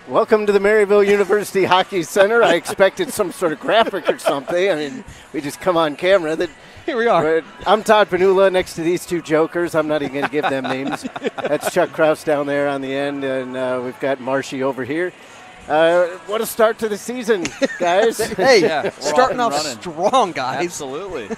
Welcome to the Maryville University Hockey Center. I expected some sort of graphic or something. I mean, we just come on camera. Here we are. I'm Todd Panula next to these two jokers. I'm not even going to give them names. That's Chuck Kraus down there on the end, and we've got Marshy over here. What a start to the season, guys. Hey, starting off strong, guys. Absolutely.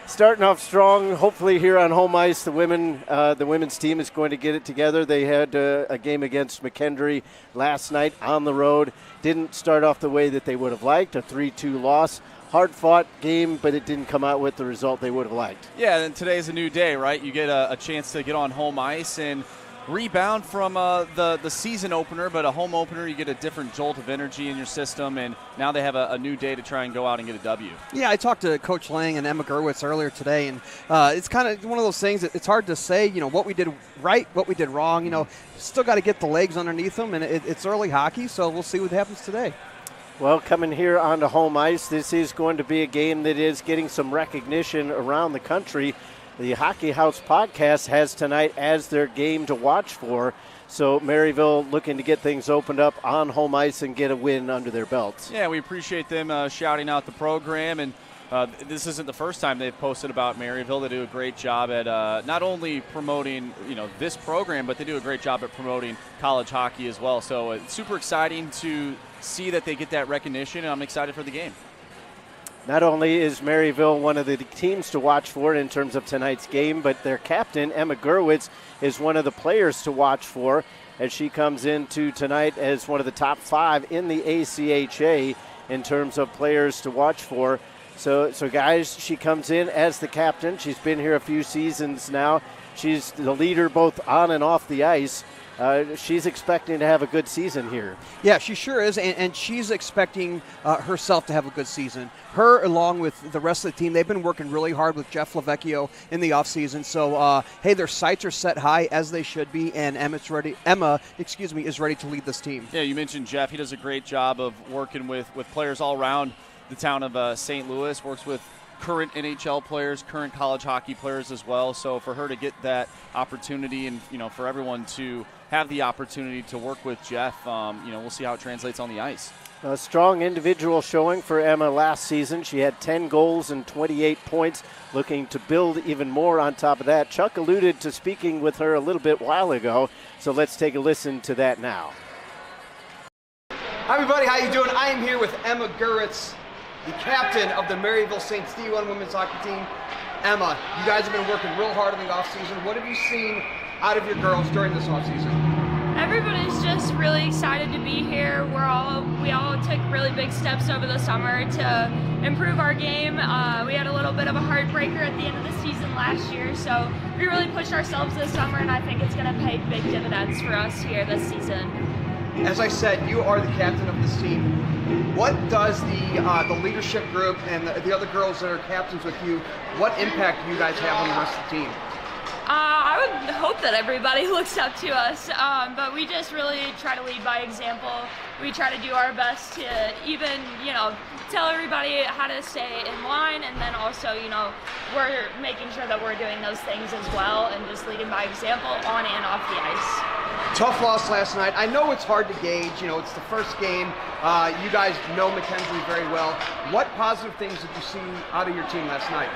Starting off strong, hopefully here on home ice, the women's team is going to get it together. They had a game against McKendree last night on the road. Didn't start off the way that they would have liked, a 3-2 loss. Hard-fought game, but it didn't come out with the result they would have liked. Yeah, and today's a new day, right? You get a chance to get on home ice and rebound from the season opener, but a home opener, you get a different jolt of energy in your system, and now they have a new day to try and go out and get a W. Yeah, I talked to Coach Lang and Emma Gurwitz earlier today, and it's kind of one of those things that it's hard to say, what we did right, what we did wrong. Still got to get the legs underneath them, and it's early hockey, so we'll see what happens today. Well, coming here onto home ice, this is going to be a game that is getting some recognition around the country. The Hockey House podcast has tonight as their game to watch for. So Maryville looking to get things opened up on home ice and get a win under their belts. Yeah, we appreciate them shouting out the program. And this isn't the first time they've posted about Maryville. They do a great job at not only promoting this program, but they do a great job at promoting college hockey as well. So it's super exciting to see that they get that recognition, and I'm excited for the game. Not only is Maryville one of the teams to watch for in terms of tonight's game, but their captain, Emma Gurwitz, is one of the players to watch for as she comes into tonight as one of the top 5 in the ACHA in terms of players to watch for. So guys, she comes in as the captain. She's been here a few seasons now. She's the leader both on and off the ice. She's expecting to have a good season here. Yeah, she sure is, and she's expecting herself to have a good season. Her, along with the rest of the team, they've been working really hard with Jeff Lavecchio in the offseason. So, their sights are set high, as they should be, and Emma is ready to lead this team. Yeah, you mentioned Jeff. He does a great job of working with players all around the town of St. Louis, works with current NHL players, current college hockey players as well. So for her to get that opportunity and, for everyone to have the opportunity to work with Jeff, we'll see how it translates on the ice. A strong individual showing for Emma last season. She had 10 goals and 28 points, looking to build even more on top of that. Chuck alluded to speaking with her a little bit while ago, so let's take a listen to that now. Hi everybody, how you doing? I am here with Emma Gurwitz, the captain of the Maryville Saints D1 women's hockey team. Emma, you guys have been working real hard in the offseason. What have you seen out of your girls during this offseason? Everybody's just really excited to be here. We all took really big steps over the summer to improve our game. We had a little bit of a heartbreaker at the end of the season last year, so we really pushed ourselves this summer, and I think it's going to pay big dividends for us here this season. As I said, you are the captain of this team. What does the leadership group and the other girls that are captains with you, what impact do you guys have on the rest of the team? I would hope that everybody looks up to us, but we just really try to lead by example. We try to do our best to even, tell everybody how to stay in line, and then also, we're making sure that we're doing those things as well and just leading by example on and off the ice. Tough loss last night. I know it's hard to gauge. It's the first game. You guys know McKendree very well. What positive things did you see out of your team last night?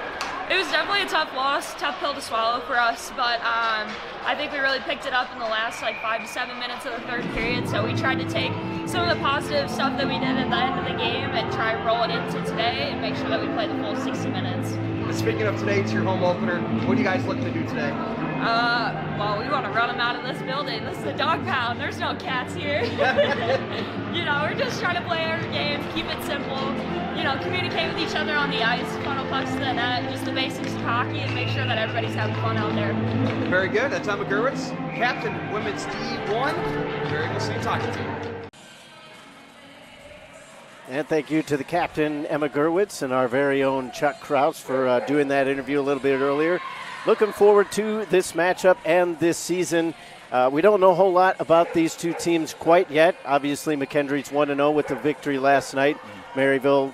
It was definitely a tough loss, tough pill to swallow for us, but I think we really picked it up in the last 5 to 7 minutes of the third period, so we tried to take some of the positive stuff that we did at the end of the game and try and roll it into today and make sure that we play the full 60 minutes. And speaking of today, it's your home opener. What are you guys looking to do today? Well, we want to run them out of this building. This is a dog pound. There's no cats here. We're just trying to play our game, keep it simple, communicate with each other on the ice, funnel pucks to the net, just the basics of hockey, and make sure that everybody's having fun out there. Very good. That's Emma Gurwitz, captain, women's D1, Maryville Saints hockey team. And thank you to the captain, Emma Gurwitz, and our very own Chuck Kraus for doing that interview a little bit earlier. Looking forward to this matchup and this season. We don't know a whole lot about these two teams quite yet. Obviously, McKendree's 1-0 with the victory last night. Maryville,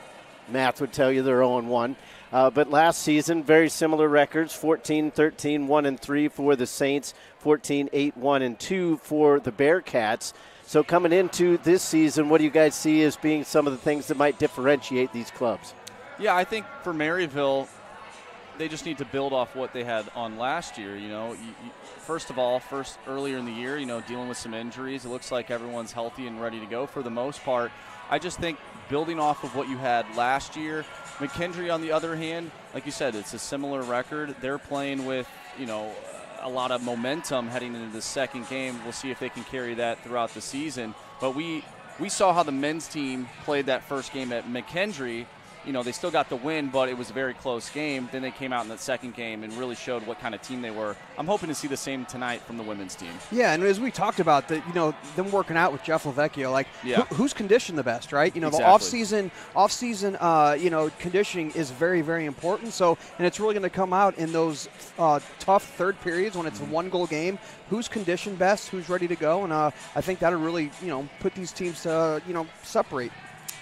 math would tell you they're 0-1. But last season, very similar records, 14-13, 1-3 for the Saints, 14-8, 1-2 for the Bearcats. So coming into this season, what do you guys see as being some of the things that might differentiate these clubs? Yeah, I think for Maryville, they just need to build off what they had on last year. First earlier in the year, dealing with some injuries. It looks like everyone's healthy and ready to go for the most part. I just think building off of what you had last year. McKendree, on the other hand, like you said, it's a similar record. They're playing with, a lot of momentum heading into the second game. We'll see if they can carry that throughout the season. But we saw how the men's team played that first game at McKendree. They still got the win, but it was a very close game. Then they came out in the second game and really showed what kind of team they were. I'm hoping to see the same tonight from the women's team. Yeah, and as we talked about, them working out with Jeff Lavecchio, who's conditioned the best, right? Exactly. The off-season, conditioning is very, very important. So, and it's really going to come out in those tough third periods when it's a one-goal game. Who's conditioned best? Who's ready to go? And I think that'll really, put these teams to, separate.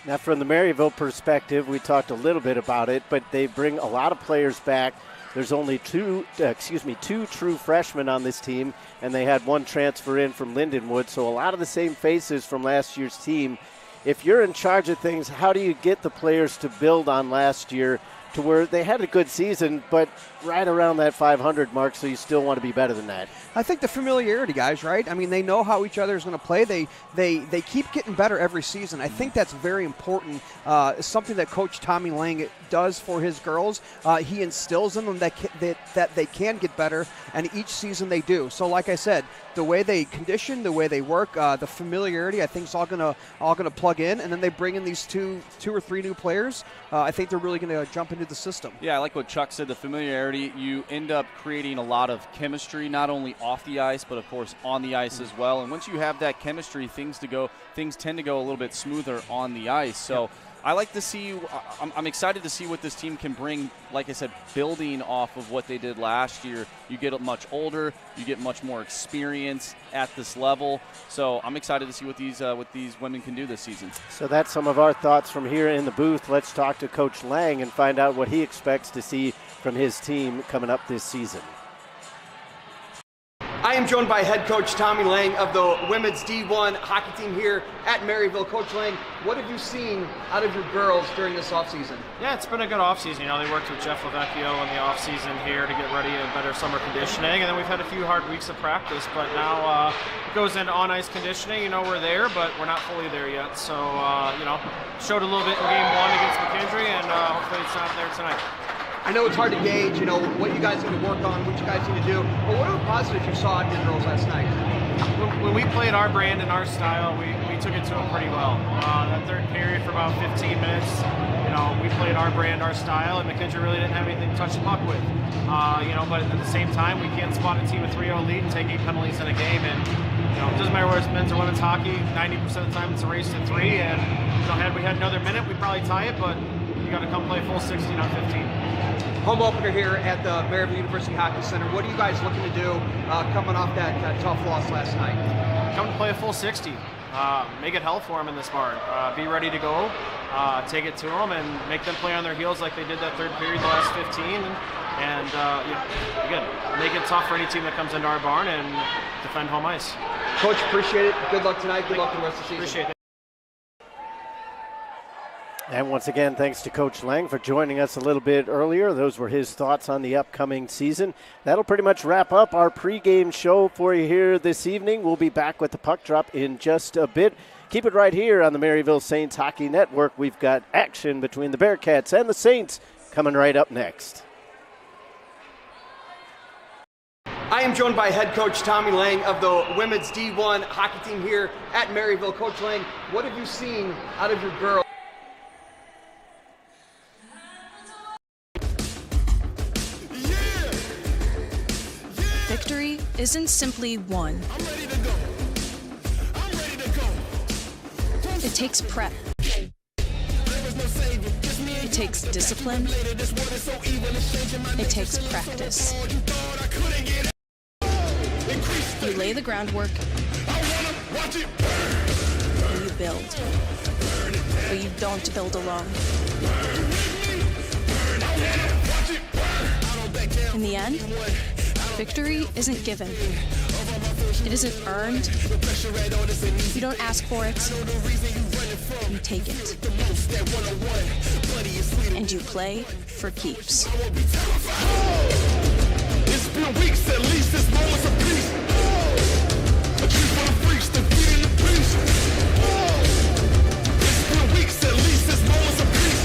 Now, from the Maryville perspective, we talked a little bit about it, but they bring a lot of players back. There's only two true freshmen on this team, and they had one transfer in from Lindenwood, so a lot of the same faces from last year's team. If you're in charge of things, how do you get the players to build on last year to where they had a good season, but right around that 500 mark, so you still want to be better than that? I think the familiarity, guys, right? I mean, they know how each other is going to play. They keep getting better every season. I think that's very important. Something that Coach Tommy Lang does for his girls. He instills in them that they can get better, and each season they do. So, like I said, the way they condition, the way they work, the familiarity, I think is all gonna plug in. And then they bring in these two or three new players. I think they're really going to jump into the system. Yeah, I like what Chuck said. The familiarity, you end up creating a lot of chemistry, not only off the ice, but of course on the ice as well. And once you have that chemistry, things tend to go a little bit smoother on the ice. So. Yep. I like to see – I'm excited to see what this team can bring, like I said, building off of what they did last year. You get much older. You get much more experience at this level. So I'm excited to see what these women can do this season. So that's some of our thoughts from here in the booth. Let's talk to Coach Lang and find out what he expects to see from his team coming up this season. I am joined by head coach Tommy Lang of the women's D1 hockey team here at Maryville. Coach Lang, what have you seen out of your girls during this offseason? Yeah, it's been a good offseason. They worked with Jeff Lavecchio in the offseason here to get ready in better summer conditioning, and then we've had a few hard weeks of practice, but now it goes into on-ice conditioning. We're there, but we're not fully there yet. So, showed a little bit in game one against McKendree, and hopefully it's not there tonight. I know it's hard to gauge, what you guys need to work on, what you guys need to do, but what are the positives you saw in the girls last night? When we played our brand and our style, we took it to them pretty well. That third period for about 15 minutes, we played our brand, our style, and McKendree really didn't have anything to touch the puck with. But at the same time, we can't spot a team with 3-0 lead and take 8 penalties in a game. And it doesn't matter whether it's men's or women's hockey, 90% of the time it's a race to 3. And had we had another minute, we'd probably tie it, but you got to come play full 60, not 15. Home opener here at the Maryville University Hockey Center. What are you guys looking to do coming off that tough loss last night? Come to play a full 60. Make it hell for them in this barn. Be ready to go. Take it to them and make them play on their heels like they did that third period the last 15. And again, make it tough for any team that comes into our barn and defend home ice. Coach, appreciate it. Good luck tonight. Good luck in the rest of the season. Appreciate it. And once again, thanks to Coach Lang for joining us a little bit earlier. Those were his thoughts on the upcoming season. That'll pretty much wrap up our pregame show for you here this evening. We'll be back with the puck drop in just a bit. Keep it right here on the Maryville Saints Hockey Network. We've got action between the Bearcats and the Saints coming right up next. I am joined by head coach Tommy Lang of the women's D1 hockey team here at Maryville. Coach Lang, what have you seen out of your girls? Victory isn't simply won. It takes prep. It takes discipline. It takes practice. You lay the groundwork, and you build. But you don't build alone. In the end, victory isn't given. It isn't earned. You don't ask for it. You take it. And you play for keeps. It's been weeks, at least this moment's a peace. A truth for the freaks, the beat in the breeze. It's been weeks, at least this moment's a peace.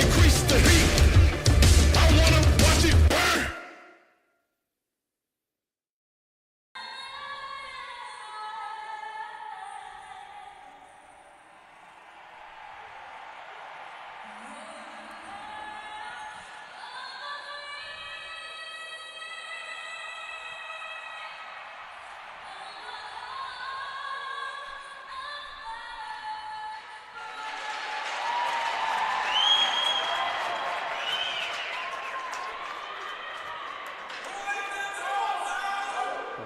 Increase the heat. I wanna watch it burn.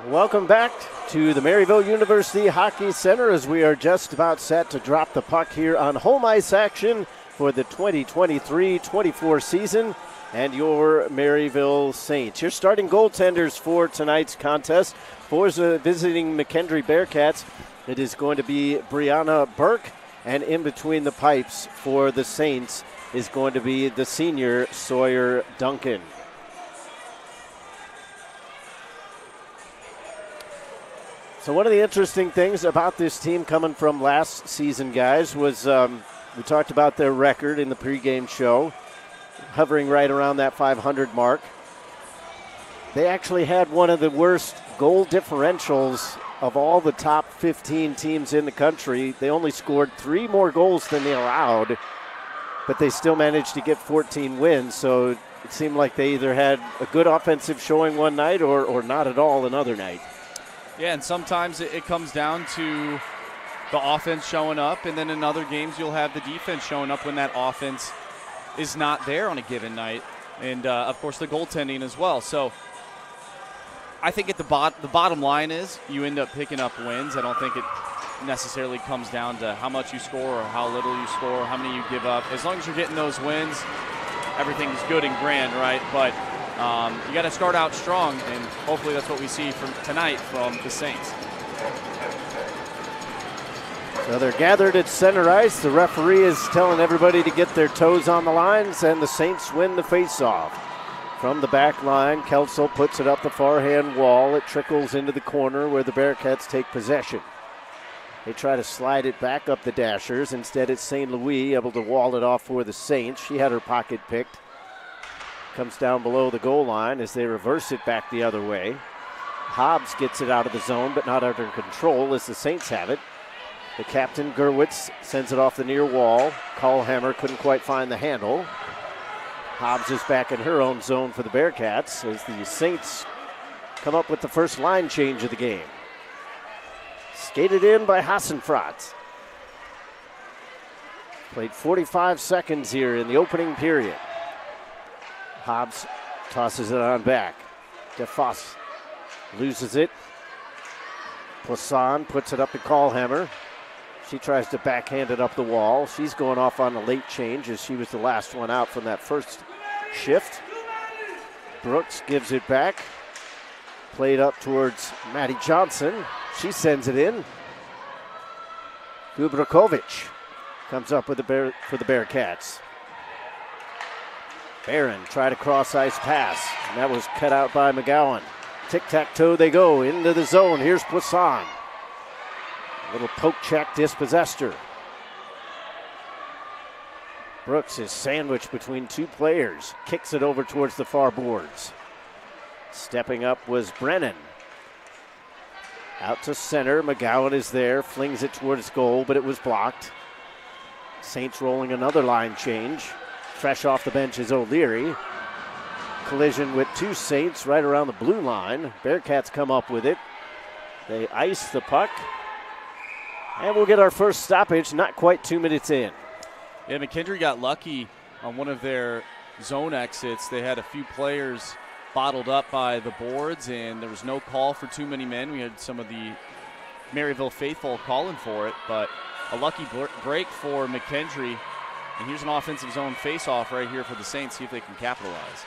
Welcome back to the Maryville University Hockey Center as we are just about set to drop the puck here on home ice action for the 2023-24 season and your Maryville Saints. Your starting goaltenders for tonight's contest for the visiting McKendree Bearcats. It is going to be Brianna Burke, and in between the pipes for the Saints is going to be the senior Sawyer Duncan. So one of the interesting things about this team coming from last season, guys, was we talked about their record in the pregame show, hovering right around that 500 mark. They actually had one of the worst goal differentials of all the top 15 teams in the country. They only scored 3 more goals than they allowed, but they still managed to get 14 wins. So it seemed like they either had a good offensive showing one night or not at all another night. Yeah, and sometimes it comes down to the offense showing up, and then in other games you'll have the defense showing up when that offense is not there on a given night, and of course the goaltending as well. So I think at the bottom line is you end up picking up wins. I don't think it necessarily comes down to how much you score or how little you score or how many you give up. As long as you're getting those wins, everything's good and grand, right? But you got to start out strong, and hopefully that's what we see from tonight from the Saints. So they're gathered at center ice. The referee is telling everybody to get their toes on the lines, and the Saints win the faceoff. From the back line, Kelso puts it up the far-hand wall. It trickles into the corner where the Bearcats take possession. They try to slide it back up the Dashers. Instead, it's St. Louis able to wall it off for the Saints. She had her pocket picked. Comes down below the goal line as they reverse it back the other way. Hobbs gets it out of the zone, but not under control as the Saints have it. The captain, Gurwitz, sends it off the near wall. Callhammer couldn't quite find the handle. Hobbs is back in her own zone for the Bearcats as the Saints come up with the first line change of the game. Skated in by Hassenfratz. Played 45 seconds here in the opening period. Hobbs tosses it on back. DeFoss loses it. Poisson puts it up to Callhammer. She tries to backhand it up the wall. She's going off on a late change as she was the last one out from that first shift. Brooks gives it back. Played up towards Maddie Johnson. She sends it in. Gubrakovic comes up with for the Bearcats. Barron tried a cross-ice pass, and that was cut out by McGowan. Tic-tac-toe they go into the zone. Here's Poisson. A little poke check dispossessed her. Brooks is sandwiched between two players. Kicks it over towards the far boards. Stepping up was Brennan. Out to center. McGowan is there. Flings it towards goal, but it was blocked. Saints rolling another line change. Fresh off the bench is O'Leary. Collision with two Saints right around the blue line. Bearcats come up with it. They ice the puck. And we'll get our first stoppage not quite 2 minutes in. Yeah, McKendree got lucky on one of their zone exits. They had a few players bottled up by the boards, and there was no call for too many men. We had some of the Maryville faithful calling for it, but a lucky break for McKendree. And here's an offensive zone face-off right here for the Saints. See if they can capitalize.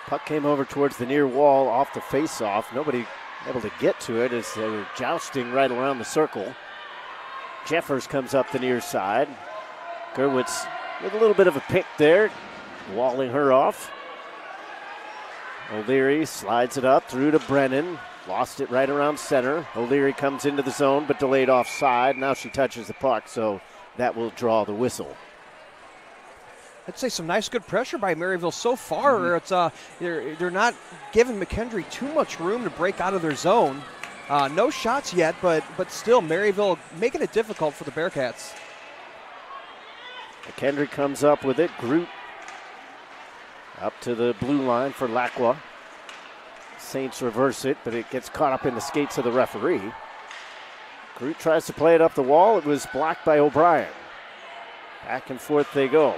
Puck came over towards the near wall off the face-off. Nobody able to get to it as they were jousting right around the circle. Jeffers comes up the near side. Gurwitz with a little bit of a pick there, walling her off. O'Leary slides it up through to Brennan. Lost it right around center. O'Leary comes into the zone but delayed offside. Now she touches the puck, so that will draw the whistle. I'd say some nice, good pressure by Maryville so far. It's they're not giving McKendree too much room to break out of their zone. No shots yet, but still Maryville making it difficult for the Bearcats. McKendree comes up with it. Groot up to the blue line for Lacqua. Saints reverse it, but it gets caught up in the skates of the referee. Groot tries to play it up the wall. It was blocked by O'Brien. Back and forth they go.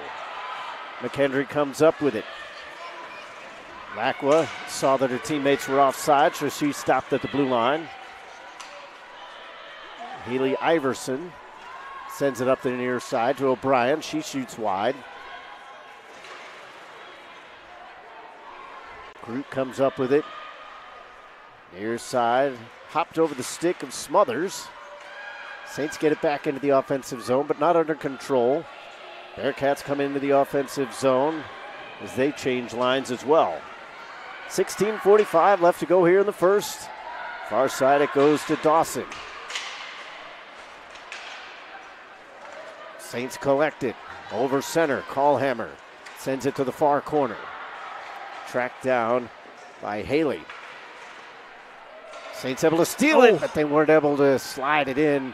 McKendree comes up with it. Lacqua saw that her teammates were offside, so she stopped at the blue line. Haley Iverson sends it up the near side to O'Brien. She shoots wide. Groot comes up with it. Near side, hopped over the stick of Smothers. Saints get it back into the offensive zone, but not under control. Bearcats come into the offensive zone as they change lines as well. 16:45 left to go here in the first. Far side it goes to Dawson. Saints collect it. Over center, Callhammer sends it to the far corner. Tracked down by Haley. Saints able to steal it, but they weren't able to slide it in.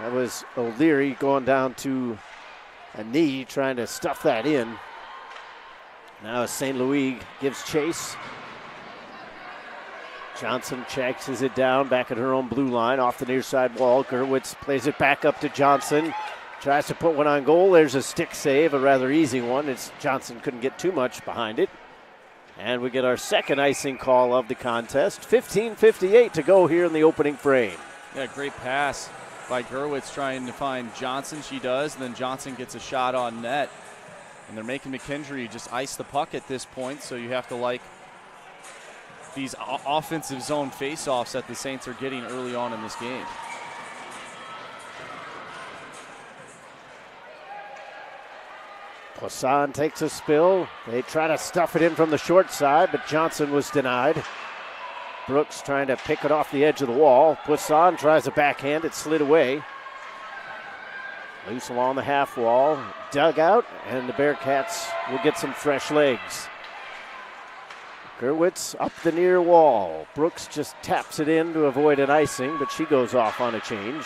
That was O'Leary going down to a knee, trying to stuff that in. Now St. Louis gives chase. Johnson chases it down back at her own blue line off the near side wall. Gurwitz plays it back up to Johnson. Tries to put one on goal. There's a stick save, a rather easy one. Johnson couldn't get too much behind it. And we get our second icing call of the contest. 15:58 to go here in the opening frame. Yeah, great pass by Gurwitz trying to find Johnson. She does, and then Johnson gets a shot on net. And they're making McKendree just ice the puck at this point, so you have to like these offensive zone faceoffs that the Saints are getting early on in this game. Poisson takes a spill. They try to stuff it in from the short side, but Johnson was denied. Brooks trying to pick it off the edge of the wall. Poisson tries a backhand. It slid away. Loose along the half wall. Dug out, and the Bearcats will get some fresh legs. Gurwitz up the near wall. Brooks just taps it in to avoid an icing, but she goes off on a change.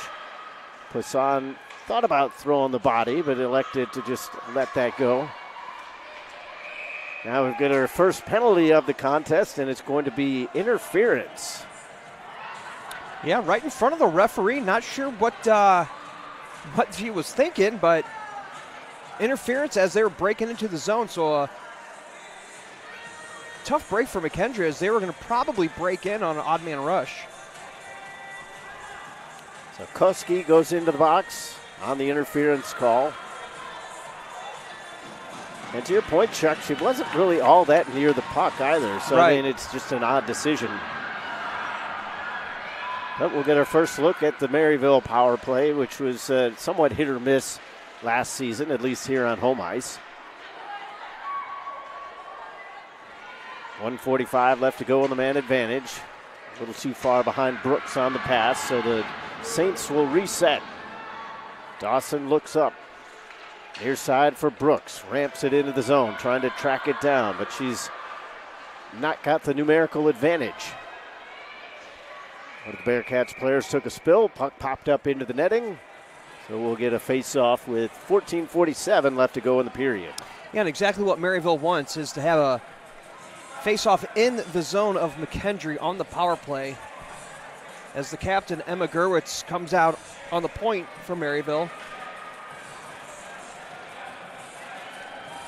Poisson thought about throwing the body, but elected to just let that go. Now we've got our first penalty of the contest, and it's going to be interference. Yeah, right in front of the referee. Not sure what he was thinking, but interference as they were breaking into the zone. So a tough break for McKendree as they were going to probably break in on an odd man rush. So Koski goes into the box on the interference call. And to your point, Chuck, she wasn't really all that near the puck either. So, right. I mean, it's just an odd decision. But we'll get our first look at the Maryville power play, which was somewhat hit or miss last season, at least here on home ice. 1:45 left to go on the man advantage. A little too far behind Brooks on the pass, so the Saints will reset. Dawson looks up. Near side for Brooks. Ramps it into the zone, trying to track it down, but she's not got the numerical advantage. One of the Bearcats players took a spill. Puck popped up into the netting. So we'll get a face-off with 14:47 left to go in the period. Yeah, and exactly what Maryville wants is to have a face-off in the zone of McKendree on the power play as the captain, Emma Gurwitz, comes out on the point for Maryville.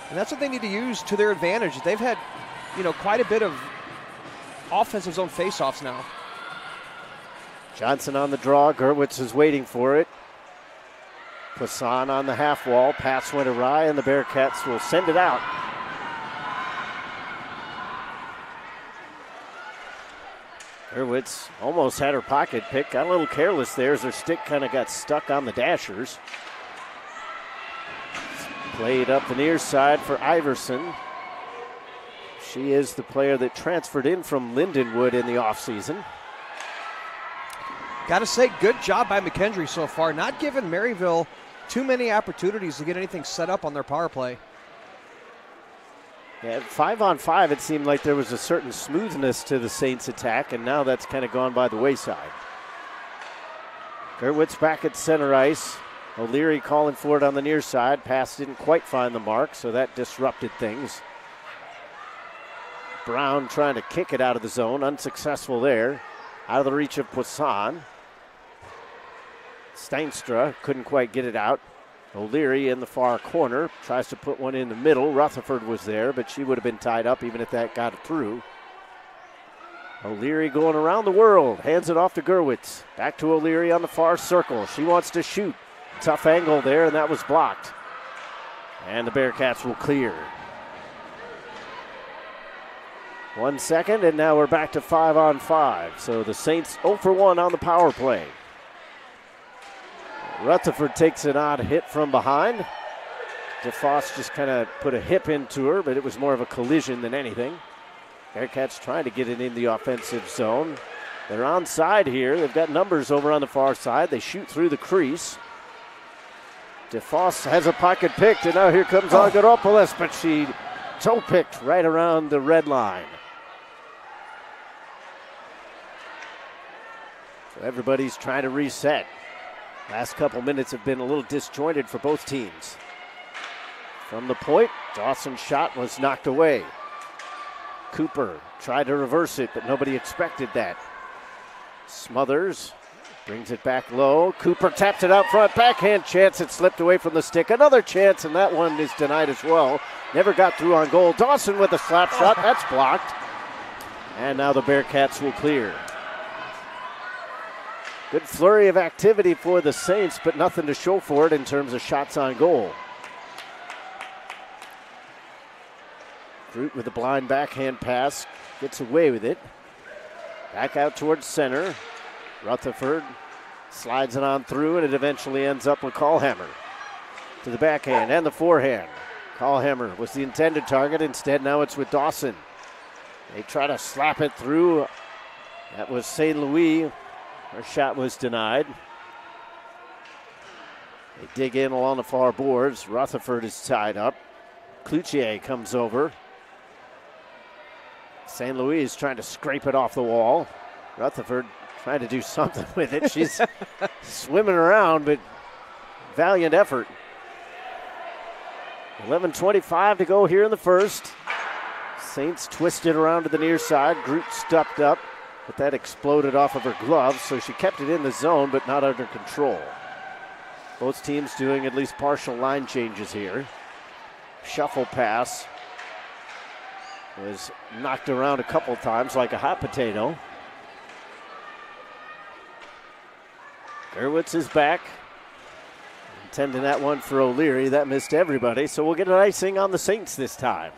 And that's what they need to use to their advantage. They've had, quite a bit of offensive zone faceoffs now. Johnson on the draw. Gurwitz is waiting for it. Poisson on the half wall. Pass went awry, and the Bearcats will send it out. Gurwitz almost had her pocket pick. Got a little careless there as her stick kind of got stuck on the dashers. Played up the near side for Iverson. She is the player that transferred in from Lindenwood in the offseason. Got to say, good job by McKendree so far. Not giving Maryville too many opportunities to get anything set up on their power play. Yeah, 5-on-5, it seemed like there was a certain smoothness to the Saints attack, and now that's kind of gone by the wayside. Gurwitz back at center ice. O'Leary calling for it on the near side. Pass didn't quite find the mark, so that disrupted things. Brown trying to kick it out of the zone, unsuccessful there. Out of the reach of Poisson. Steinstra couldn't quite get it out. O'Leary in the far corner, tries to put one in the middle. Rutherford was there, but she would have been tied up even if that got through. O'Leary going around the world, hands it off to Gurwitz. Back to O'Leary on the far circle. She wants to shoot. Tough angle there, and that was blocked. And the Bearcats will clear. 1 second, and now we're back to 5-on-5. So the Saints 0 for 1 on the power play. Rutherford takes an odd hit from behind. DeFoss just kind of put a hip into her, but it was more of a collision than anything. Bearcats trying to get it in the offensive zone. They're onside here. They've got numbers over on the far side. They shoot through the crease. DeFoss has a pocket picked, and now here comes Agaropoulos, but she toe picked right around the red line. So everybody's trying to reset. Last couple minutes have been a little disjointed for both teams. From the point, Dawson's shot was knocked away. Cooper tried to reverse it, but nobody expected that. Smothers brings it back low. Cooper taps it out front. Backhand chance. It slipped away from the stick. Another chance, and that one is denied as well. Never got through on goal. Dawson with a slap shot. That's blocked. And now the Bearcats will clear. Good flurry of activity for the Saints, but nothing to show for it in terms of shots on goal. Groot with a blind backhand pass, gets away with it. Back out towards center. Rutherford slides it on through, and it eventually ends up with Callhammer. To the backhand and the forehand. Callhammer was the intended target. Instead, now it's with Dawson. They try to slap it through. That was St. Louis. Her shot was denied. They dig in along the far boards. Rutherford is tied up. Cloutier comes over. St. Louis is trying to scrape it off the wall. Rutherford trying to do something with it. She's swimming around, but valiant effort. 11:25 to go here in the first. Saints twisted around to the near side. Groot stepped up, but that exploded off of her glove, so she kept it in the zone, but not under control. Both teams doing at least partial line changes here. Shuffle pass was knocked around a couple times like a hot potato. Gurwitz is back. Intending that one for O'Leary. That missed everybody, so we'll get an icing on the Saints this time.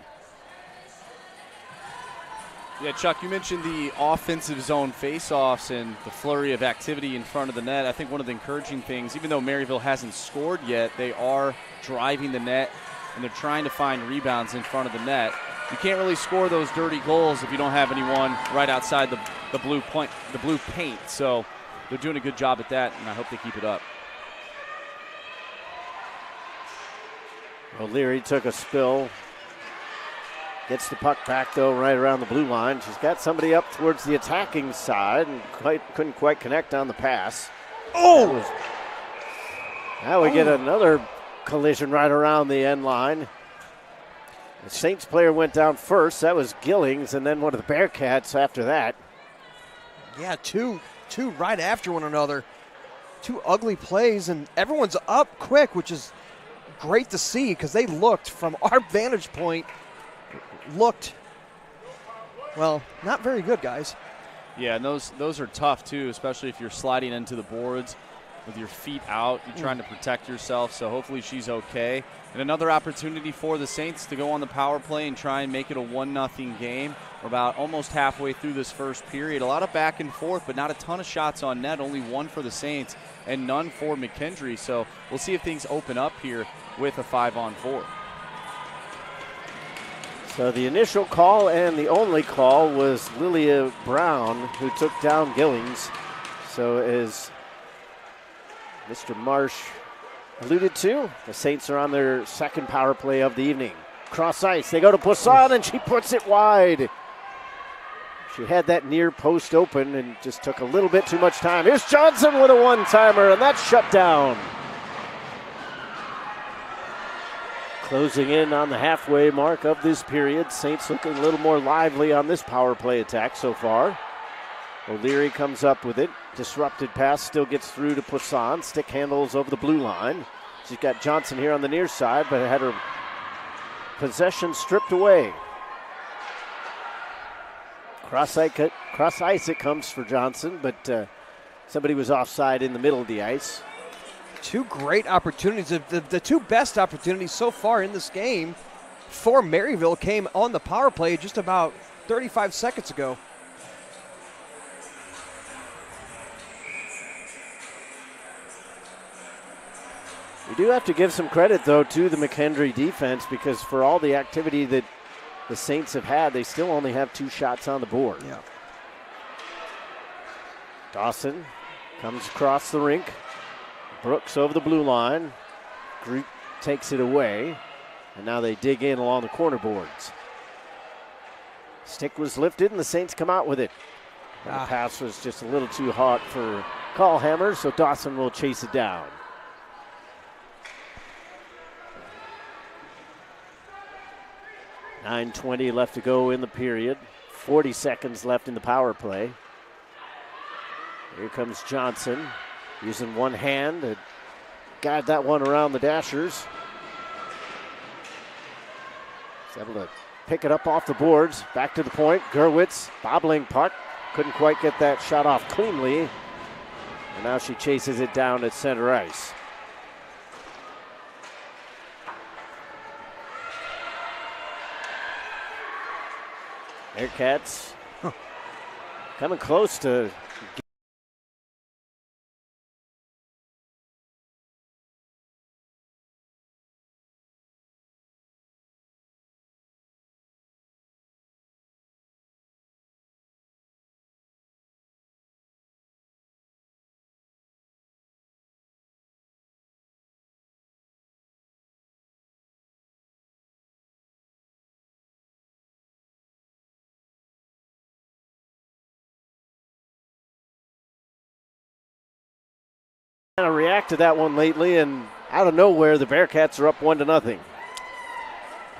Yeah, Chuck, you mentioned the offensive zone face-offs and the flurry of activity in front of the net. I think one of the encouraging things, even though Maryville hasn't scored yet, they are driving the net, and they're trying to find rebounds in front of the net. You can't really score those dirty goals if you don't have anyone right outside the blue paint. So they're doing a good job at that, and I hope they keep it up. O'Leary took a spill. Gets the puck back, though, right around the blue line. She's got somebody up towards the attacking side and couldn't quite connect on the pass. Oh! Now we get another collision right around the end line. The Saints player went down first. That was Gillings, and then one of the Bearcats after that. Yeah, two right after one another. Two ugly plays, and everyone's up quick, which is great to see because they looked, from our vantage point, well, not very good, guys. Yeah, and those are tough, too, especially if you're sliding into the boards with your feet out. You're trying to protect yourself, so hopefully she's okay. And another opportunity for the Saints to go on the power play and try and make it a 1-0 game. We're about almost halfway through this first period. A lot of back and forth, but not a ton of shots on net. Only one for the Saints and none for McKendree. So we'll see if things open up here with a 5-on-4. So the initial call and the only call was Lilia Brown, who took down Gillings. So as Mr. Marsh alluded to, the Saints are on their second power play of the evening. Cross ice, they go to Poisson, and she puts it wide. She had that near post open and just took a little bit too much time. Here's Johnson with a one-timer, and that's shut down. Closing in on the halfway mark of this period. Saints looking a little more lively on this power play attack so far. O'Leary comes up with it. Disrupted pass still gets through to Poisson. Stick handles over the blue line. She's got Johnson here on the near side, but had her possession stripped away. Cross ice it comes for Johnson, but somebody was offside in the middle of the ice. Two great opportunities. The two best opportunities so far in this game for Maryville came on the power play just about 35 seconds ago. We do have to give some credit, though, to the McKendree defense, because for all the activity that the Saints have had, they still only have 2 shots on the board. Yeah. Dawson comes across the rink. Brooks over the blue line. Group takes it away. And now they dig in along the corner boards. Stick was lifted, and the Saints come out with it. The pass was just a little too hot for Callhammer, so Dawson will chase it down. .9:20 left to go in the period. 40 seconds left in the power play. Here comes Johnson, using one hand to guide that one around the Dashers. He's able to pick it up off the boards. Back to the point. Gurwitz, bobbling puck. Couldn't quite get that shot off cleanly. And now she chases it down at center ice. Bearcats coming close to kind of react to that one lately, and out of nowhere, the Bearcats are up 1-0.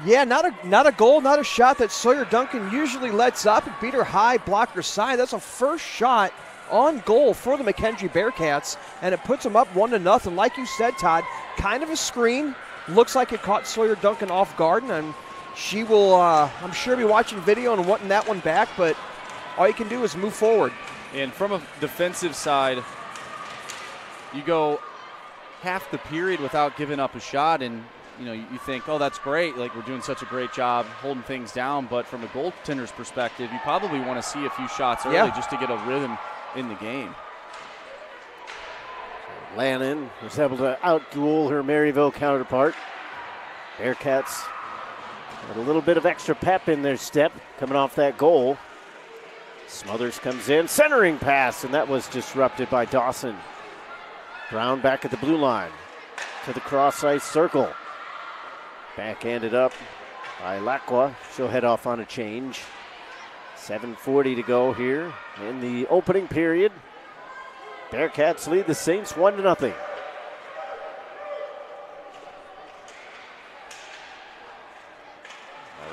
Yeah, not a goal, not a shot that Sawyer Duncan usually lets up. It beat her high, blocked her side. That's a first shot on goal for the McKendree Bearcats, and it puts them up 1-0. Like you said, Todd, kind of a screen. Looks like it caught Sawyer Duncan off guard, and she will, I'm sure, be watching video and wanting that one back, but all you can do is move forward. And from a defensive side, you go half the period without giving up a shot, and you think, oh, that's great. Like, we're doing such a great job holding things down. But from a goaltender's perspective, you probably want to see a few shots early just to get a rhythm in the game. Lannon was able to out-duel her Maryville counterpart. Bearcats had a little bit of extra pep in their step coming off that goal. Smothers comes in, centering pass, and that was disrupted by Dawson. Brown back at the blue line to the cross ice circle. Backhanded up by Lacqua. She'll head off on a change. 7:40 to go here in the opening period. Bearcats lead the Saints 1-0.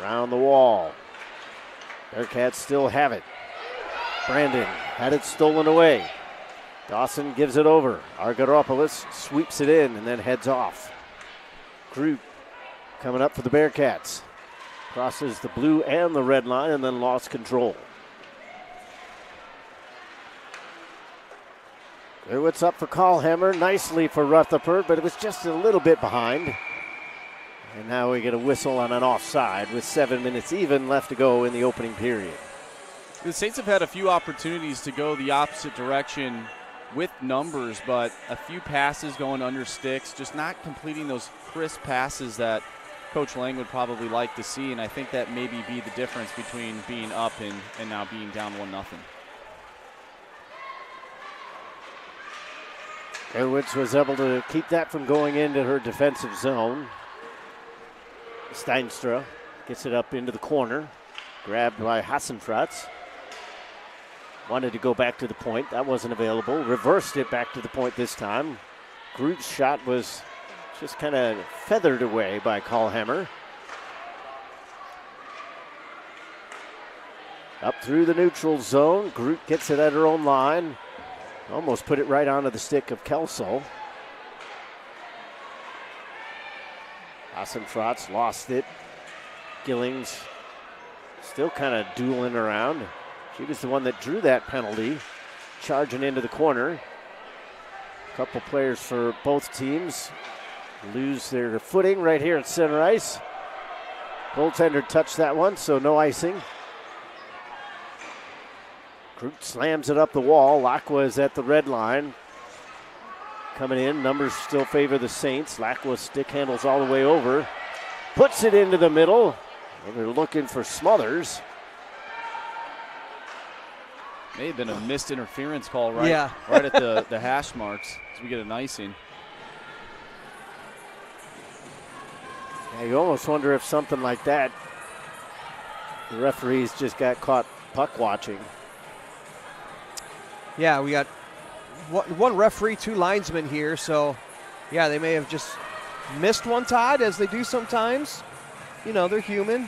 Around the wall. Bearcats still have it. Brandon had it stolen away. Dawson gives it over. Argyropoulos sweeps it in and then heads off. Group coming up for the Bearcats. Crosses the blue and the red line and then lost control. Gurwitz up for Callhammer. Nicely for Rutherford, but it was just a little bit behind. And now we get a whistle on an offside with 7 minutes even left to go in the opening period. The Saints have had a few opportunities to go the opposite direction with numbers, but a few passes going under sticks, just not completing those crisp passes that Coach Lang would probably like to see, and I think that maybe be the difference between being up and now being down 1-0. Gurwitz was able to keep that from going into her defensive zone. Steinstra gets it up into the corner, grabbed by Hassenfratz. Wanted to go back to the point. That wasn't available. Reversed it back to the point this time. Groot's shot was just kind of feathered away by Callhammer. Up through the neutral zone. Groot gets it at her own line. Almost put it right onto the stick of Kelso. Hassenfratz lost it. Gillings still kind of dueling around. She was the one that drew that penalty, charging into the corner. A couple players for both teams lose their footing right here at center ice. Goaltender touched that one, so no icing. Groot slams it up the wall. Lacqua is at the red line. Coming in, numbers still favor the Saints. Lacqua stick handles all the way over. Puts it into the middle. And they're looking for Smothers. May have been a missed interference call right at the hash marks as we get an icing. Yeah, you almost wonder if something like that, the referees just got caught puck watching. Yeah, we got one referee, 2 linesmen here, so yeah, they may have just missed one, Todd, as they do sometimes. You know, they're human.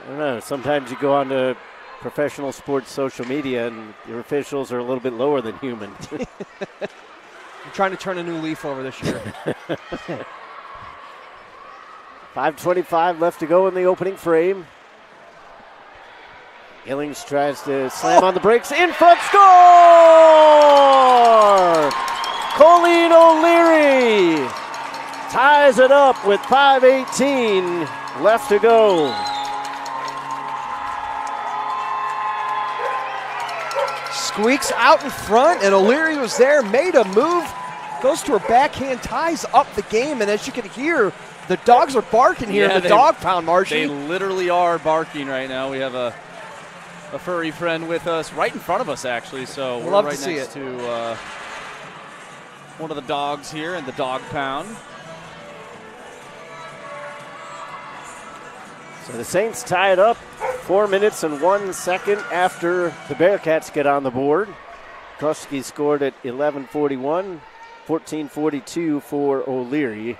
I don't know. Sometimes you go on to professional sports social media and your officials are a little bit lower than human. I'm trying to turn a new leaf over this year. 5:25 left to go in the opening frame. Gillings tries to slam on the brakes. In front, score! Colleen O'Leary ties it up with 5:18 left to go. Squeaks out in front, and O'Leary was there, made a move, goes to her backhand, ties up the game, and as you can hear, the dogs are barking here in the dog pound, Marcy. They literally are barking right now. We have a furry friend with us right in front of us, actually, so we're love right to see next to one of the dogs here in the dog pound. So the Saints tie it up 4 minutes and 1 second after the Bearcats get on the board. Koski scored at 11:41, 14:42 for O'Leary.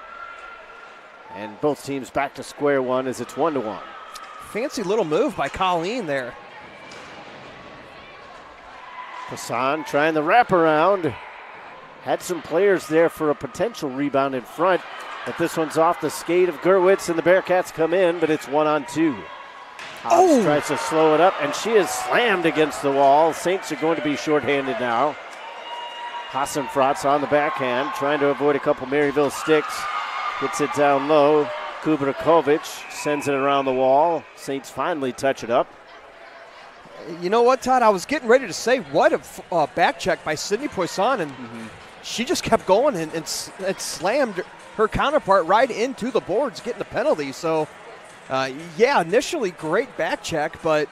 And both teams back to square one as it's 1-1. Fancy little move by Colleen there. Hassan trying the wraparound. Had some players there for a potential rebound in front, but this one's off the skate of Gurwitz, and the Bearcats come in, but it's 1-on-2. Hobbs tries to slow it up, and she is slammed against the wall. Saints are going to be shorthanded now. Hassenfratz on the backhand, trying to avoid a couple Maryville sticks. Gets it down low. Kubrakovic sends it around the wall. Saints finally touch it up. You know what, Todd? I was getting ready to say, what a back check by Sydney Poisson, and she just kept going and slammed her counterpart right into the boards, getting the penalty. So, yeah, initially great back check, but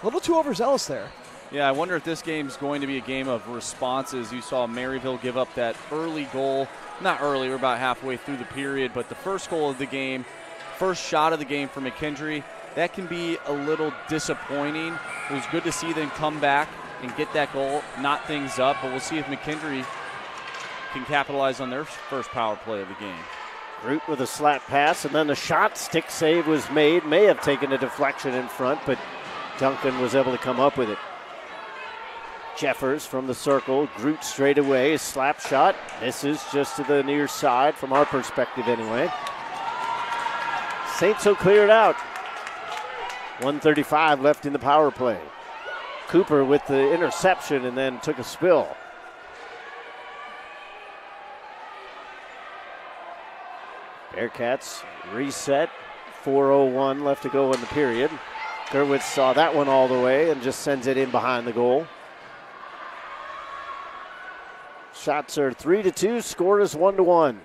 a little too overzealous there. Yeah, I wonder if this game's going to be a game of responses. You saw Maryville give up that early goal. Not early, we're about halfway through the period, but the first goal of the game, first shot of the game for McKendree, that can be a little disappointing. It was good to see them come back and get that goal, knot things up, but we'll see if McKendree can capitalize on their first power play of the game. Groot with a slap pass, and then the shot stick save was made. May have taken a deflection in front, but Duncan was able to come up with it. Jeffers from the circle, Groot straight away, slap shot. Misses just to the near side from our perspective anyway. Saints will clear it out. 1:35 left in the power play. Cooper with the interception and then took a spill. Bearcats reset. 4:01 left to go in the period. Gurwitz saw that one all the way and just sends it in behind the goal. Shots are 3-2. Score is 1-1.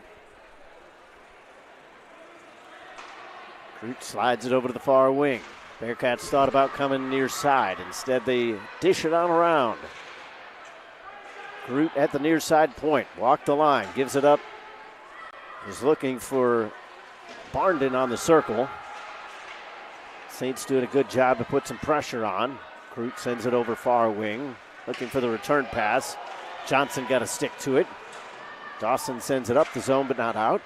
Groot slides it over to the far wing. Bearcats thought about coming near side. Instead, they dish it on around. Groot at the near side point. Walked the line. Gives it up. Is looking for Barnden on the circle. Saints doing a good job to put some pressure on. Groot sends it over far wing. Looking for the return pass. Johnson got a stick to it. Dawson sends it up the zone but not out.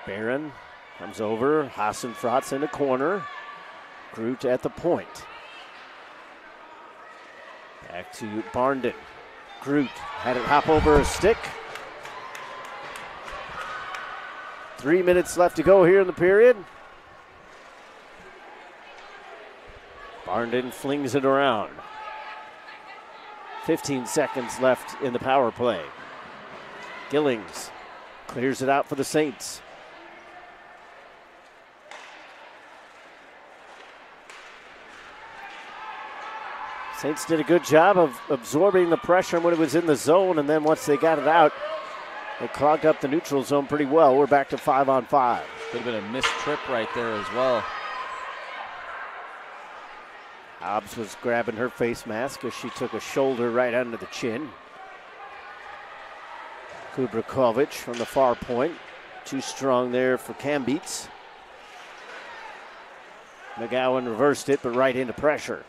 Barron comes over. Hassenfratz in the corner. Groot at the point. Back to Barnden. Groot had it hop over a stick. 3 minutes left to go here in the period. Barnden flings it around. 15 seconds left in the power play. Gillings clears it out for the Saints. Saints did a good job of absorbing the pressure when it was in the zone, and then once they got it out, they clogged up the neutral zone pretty well. We're back to 5-on-5. Could have been a missed trip right there as well. Hobbs was grabbing her face mask as she took a shoulder right under the chin. Kubrakovic from the far point. Too strong there for Kambeats. McGowan reversed it, but right into pressure.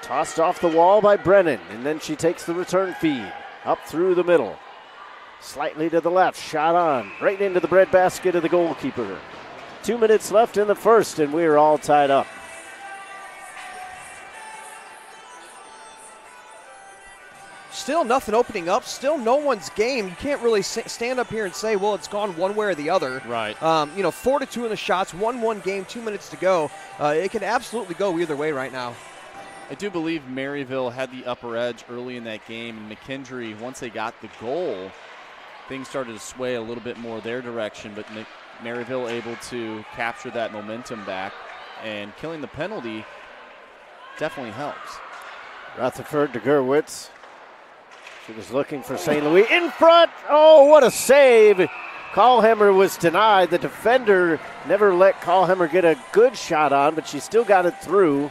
Tossed off the wall by Brennan, and then she takes the return feed. Up through the middle. Slightly to the left, shot on. Right into the breadbasket of the goalkeeper. 2 minutes left in the first, and we're all tied up. Still nothing opening up. Still no one's game. You can't really stand up here and say, well, it's gone one way or the other. Right. 4-2 in the shots, 1-1 game, 2 minutes to go. It can absolutely go either way right now. I do believe Maryville had the upper edge early in that game. And McKendree, once they got the goal, things started to sway a little bit more their direction. But Maryville able to capture that momentum back. And killing the penalty definitely helps. Rutherford to Gurwitz. She was looking for St. Louis in front. Oh, what a save. Callhammer was denied. The defender never let Callhammer get a good shot on, but she still got it through.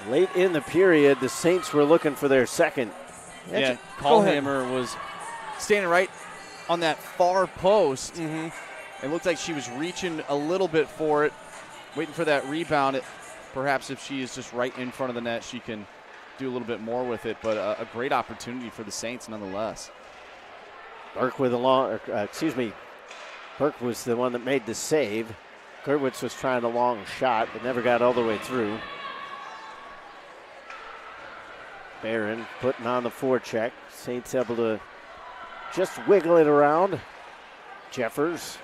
Late in the period, the Saints were looking for their second. Yeah, Callhammer was standing right on that far post. Mm-hmm. It looked like she was reaching a little bit for it, waiting for that rebound. Perhaps if she is just right in front of the net, she can do a little bit more with it, but a great opportunity for the Saints nonetheless. Burke with a long, Burke was the one that made the save. Gurwitz was trying a long shot, but never got all the way through. Barron putting on the forecheck. Saints able to just wiggle it around. Jeffers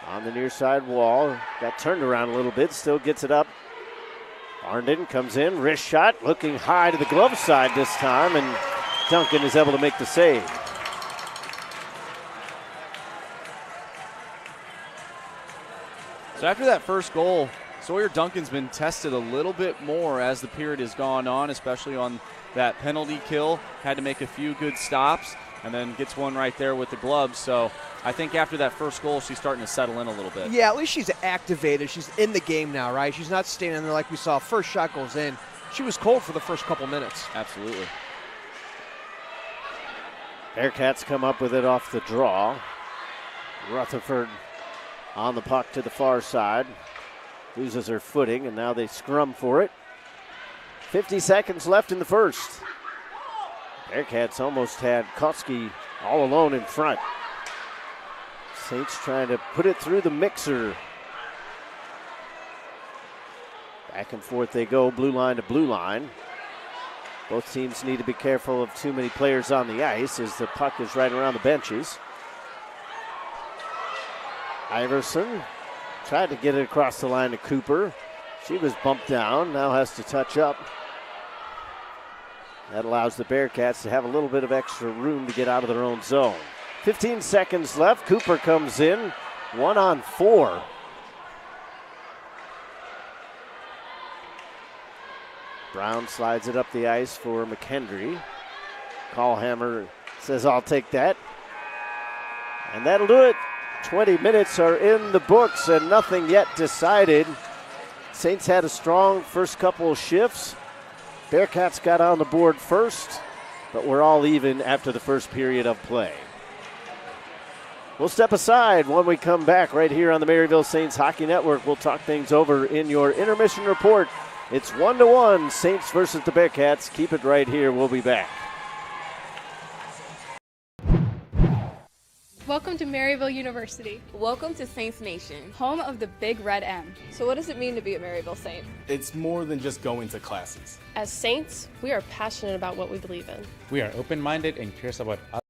on the near side wall. Got turned around a little bit, still gets it up. Barnden comes in, wrist shot, looking high to the glove side this time, and Duncan is able to make the save. So after that first goal, Sawyer Duncan's been tested a little bit more as the period has gone on, especially on that penalty kill. Had to make a few good stops, and then gets one right there with the gloves. So I think after that first goal, she's starting to settle in a little bit. Yeah, at least she's activated. She's in the game now, right? She's not standing there like we saw. First shot goes in. She was cold for the first couple minutes. Absolutely. Bearcats come up with it off the draw. Rutherford on the puck to the far side. Loses her footing, and now they scrum for it. 50 seconds left in the first. Bearcats almost had Kotsky all alone in front. Saints trying to put it through the mixer. Back and forth they go, blue line to blue line. Both teams need to be careful of too many players on the ice as the puck is right around the benches. Iverson tried to get it across the line to Cooper. She was bumped down, now has to touch up. That allows the Bearcats to have a little bit of extra room to get out of their own zone. 15 seconds left. Cooper comes in, 1-on-4. Brown slides it up the ice for McKendree. Callhammer says, I'll take that. And that'll do it. 20 minutes are in the books and nothing yet decided. Saints had a strong first couple of shifts. Bearcats got on the board first, but we're all even after the first period of play. We'll step aside when we come back right here on the Maryville Saints Hockey Network. We'll talk things over in your intermission report. It's 1-1, Saints versus the Bearcats. Keep it right here. We'll be back. Welcome to Maryville University, Welcome to Saints Nation. home of the Big Red M. So what does it mean to be a Maryville Saint? It's more than just going to classes. As Saints, we are passionate about what we believe in. We are open-minded and curious about others.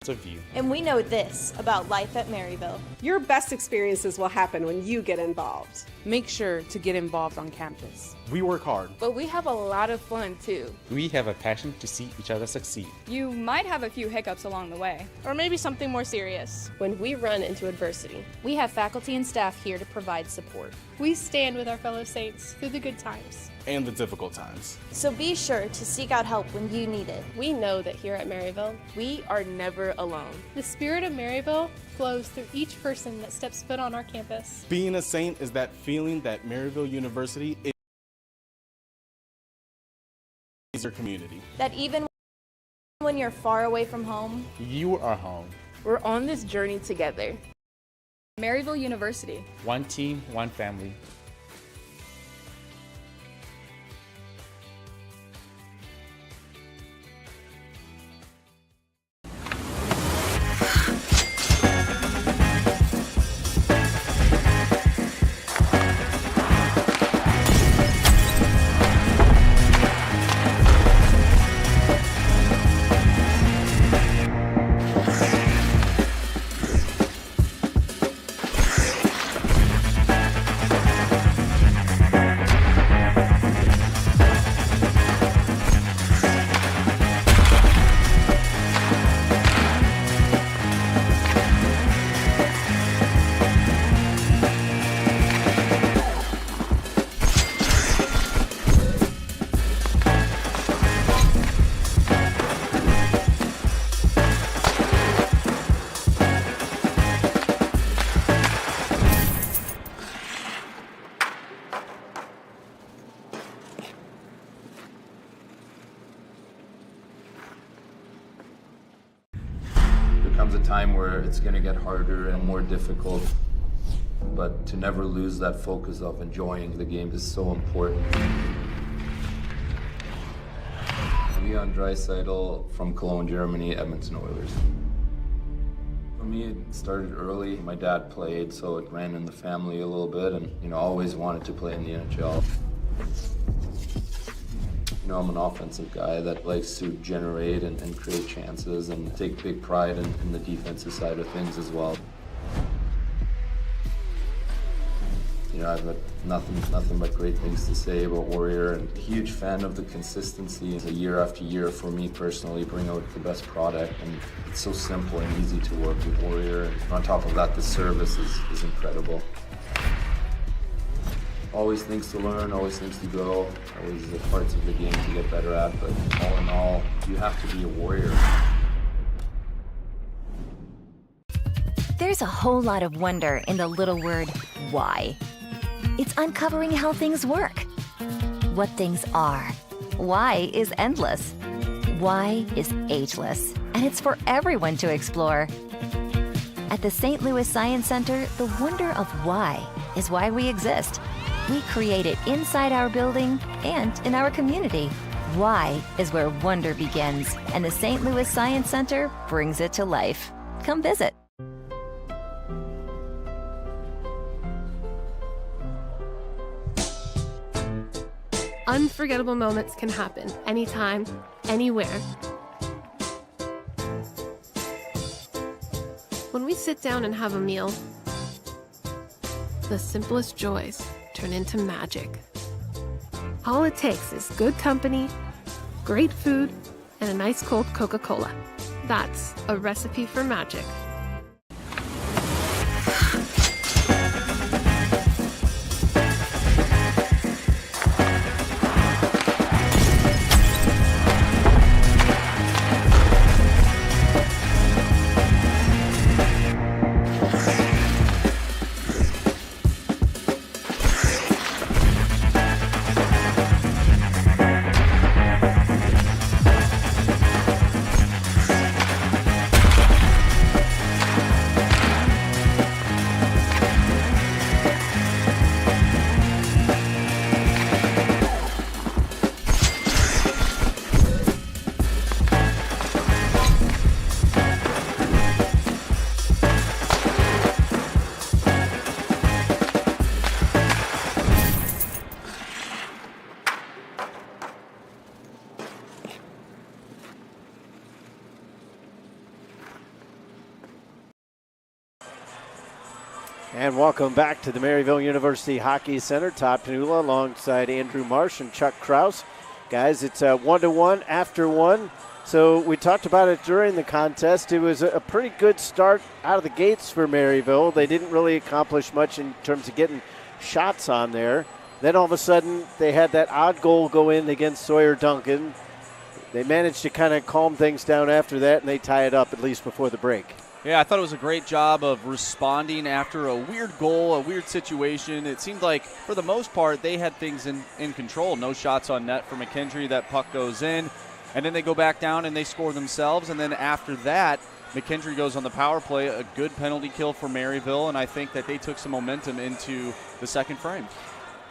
Of you. And we know this about life at Maryville. Your best experiences will happen when you get involved. Make sure to get involved on campus. We work hard. But we have a lot of fun too. We have a passion to see each other succeed. You might have a few hiccups along the way, or maybe something more serious. When we run into adversity, We have faculty and staff here to provide support. We stand with our fellow Saints through the good times. And the difficult times. So be sure to seek out help when you need it. we know that here at Maryville, We are never alone. The spirit of Maryville flows through each person that steps foot on our campus. Being a Saint is that feeling that Maryville University is your community. That even when you're far away from home, You are home. We're on this journey together. Maryville University. One team, one family. Comes a time where it's going to get harder and more difficult, but to never lose that focus of enjoying the game is so important. Leon Draisaitl from Cologne, Germany, Edmonton Oilers. For me, it started early. My dad played, so it ran in the family a little bit, and always wanted to play in the NHL. I'm an offensive guy that likes to generate and create chances and take big pride in the defensive side of things as well. I've got nothing but great things to say about Warrior, and a huge fan of the consistency. It's year after year for me personally, bring out the best product, and it's so simple and easy to work with Warrior. And on top of that, the service is incredible. Always things to learn, always things to grow, always parts of the game to get better at, but all in all, you have to be a Warrior. There's a whole lot of wonder in the little word, why. It's uncovering how things work, what things are. Why is endless. Why is ageless, and it's for everyone to explore. At the St. Louis Science Center, the wonder of why is why we exist. We create it inside our building and in our community. Why is where wonder begins, and the St. Louis Science Center brings it to life. Come visit. Unforgettable moments can happen anytime, anywhere. When we sit down and have a meal, the simplest joys turn into magic. All it takes is good company, great food, and a nice cold Coca-Cola. That's a recipe for magic. And welcome back to the Maryville University Hockey Center. Todd Panula alongside Andrew Marsh and Chuck Kraus. Guys, it's 1-1 after one. So we talked about it during the contest. It was a pretty good start out of the gates for Maryville. They didn't really accomplish much in terms of getting shots on there. Then all of a sudden they had that odd goal go in against Sawyer Duncan. They managed to kind of calm things down after that, and they tie it up at least before the break. Yeah, I thought it was a great job of responding after a weird goal, a weird situation. It seemed like, for the most part, they had things in control. No shots on net for McKendree. That puck goes in. And then they go back down and they score themselves. And then after that, McKendree goes on the power play, a good penalty kill for Maryville. And I think that they took some momentum into the second frame.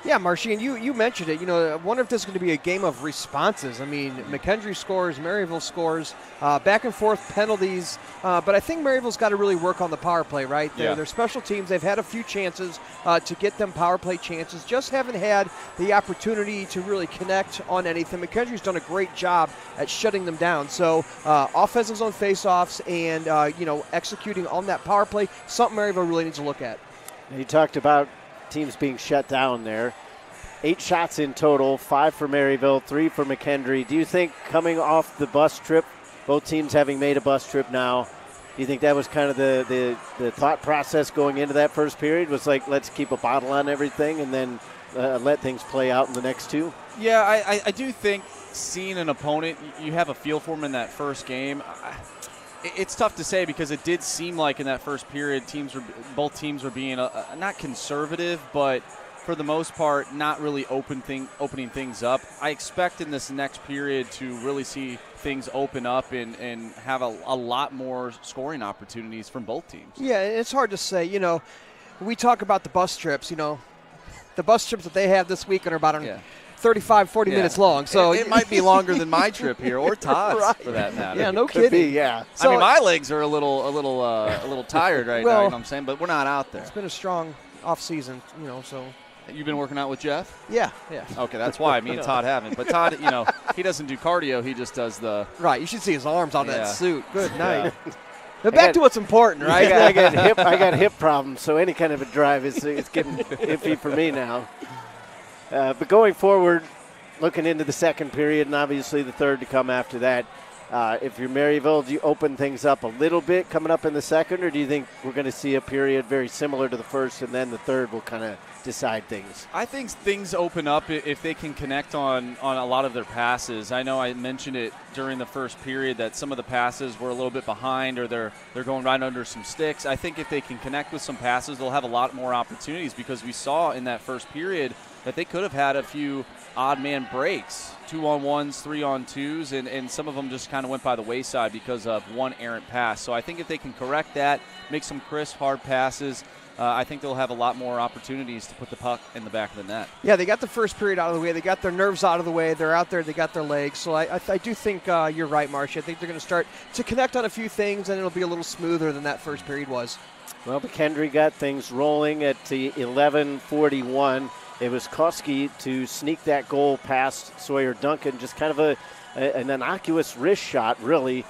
Yeah, Marshy, and you mentioned it. I wonder if this is going to be a game of responses. I mean, McKendree scores, Maryville scores, back and forth penalties. But I think Maryville's got to really work on the power play, right? They're special teams. They've had a few chances to get them power play chances. Just haven't had the opportunity to really connect on anything. McKendree's done a great job at shutting them down. So offensive zone faceoffs and, executing on that power play, something Maryville really needs to look at. You talked about teams being shut down there. 8 shots in total, 5 for Maryville, 3 for McKendree. Do you think coming off the bus trip, both teams having made a bus trip now, do you think that was kind of the thought process going into that first period? Was like, let's keep a bottle on everything and then let things play out in the next 2? Yeah, I do think seeing an opponent, you have a feel for them in that first game. It's tough to say because it did seem like in that first period both teams were being not conservative, but for the most part not really opening things up. I expect in this next period to really see things open up and have a lot more scoring opportunities from both teams. Yeah, it's hard to say. We talk about the bus trips. The bus trips that they have this weekend are about 35, 40 minutes long. So it might be longer than my trip here or Todd's for that matter. Yeah, no kidding. So, I mean, my legs are a little tired right now, you know what I'm saying? But we're not out there. It's been a strong off season, so. You've been working out with Jeff? Yeah. Okay, that's why me and Todd haven't. But Todd, he doesn't do cardio. He just does the. Right. You should see his arms on that suit. Good night. But back to what's important, right? I got hip problems, so any kind of a drive is getting iffy for me now. But going forward, looking into the second period and obviously the third to come after that, if you're Maryville, do you open things up a little bit coming up in the second, or do you think we're going to see a period very similar to the first and then the third will kind of decide things? I think things open up if they can connect on a lot of their passes. I know I mentioned it during the first period that some of the passes were a little bit behind, or they're going right under some sticks. I think if they can connect with some passes, they'll have a lot more opportunities, because we saw in that first period that they could have had a few odd man breaks, 2-on-1s, 3-on-2s, and some of them just kind of went by the wayside because of one errant pass. So I think if they can correct that, make some crisp, hard passes, I think they'll have a lot more opportunities to put the puck in the back of the net. Yeah, they got the first period out of the way. They got their nerves out of the way. They're out there. They got their legs. So I do think you're right, Marcia. I think they're going to start to connect on a few things, and it'll be a little smoother than that first period was. Well, McKendree got things rolling at the 11:41. It was Koski to sneak that goal past Sawyer Duncan, just kind of an innocuous wrist shot, really,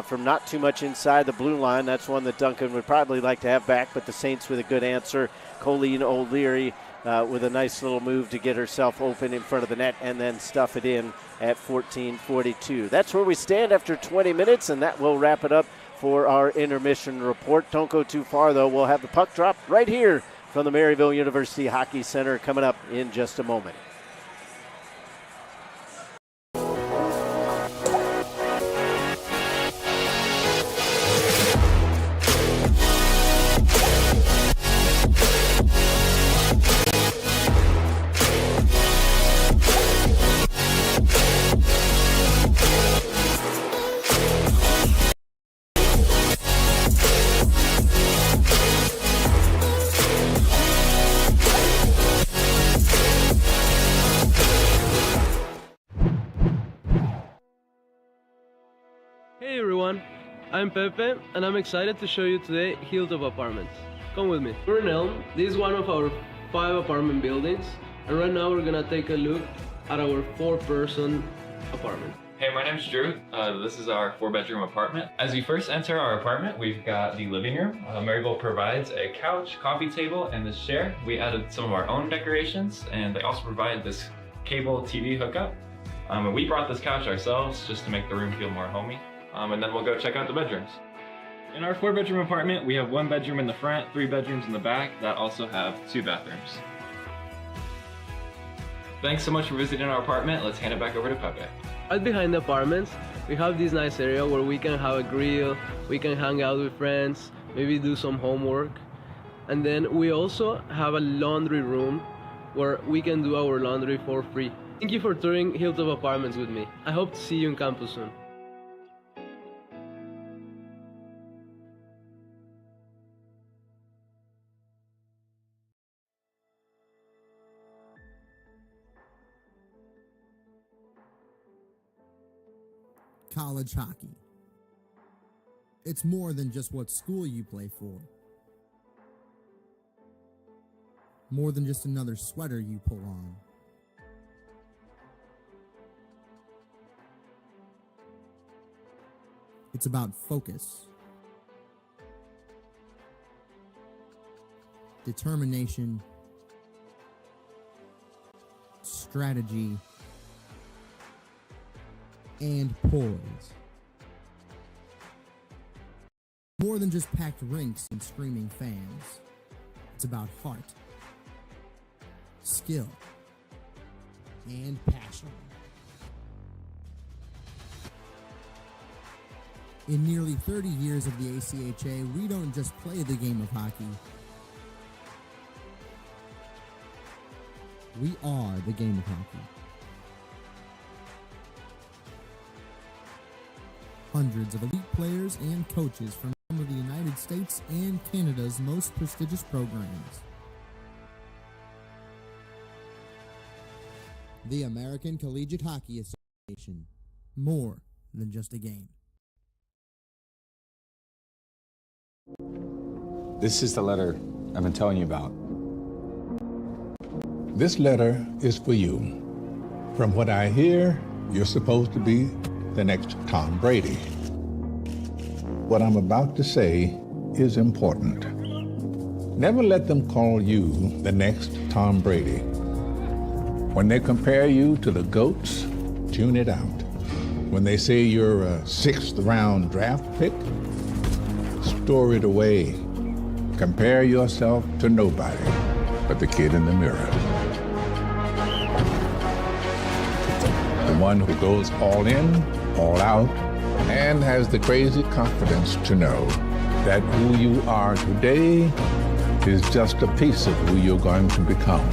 from not too much inside the blue line. That's one that Duncan would probably like to have back, but the Saints with a good answer. Colleen O'Leary with a nice little move to get herself open in front of the net and then stuff it in at 14:42. That's where we stand after 20 minutes, and that will wrap it up for our intermission report. Don't go too far, though. We'll have the puck drop right here from the Maryville University Hockey Center coming up in just a moment. Hey everyone, I'm Pepe and I'm excited to show you today Hilltop Apartments. Come with me. We're in Elm. This is one of our 5 apartment buildings, and right now we're gonna take a look at our 4-person apartment. Hey, my name's Drew. This is our 4-bedroom apartment. As you first enter our apartment, we've got the living room. Maryville provides a couch, coffee table, and this chair. We added some of our own decorations, and they also provide this cable TV hookup. And we brought this couch ourselves just to make the room feel more homey. And then we'll go check out the bedrooms. In our 4-bedroom apartment, we have 1 bedroom in the front, 3 bedrooms in the back that also have 2 bathrooms. Thanks so much for visiting our apartment. Let's hand it back over to Pepe. Right behind the apartments, we have this nice area where we can have a grill, we can hang out with friends, maybe do some homework. And then we also have a laundry room where we can do our laundry for free. Thank you for touring Hilltop Apartments with me. I hope to see you in campus soon. College hockey. It's more than just what school you play for. More than just another sweater you pull on. It's about focus, determination, strategy, and poise. More than just packed rinks and screaming fans. It's about heart, skill, and passion. In nearly 30 years of the ACHA, we don't just play the game of hockey. We are the game of hockey. Hundreds of elite players and coaches from some of the United States and Canada's most prestigious programs. The American Collegiate Hockey Association. More than just a game. This is the letter I've been telling you about. This letter is for you. From what I hear, you're supposed to be the next Tom Brady. What I'm about to say is important. Never let them call you the next Tom Brady. When they compare you to the GOATs, tune it out. When they say you're a 6th-round draft pick, store it away. Compare yourself to nobody but the kid in the mirror. The one who goes all in, all out, and has the crazy confidence to know that who you are today is just a piece of who you're going to become.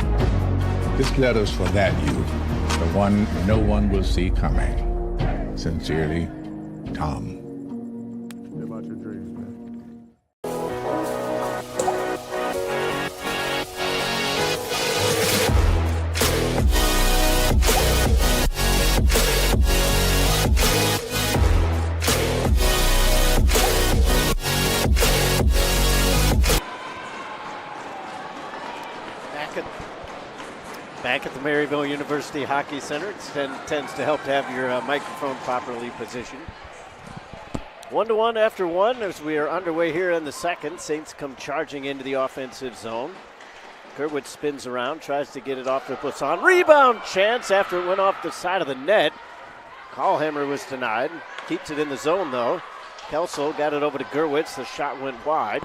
This letter's for that you, the one no one will see coming. Sincerely, Tom. Back at the Maryville University Hockey Center, it tends to help to have your microphone properly positioned. 1-1 after one as we are underway here in the second. Saints come charging into the offensive zone. Gurwitz spins around, tries to get it off to Poisson. Rebound chance after it went off the side of the net. Callhammer was denied. Keeps it in the zone though. Kelso got it over to Gurwitz. The shot went wide.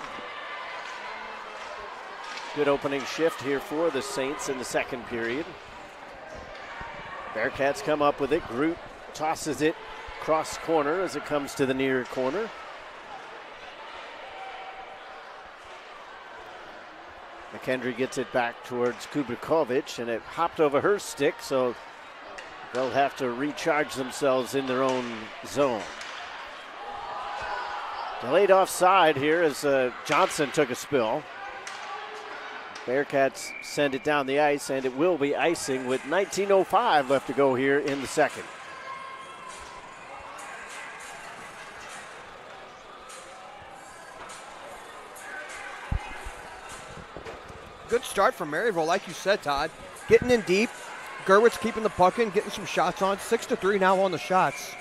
Good opening shift here for the Saints in the second period. Bearcats come up with it. Groot tosses it cross corner as it comes to the near corner. McKendree gets it back towards Kubrikovic, and it hopped over her stick, so they'll have to recharge themselves in their own zone. Delayed offside here as Johnson took a spill. Bearcats send it down the ice, and it will be icing with 19:05 left to go here in the second. Good start from Maryville, like you said, Todd. Getting in deep. Gurwitz keeping the puck in, getting some shots on. 6-3 now on the shots.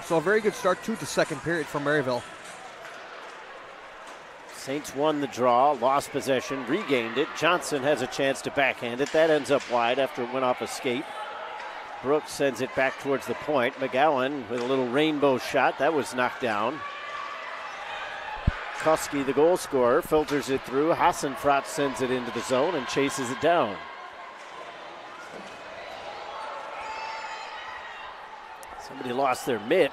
So a very good start to the second period for Maryville. Saints won the draw, lost possession, regained it. Johnson has a chance to backhand it. That ends up wide after it went off a skate. Brooks sends it back towards the point. McGowan with a little rainbow shot. That was knocked down. Koski, the goal scorer, filters it through. Hassenfratz sends it into the zone and chases it down. Somebody lost their mitt.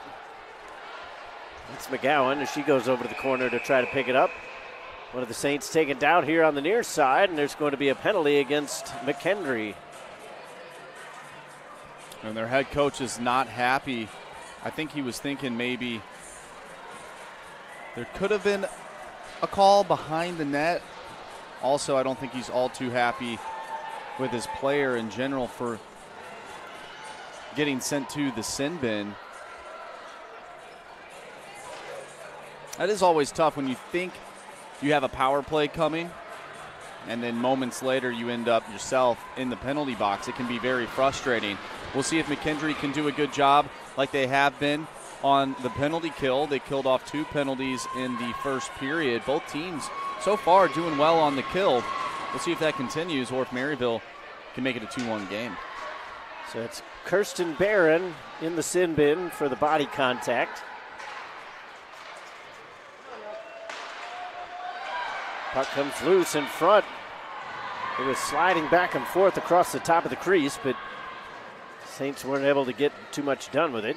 That's McGowan as she goes over to the corner to try to pick it up. One of the Saints taken down here on the near side, and there's going to be a penalty against McKendree. And their head coach is not happy. I think he was thinking maybe there could have been a call behind the net. Also, I don't think he's all too happy with his player in general for getting sent to the sin bin. That is always tough when you think you have a power play coming and then moments later you end up yourself in the penalty box. It can be very frustrating. We'll see if McKendree can do a good job like they have been on the penalty kill. They killed off 2 penalties in the first period. Both teams so far doing well on the kill. We'll see if that continues or if Maryville can make it a 2-1 game. So it's Kirsten Barron in the sin bin for the body contact. Puck comes loose in front. It was sliding back and forth across the top of the crease, but Saints weren't able to get too much done with it.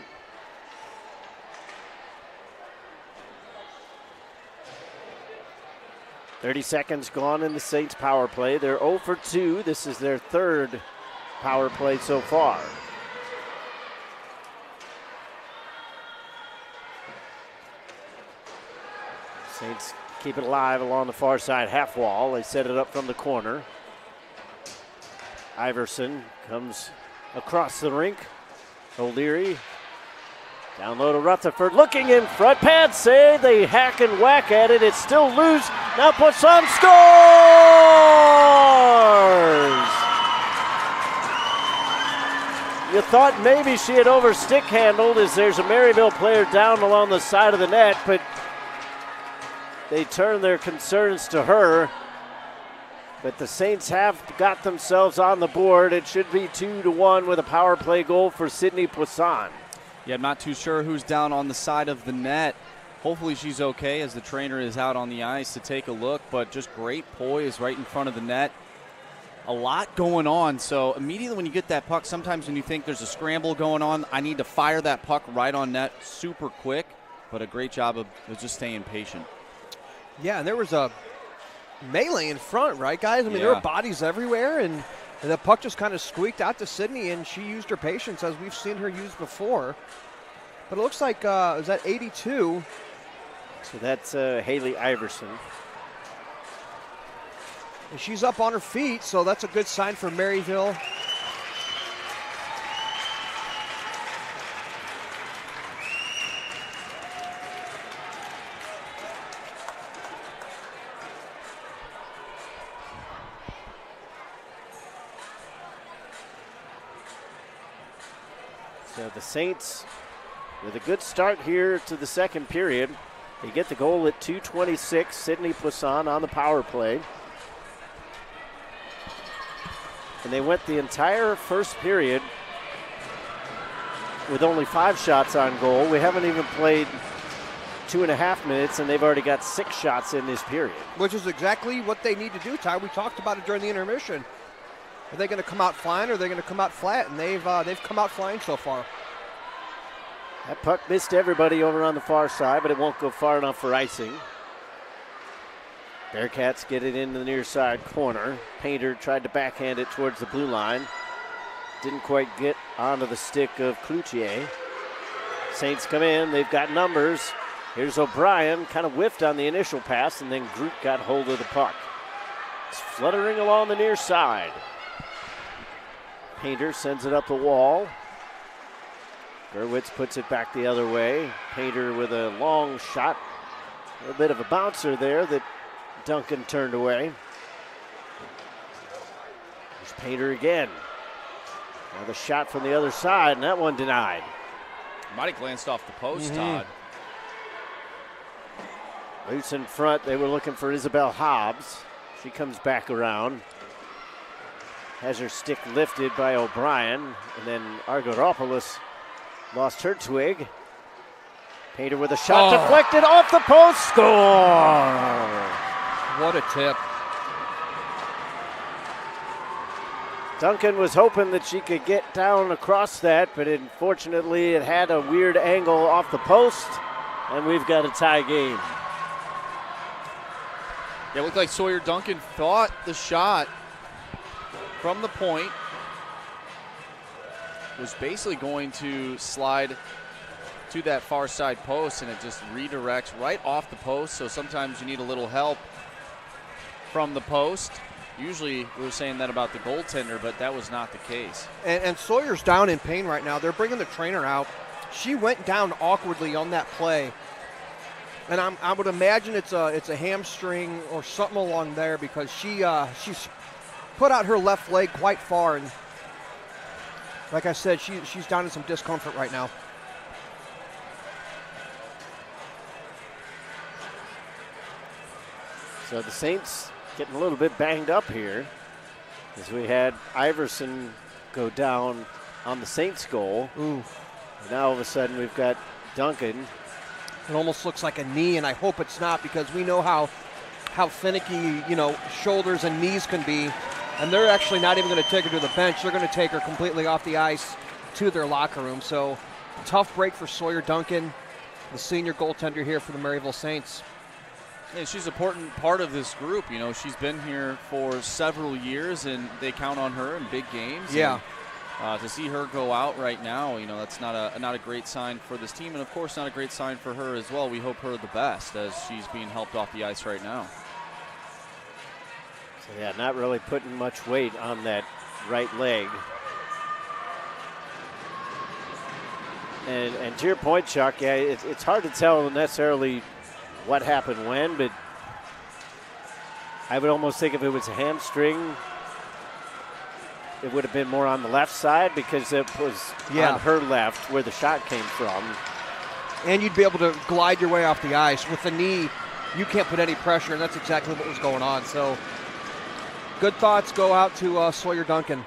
.30 seconds gone in the Saints power play. They're 0 for 2. This is their third power play so far. Saints keep it alive along the far side half wall. They set it up from the corner. Iverson comes across the rink. O'Leary down low to Rutherford, looking in front. Pad save. They hack and whack at it. It's still loose. Now Poisson scores! You thought maybe she had overstick handled as there's a Maryville player down along the side of the net, but they turn their concerns to her. But the Saints have got themselves on the board. It should be 2-1 with a power play goal for Sydney Poisson. Yeah, I'm not too sure who's down on the side of the net. Hopefully she's okay as the trainer is out on the ice to take a look, but just great poise right in front of the net. A lot going on, so immediately when you get that puck, sometimes when you think there's a scramble going on, I need to fire that puck right on net super quick, but a great job of just staying patient. Yeah, and there was a melee in front, right, guys? I mean, there were bodies everywhere, and the puck just kind of squeaked out to Sydney, and she used her patience as we've seen her use before. But it looks like, is that 82? So that's Haley Iverson. And she's up on her feet, so that's a good sign for Maryville. So the Saints with a good start here to the second period. They get the goal at 2:26. Sydney Poisson on the power play. And they went the entire first period with only 5 shots on goal. We haven't even played 2.5 minutes, and they've already got 6 shots in this period. Which is exactly what they need to do, Ty. We talked about it during the intermission. Are they going to come out flying, or are they going to come out flat? And they've come out flying so far. That puck missed everybody over on the far side, but it won't go far enough for icing. Bearcats get it into the near side corner. Painter tried to backhand it towards the blue line. Didn't quite get onto the stick of Cloutier. Saints come in. They've got numbers. Here's O'Brien. Kind of whiffed on the initial pass, and then Groot got hold of the puck. It's fluttering along the near side. Painter sends it up the wall. Gurwitz puts it back the other way. Painter with a long shot. A bit of a bouncer there that Duncan turned away. There's Painter again. Another shot from the other side, and that one denied. Might have glanced off the post, Todd. Loose in front. They were looking for Isabel Hobbs. She comes back around. Has her stick lifted by O'Brien, and then Argyropoulos lost her twig. Painter with a shot deflected off the post. Score! What a tip. Duncan was hoping that she could get down across that, but unfortunately it had a weird angle off the post, and we've got a tie game. Yeah, it looked like Sawyer Duncan thought the shot from the point was basically going to slide to that far side post, and it just redirects right off the post. So sometimes you need a little help from the post. Usually we were saying that about the goaltender, but that was not the case. And Sawyer's down in pain right now. They're bringing the trainer out. She went down awkwardly on that play. And I would imagine it's a hamstring or something along there, because she's put out her left leg quite far, and like I said, she's down in some discomfort right now. So the Saints getting a little bit banged up here as we had Iverson go down on the Saints goal. Ooh. And now all of a sudden we've got Duncan. It almost looks like a knee, and I hope it's not, because we know how finicky, shoulders and knees can be. And they're actually not even going to take her to the bench. They're going to take her completely off the ice to their locker room. So tough break for Sawyer Duncan, the senior goaltender here for the Maryville Saints. Yeah, she's an important part of this group. She's been here for several years, and they count on her in big games. Yeah. And, to see her go out right now, that's not a great sign for this team, and of course not a great sign for her as well. We hope her the best as she's being helped off the ice right now. So yeah, not really putting much weight on that right leg. And to your point, Chuck, yeah, it's hard to tell necessarily what happened when, but I would almost think if it was a hamstring, it would have been more on the left side because it was on her left where the shot came from. And you'd be able to glide your way off the ice. With the knee, you can't put any pressure, and that's exactly what was going on. So good thoughts go out to Sawyer Duncan.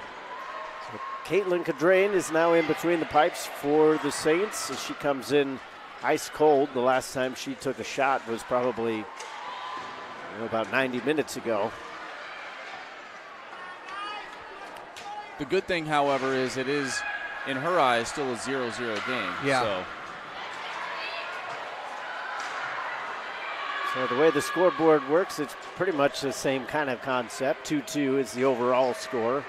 So Caitlin Cadrain is now in between the pipes for the Saints as she comes in ice cold. The last time she took a shot was probably about 90 minutes ago. The good thing, however, is it is, in her eyes, still a 0-0 game. Yeah. So the way the scoreboard works, it's pretty much the same kind of concept. 2-2 is the overall score.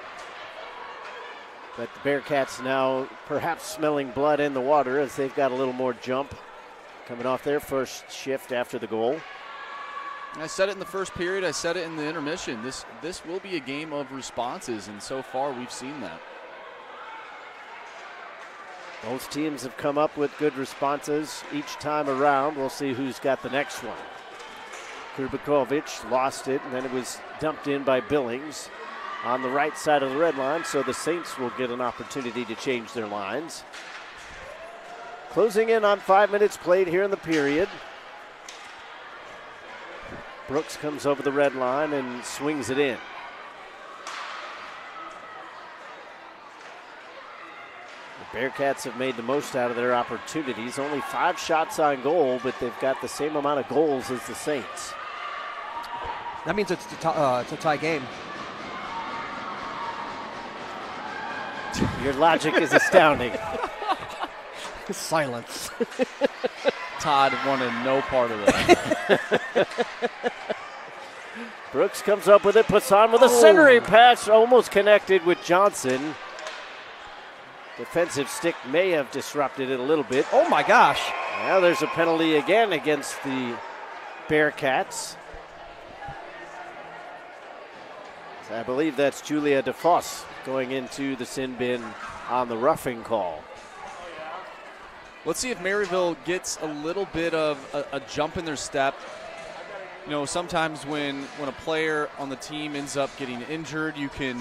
But the Bearcats now perhaps smelling blood in the water as they've got a little more jump coming off their first shift after the goal. I said it in the first period. I said it in the intermission. This will be a game of responses, and so far we've seen that. Both teams have come up with good responses each time around. We'll see who's got the next one. Kurbakovic lost it, and then it was dumped in by Billings on the right side of the red line, so the Saints will get an opportunity to change their lines. Closing in on 5 minutes played here in the period. Brooks comes over the red line and swings it in. The Bearcats have made the most out of their opportunities. Only 5 shots on goal, but they've got the same amount of goals as the Saints. That means it's a tie game. Your logic is astounding. Silence. Todd wanted no part of that. Brooks comes up with it, puts on with a centering pass, almost connected with Johnson. Defensive stick may have disrupted it a little bit. Oh my gosh. Now there's a penalty again against the Bearcats. I believe that's Julia DeFoss going into the sin bin on the roughing call. Let's see if Maryville gets a little bit of a jump in their step. You know, sometimes when a player on the team ends up getting injured, you can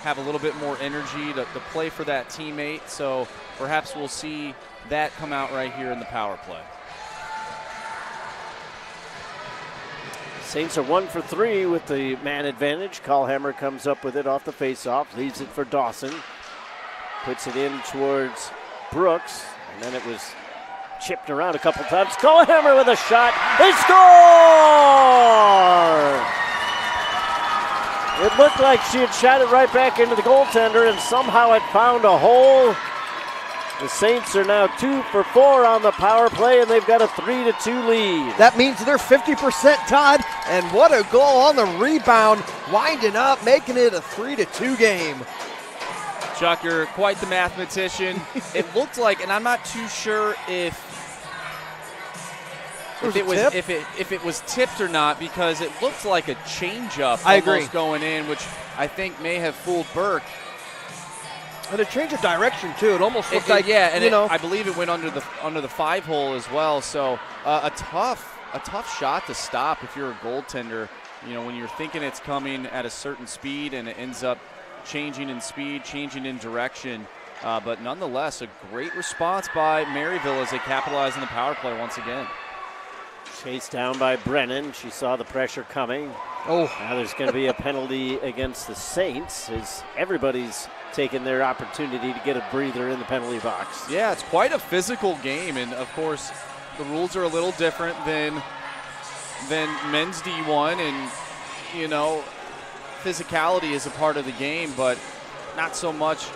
have a little bit more energy to play for that teammate. So perhaps we'll see that come out right here in the power play. Saints are 1 for 3 with the man advantage. Callhammer comes up with it off the faceoff, leaves it for Dawson. Puts it in towards Brooks, and then it was chipped around a couple times. Callhammer with a shot. They score! It looked like she had shot it right back into the goaltender, and somehow it found a hole. The Saints are now 2 for 4 on the power play, and they've got a 3-2 lead. That means they're 50%, Todd, and what a goal on the rebound, winding up, making it a 3-2 game. Chuck, you're quite the mathematician. It looked like, and I'm not too sure if it was tipped or not, because it looked like a changeup almost going in, which I think may have fooled Burke. And a change of direction too. It almost looked like, yeah, and I believe it went under the 5-hole as well. So a tough shot to stop if you're a goaltender. You know, when you're thinking it's coming at a certain speed and it ends up changing in speed, changing in direction. But nonetheless, a great response by Maryville as they capitalize on the power play once again. Chased down by Brennan. She saw the pressure coming. Now there's going to be a penalty against the Saints as everybody's taking their opportunity to get a breather in the penalty box. Yeah, it's quite a physical game, and of course the rules are a little different than men's D1, and you know, physicality is a part of the game, but not so much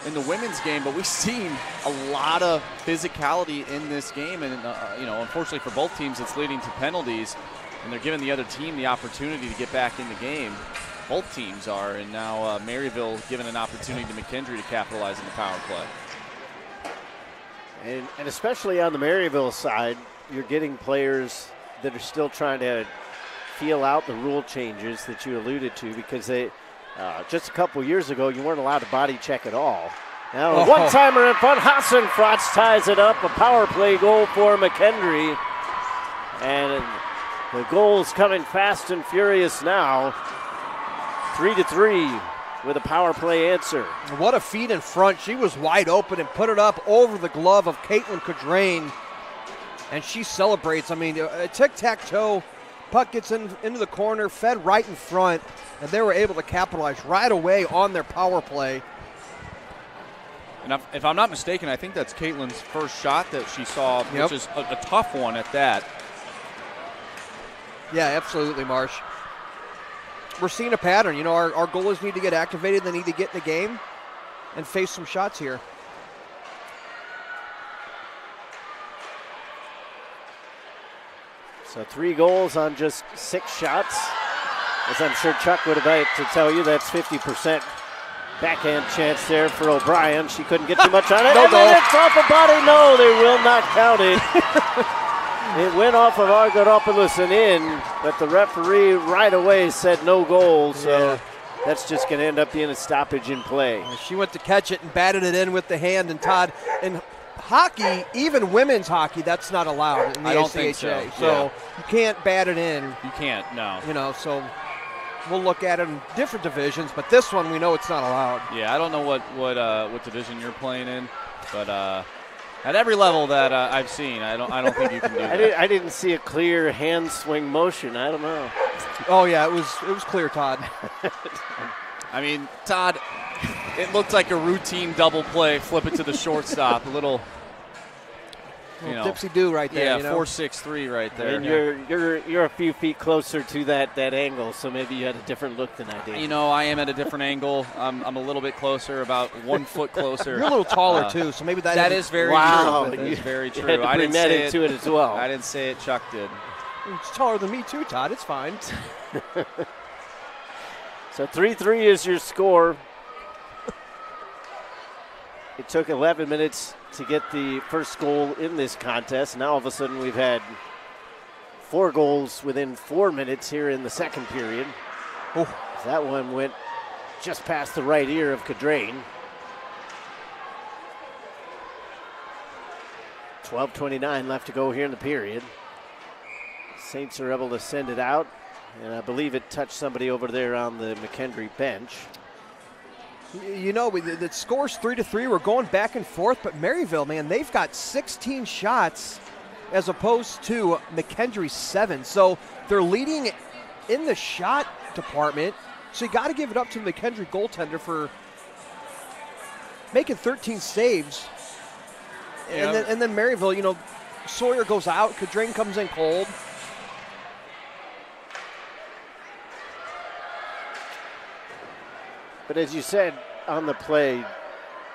in the women's game. But we've seen a lot of physicality in this game, and you know, unfortunately for both teams, it's leading to penalties, and they're giving the other team the opportunity to get back in the game. Both teams are, and now Maryville given an opportunity to McKendree to capitalize on the power play. And especially on the Maryville side, you're getting players that are still trying to feel out the rule changes that you alluded to, because they just a couple years ago you weren't allowed to body check at all. Now a one-timer in front, Hassenfratz ties it up, a power play goal for McKendree. And the goal's coming fast and furious now. 3-3. with a power play answer. What a feed in front. She was wide open and put it up over the glove of Caitlin Cadrain. And she celebrates. I mean, a tic-tac-toe. Puck gets into the corner, fed right in front, and they were able to capitalize right away on their power play. And if I'm not mistaken, I think that's Caitlin's first shot that she saw, which is a tough one at that. Yeah, absolutely, Marsh. We're seeing a pattern. You know, our goalies need to get activated. They need to get in the game and face some shots here. So 3 goals on just 6 shots. As I'm sure Chuck would have liked to tell you, that's 50% backhand chance there for O'Brien. She couldn't get too much on it. No goal. It's off a body. No, they will not count it. It went off of Argyropoulos and in, but the referee right away said no goal, so that's just going to end up being a stoppage in play. She went to catch it and batted it in with the hand, and Todd, in hockey, even women's hockey, that's not allowed in the I don't ACHA. think so. So you can't bat it in. You can't, no. You know, so we'll look at it in different divisions, but this one we know it's not allowed. Yeah, I don't know what division you're playing in, but at every level that I've seen, I don't think you can do that. I didn't see a clear hand swing motion. I don't know. Oh yeah, it was clear, Todd. I mean, Todd, it looked like a routine double play. Flip it to the shortstop, a little. Dipsy-do right there. Yeah, you know? 4-6-3 right there. And you're a few feet closer to that angle, so maybe you had a different look than I did. You know, I am at a different angle. I'm a little bit closer, about 1 foot closer. You're a little taller too, so maybe that is very true. That is very true. You had to bring that into it as well. I didn't say it. Chuck did. It's taller than me too, Todd. It's fine. So 3-3 is your score. It took 11 minutes to get the first goal in this contest. Now all of a sudden we've had 4 goals within 4 minutes here in the second period. Oh. That one went just past the right ear of Cadrain. 12:29 left to go here in the period. Saints are able to send it out, and I believe it touched somebody over there on the McKendree bench. You know, the score's 3-3. We're going back and forth, but Maryville, man, they've got 16 shots as opposed to McKendree's 7. So they're leading in the shot department. So you got to give it up to the McKendree goaltender for making 13 saves. Yeah. And then Maryville, you know, Sawyer goes out. Cadrain comes in cold. But as you said on the play,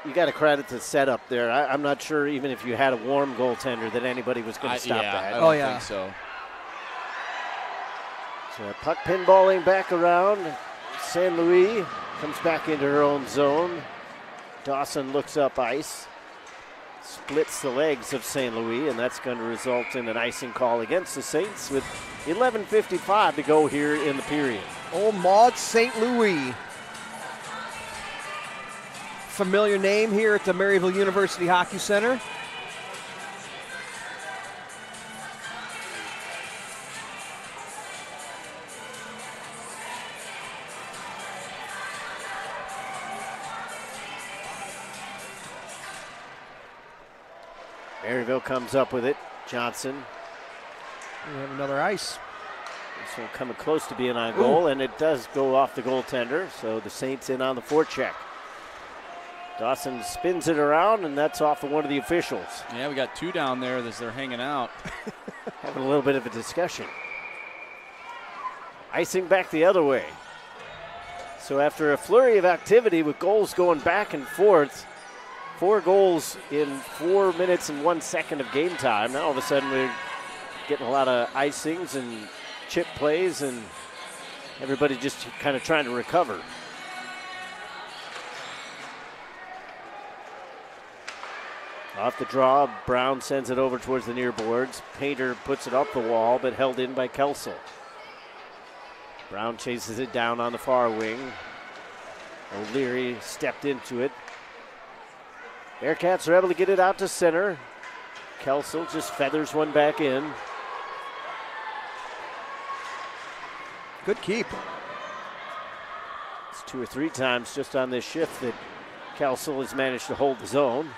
you got to credit the setup there. I'm not sure even if you had a warm goaltender that anybody was going to stop that. I don't think so. So puck pinballing back around. St. Louis comes back into her own zone. Dawson looks up ice. Splits the legs of St. Louis, and that's going to result in an icing call against the Saints with 11:55 to go here in the period. Oh, Maud St. Louis. Familiar name here at the Maryville University Hockey Center. Maryville comes up with it. Johnson. We have another ice. This one coming close to being on goal, and it does go off the goaltender, so the Saints in on the forecheck. Dawson spins it around, and that's off of one of the officials. Yeah, we got 2 down there as they're hanging out. Having a little bit of a discussion. Icing back the other way. So after a flurry of activity with goals going back and forth, 4 goals in 4 minutes and 1 second of game time. Now all of a sudden we're getting a lot of icings and chip plays, and everybody just kind of trying to recover. Off the draw, Brown sends it over towards the near boards. Painter puts it up the wall, but held in by Kelsel. Brown chases it down on the far wing. O'Leary stepped into it. Bearcats are able to get it out to center. Kelsel just feathers one back in. Good keep. It's 2 or 3 times just on this shift that Kelsel has managed to hold the zone.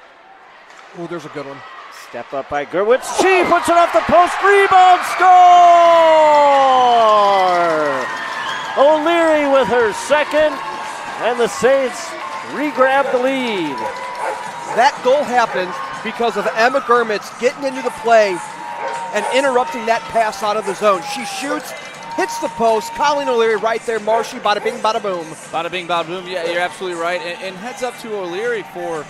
Oh, there's a good one. Step up by Gurwitz. She puts it off the post. Rebound, score! O'Leary with her second, and the Saints re-grab the lead. That goal happened because of Emma Gurwitz getting into the play and interrupting that pass out of the zone. She shoots, hits the post. Colleen O'Leary right there. Marshy, bada bing, bada boom. Bada bing, bada boom. Yeah, you're absolutely right. And heads up to O'Leary for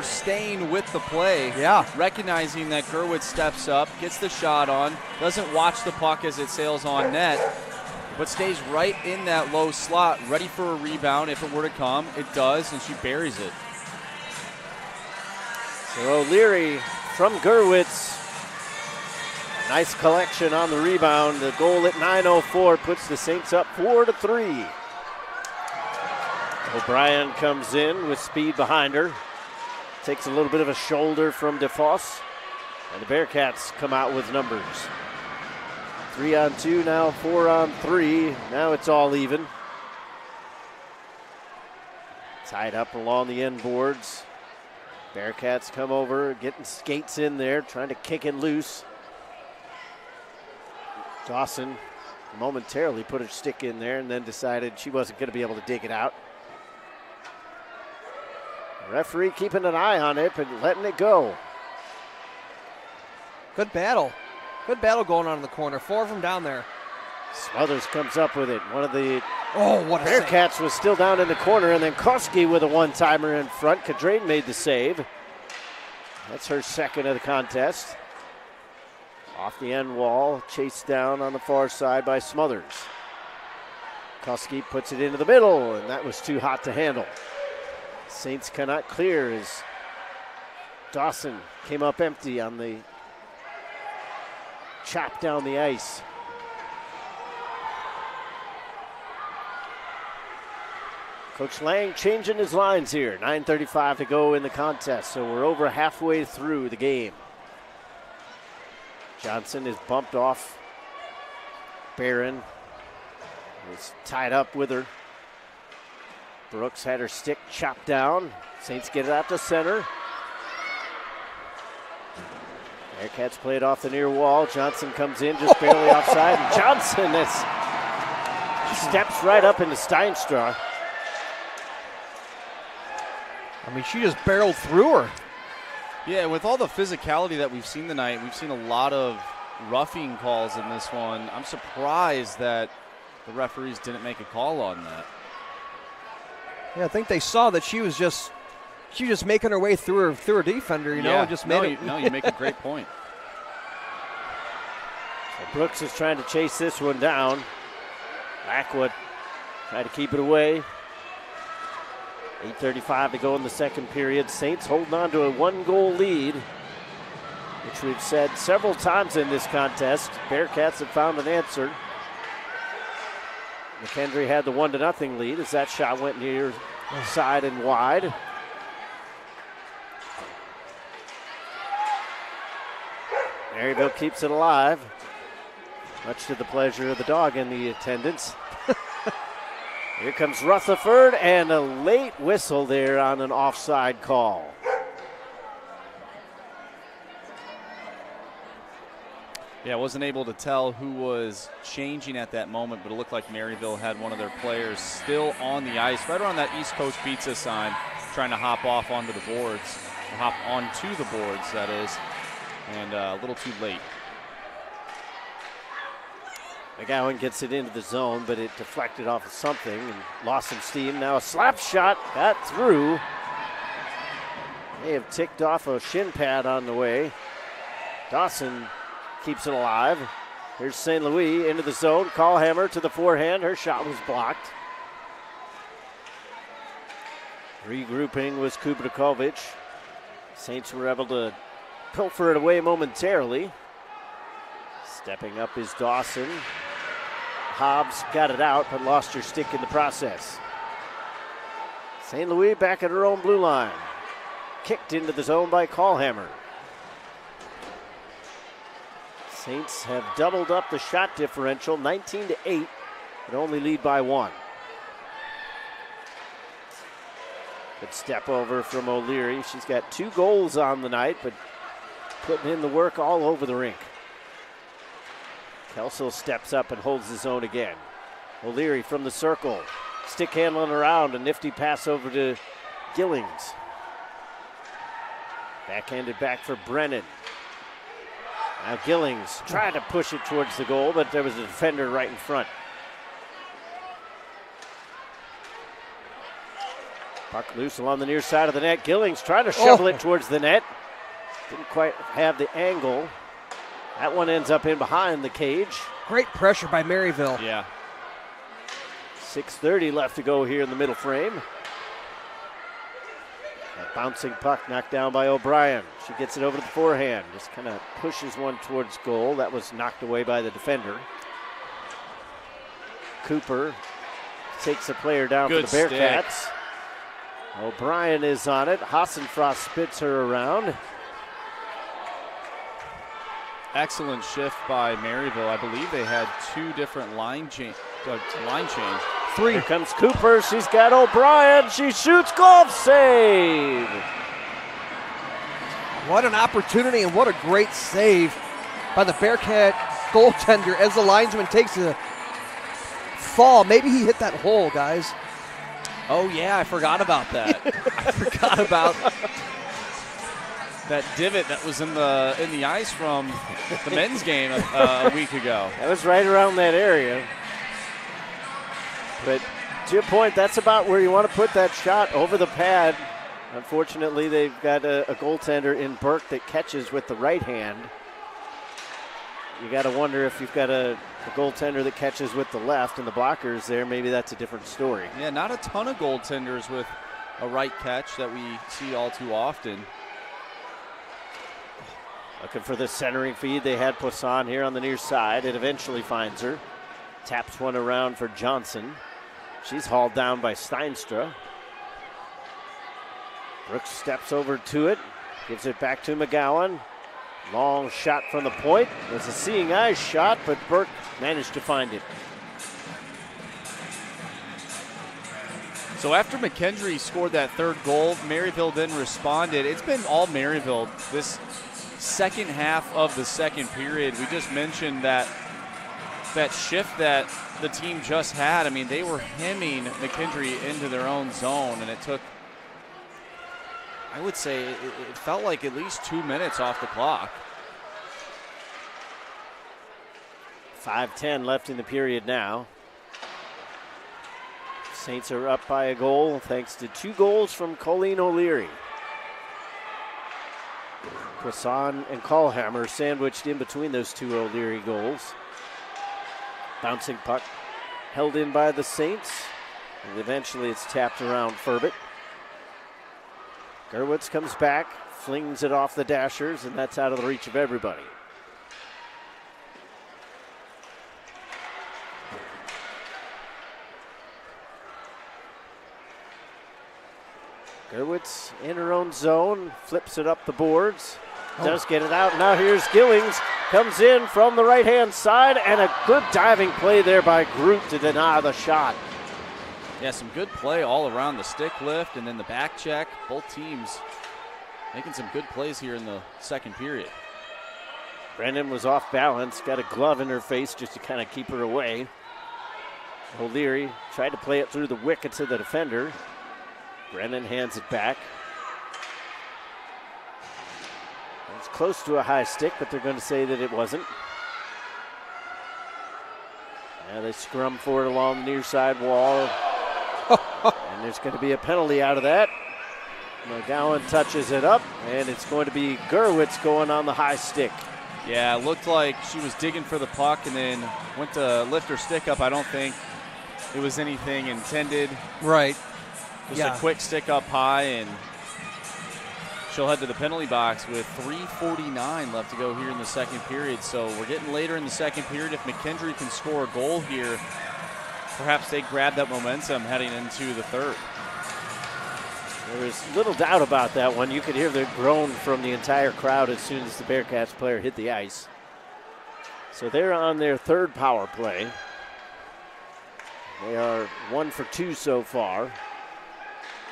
staying with the play. Yeah. Recognizing that Gurwitz steps up, gets the shot on, doesn't watch the puck as it sails on net, but stays right in that low slot, ready for a rebound if it were to come. It does, and she buries it. So O'Leary from Gurwitz. A nice collection on the rebound. The goal at 9:04 puts the Saints up 4-3. O'Brien comes in with speed behind her. Takes a little bit of a shoulder from DeFoss. And the Bearcats come out with numbers. 3-on-2, now 4-on-3. Now it's all even. Tied up along the end boards. Bearcats come over, getting skates in there, trying to kick it loose. Dawson momentarily put her stick in there and then decided she wasn't going to be able to dig it out. The referee keeping an eye on it, but letting it go. Good battle. Good battle going on in the corner. 4 of them down there. Smothers comes up with it. One of the what a Bearcats save. was still down in the corner, and then Koski with a one-timer in front. Cadrain made the save. That's her second of the contest. Off the end wall, chased down on the far side by Smothers. Koski puts it into the middle, and that was too hot to handle. Saints cannot clear as Dawson came up empty on the chop down the ice. Coach Lang changing his lines here. 9:35 to go in the contest, so we're over halfway through the game. Johnson is bumped off. Barron is tied up with her. Brooks had her stick chopped down. Saints get it out to center. Bearcats play it off the near wall. Johnson comes in just barely offside. And Johnson steps right up into Steinstra. I mean, she just barreled through her. Yeah, with all the physicality that we've seen tonight, we've seen a lot of roughing calls in this one. I'm surprised that the referees didn't make a call on that. Yeah, I think they saw that she was just making her way through her defender, you know, and just made it. No, you make a great point. So Brooks is trying to chase this one down. Blackwood trying to keep it away. 8:35 to go in the second period. Saints holding on to a 1-goal lead, which we've said several times in this contest. Bearcats have found an answer. McKendree had the 1-0 lead as that shot went near side and wide. Maryville keeps it alive, much to the pleasure of the dog in the attendance. Here comes Rutherford, and a late whistle there on an offside call. Yeah, I wasn't able to tell who was changing at that moment, but it looked like Maryville had one of their players still on the ice, right around that East Coast Pizza sign, trying to hop off onto the boards, or hop onto the boards, that is, and a little too late. McGowan gets it into the zone, but it deflected off of something and lost some steam. Now a slap shot got through. May have ticked off a shin pad on the way. Dawson keeps it alive. Here's St. Louis into the zone. Callhammer to the forehand. Her shot was blocked. Regrouping was Kubrikovic. Saints were able to pilfer it away momentarily. Stepping up is Dawson. Hobbs got it out, but lost her stick in the process. St. Louis back at her own blue line. Kicked into the zone by Callhammer. Saints have doubled up the shot differential, 19-8, but only lead by 1. Good step over from O'Leary. She's got 2 goals on the night, but putting in the work all over the rink. Kelso steps up and holds his own again. O'Leary from the circle. Stick handling around. A nifty pass over to Gillings. Backhanded back for Brennan. Now Gillings tried to push it towards the goal, but there was a defender right in front. Puck loose along the near side of the net. Gillings trying to shovel it towards the net. Didn't quite have the angle. That one ends up in behind the cage. Great pressure by Maryville. Yeah. 6:30 left to go here in the middle frame. That bouncing puck knocked down by O'Brien. She gets it over to the forehand. Just kind of pushes one towards goal. That was knocked away by the defender. Cooper takes a player down for the Bearcats. Stick. O'Brien is on it. Hassenfrost spits her around. Excellent shift by Maryville. I believe they had 2 different line change. 3. Here comes Cooper. She's got O'Brien. She shoots. Golf save. What an opportunity and what a great save by the Bearcat goaltender as the linesman takes a fall. Maybe he hit that hole, guys. Oh, yeah, I forgot about that. I forgot about that divot that was in the ice from the men's game a week ago. That was right around that area. But to your point, that's about where you want to put that shot, over the pad. Unfortunately, they've got a goaltender in Burke that catches with the right hand. You got to wonder if you've got a goaltender that catches with the left and the blockers there, maybe that's a different story. Yeah, not a ton of goaltenders with a right catch that we see all too often. Looking for the centering feed. They had Poisson here on the near side. It eventually finds her. Taps one around for Johnson. She's hauled down by Steinstra. Brooks steps over to it. Gives it back to McGowan. Long shot from the point. It was a seeing eyes shot, but Burke managed to find it. So after McKendree scored that 3rd goal, Maryville then responded. It's been all Maryville this second half of the second period. We just mentioned that shift that the team just had. I mean, they were hemming McKendree into their own zone, and it took, I would say, it felt like at least 2 minutes off the clock. 5:10 left in the period now. Saints are up by a goal thanks to 2 goals from Colleen O'Leary. Poisson and Callhammer sandwiched in between those 2 O'Leary goals. Bouncing puck held in by the Saints, and eventually it's tapped around Furbett. Gurwitz comes back, flings it off the dashers, and that's out of the reach of everybody. Gurwitz in her own zone, flips it up the boards, does get it out. Now here's Gillings, comes in from the right-hand side, and a good diving play there by Groot to deny the shot. Yeah, some good play all around the stick lift and then the back check. Both teams making some good plays here in the second period. Brennan was off balance, got a glove in her face just to kind of keep her away. O'Leary tried to play it through the wickets of the defender. Brennan hands it back. It's close to a high stick, but they're going to say that it wasn't. Now they scrum for it along the near side wall. And there's going to be a penalty out of that. McGowan touches it up, and it's going to be Gurwitz going on the high stick. Yeah, it looked like she was digging for the puck and then went to lift her stick up. I don't think it was anything intended. Right. Just a quick stick up high, and she'll head to the penalty box with 3:49 left to go here in the second period. So we're getting later in the second period. If McKendree can score a goal here, perhaps they grab that momentum heading into the third. There was little doubt about that one. You could hear the groan from the entire crowd as soon as the Bearcats player hit the ice. So they're on their third power play. They are 1 for 2 so far.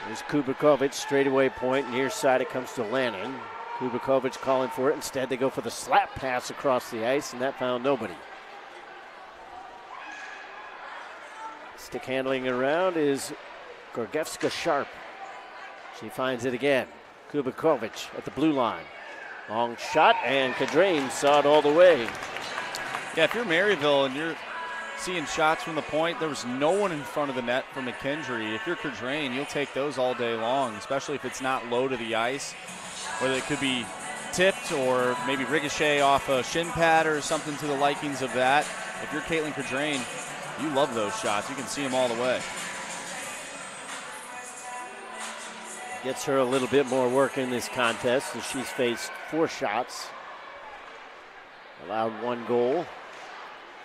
There's Kubakovic, straightaway point. Near side it comes to Lannon. Kubakovic calling for it. Instead they go for the slap pass across the ice, and that found nobody. Stick handling around is Gorgievska Sharp. She finds it again. Kubakovic at the blue line. Long shot, and Cadrain saw it all the way. Yeah, if you're Maryville and you're seeing shots from the point, there was no one in front of the net for McKendree. If you're Cadrain, you'll take those all day long, especially if it's not low to the ice, whether it could be tipped or maybe ricochet off a shin pad or something to the likings of that. If you're Caitlin Cadrain, you love those shots. You can see them all the way. Gets her a little bit more work in this contest as she's faced 4 shots. Allowed 1 goal.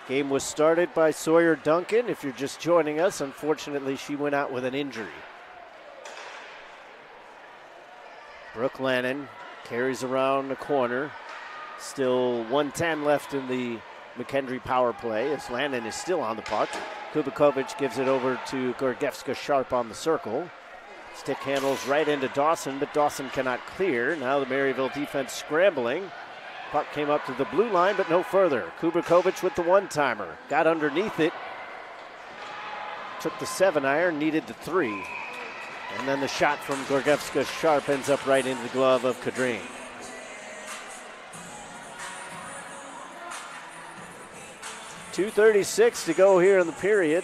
Game was started by Sawyer Duncan. If you're just joining us, unfortunately she went out with an injury. Brooke Lannon carries around the corner. Still 1:10 left in the McKendree power play as Lannon is still on the puck. Kubakovic gives it over to Gorgievska Sharp on the circle. Stick handles right into Dawson, but Dawson cannot clear. Now the Maryville defense scrambling. Puck came up to the blue line, but no further. Kubakovic with the one-timer. Got underneath it. Took the 7-iron, needed the 3. And then the shot from Gorgievska Sharp ends up right into the glove of Cadrain. .236 to go here in the period.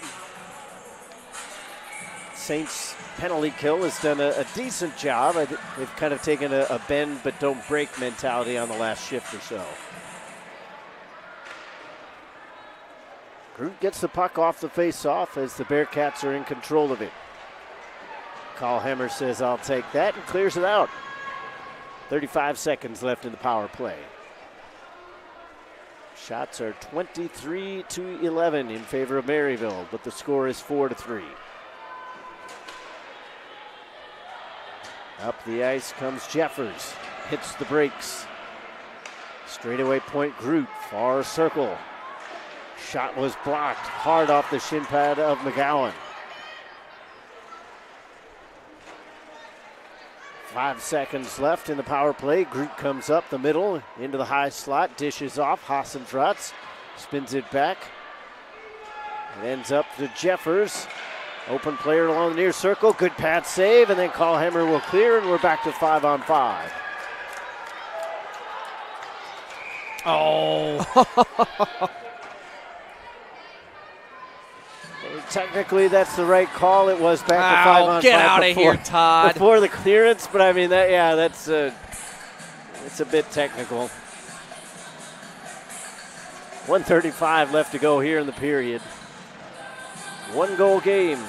Saints penalty kill has done a decent job. They've kind of taken a bend but don't break mentality on the last shift or so. Groot gets the puck off the face-off as the Bearcats are in control of it. Carl Hemmer says, "I'll take that," and clears it out. 35 seconds left in the power play. Shots are 23-11 in favor of Maryville, but the score is 4-3. Up the ice comes Jeffers, hits the brakes. Straightaway point Groot, far circle. Shot was blocked hard off the shin pad of McGowan. 5 seconds left in the power play. Groot comes up the middle into the high slot, dishes off. Hassenfratz spins it back. It ends up to Jeffers. Open player along the near circle. Good pad save, and then Carl Hemmer will clear, and we're back to 5-on-5. Oh. Technically, that's the right call. It was back to 5-on-5. Get out of here, Todd. Before the clearance, but I mean, that's it's a bit technical. 1:35 left to go here in the period. 1-goal game.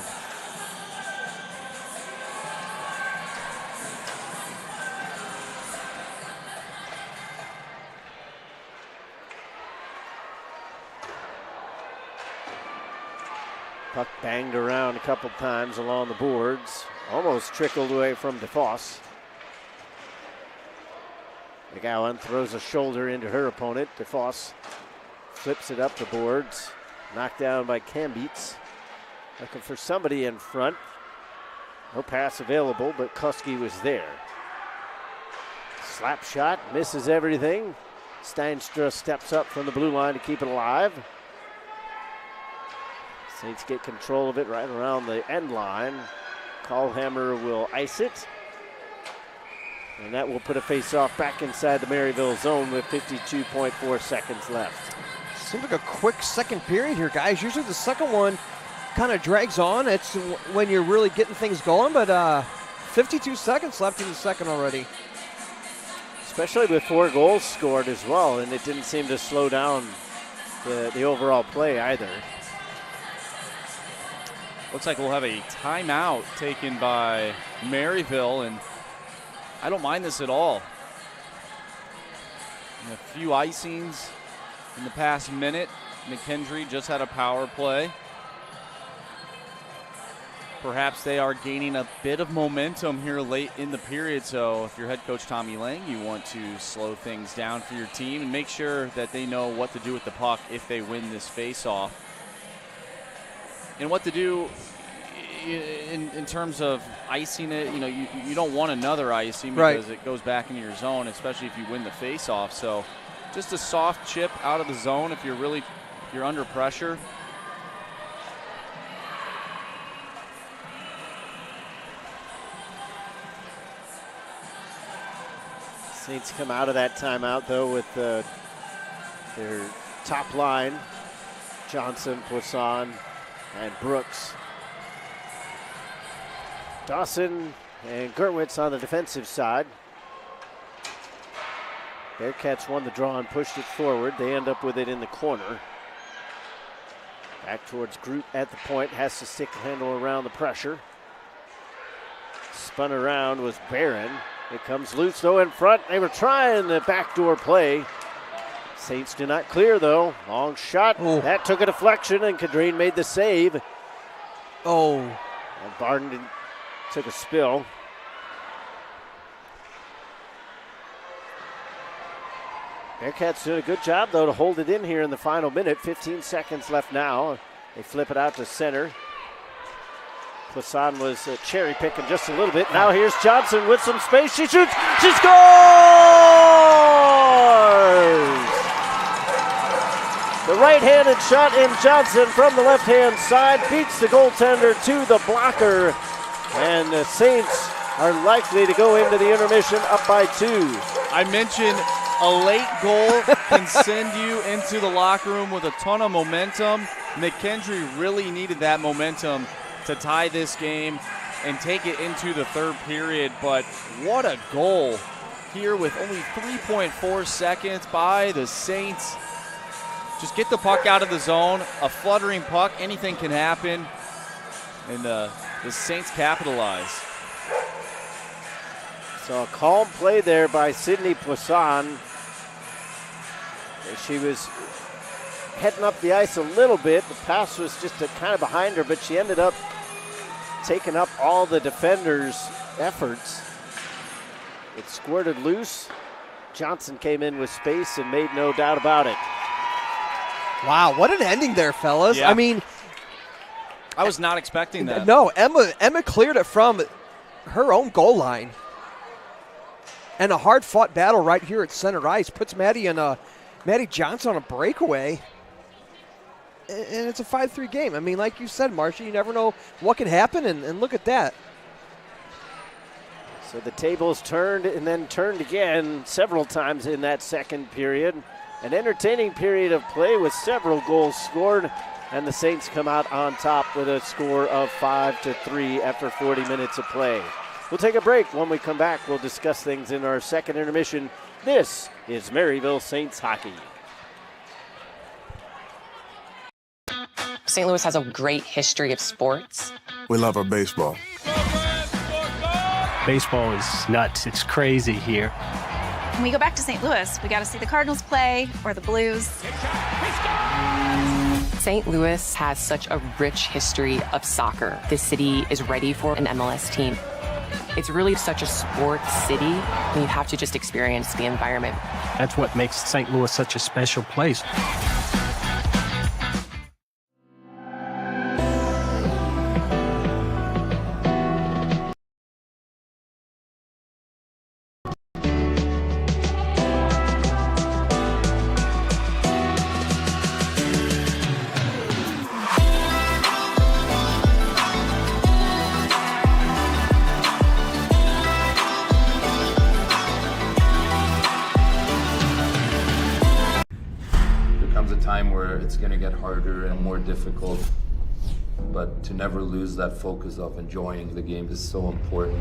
Puck banged around a couple times along the boards. Almost trickled away from DeFoss. McGowan throws a shoulder into her opponent. DeFoss flips it up the boards. Knocked down by Kambeets. Looking for somebody in front. No pass available, but Kuski was there. Slap shot, misses everything. Steinstra steps up from the blue line to keep it alive. Saints get control of it right around the end line. Callhammer will ice it. And that will put a face-off back inside the Maryville zone with 52.4 seconds left. Seems like a quick second period here, guys. Usually the second one kind of drags on. It's when you're really getting things going, but 52 seconds left in the second already. Especially with 4 goals scored as well, and it didn't seem to slow down the overall play either. Looks like we'll have a timeout taken by Maryville, and I don't mind this at all. And a few icings in the past minute. McKendree just had a power play. Perhaps they are gaining a bit of momentum here late in the period, so if you're head coach Tommy Lang, you want to slow things down for your team and make sure that they know what to do with the puck if they win this face-off. And what to do in terms of icing it, you don't want another icing because it goes back into your zone, especially if you win the face-off. So just a soft chip out of the zone if you're under pressure. Saints come out of that timeout, though, with their top line, Johnson, Poisson, and Brooks. Dawson and Gurwitz on the defensive side. Bearcats won the draw and pushed it forward. They end up with it in the corner. Back towards Groot at the point, has to stick handle around the pressure. Spun around was Barron. It comes loose, though, in front. They were trying the backdoor play. Saints do not clear, though. Long shot. Ooh. That took a deflection, and Kadreen made the save. Oh. And Barden took a spill. Bearcats did a good job, though, to hold it in here in the final minute. 15 seconds left now. They flip it out to center. Poisson was cherry picking just a little bit. Now here's Johnson with some space. She shoots. She scores! The right-handed shot in Johnson from the left-hand side beats the goaltender to the blocker. And the Saints are likely to go into the intermission up by 2. I mentioned a late goal can send you into the locker room with a ton of momentum. McKendree really needed that momentum to tie this game and take it into the third period. But what a goal here with only 3.4 seconds by the Saints. Just get the puck out of the zone, a fluttering puck, anything can happen. And the Saints capitalize. So a calm play there by Sydney Poisson. She was heading up the ice a little bit. The pass was just kind of behind her, but she ended up taking up all the defenders' efforts. It squirted loose. Johnson came in with space and made no doubt about it. Wow, what an ending there, fellas. Yeah. I mean, I was not expecting that. No, Emma cleared it from her own goal line. And a hard-fought battle right here at center ice puts Maddie Johnson on a breakaway. And it's a 5-3 game. I mean, like you said, Marcia, you never know what can happen, and look at that. So the tables turned and then turned again several times in that second period. An entertaining period of play with several goals scored, and the Saints come out on top with a score of 5-3 after 40 minutes of play. We'll take a break. When we come back, we'll discuss things in our second intermission. This is Maryville Saints hockey. St. Louis has a great history of sports. We love our baseball. Baseball is nuts. It's crazy here. When we go back to St. Louis, we got to see the Cardinals play or the Blues. St. Louis has such a rich history of soccer. This city is ready for an MLS team. It's really such a sports city, and you have to just experience the environment. That's what makes St. Louis such a special place. It's going to get harder and more difficult, but to never lose that focus of enjoying the game is so important.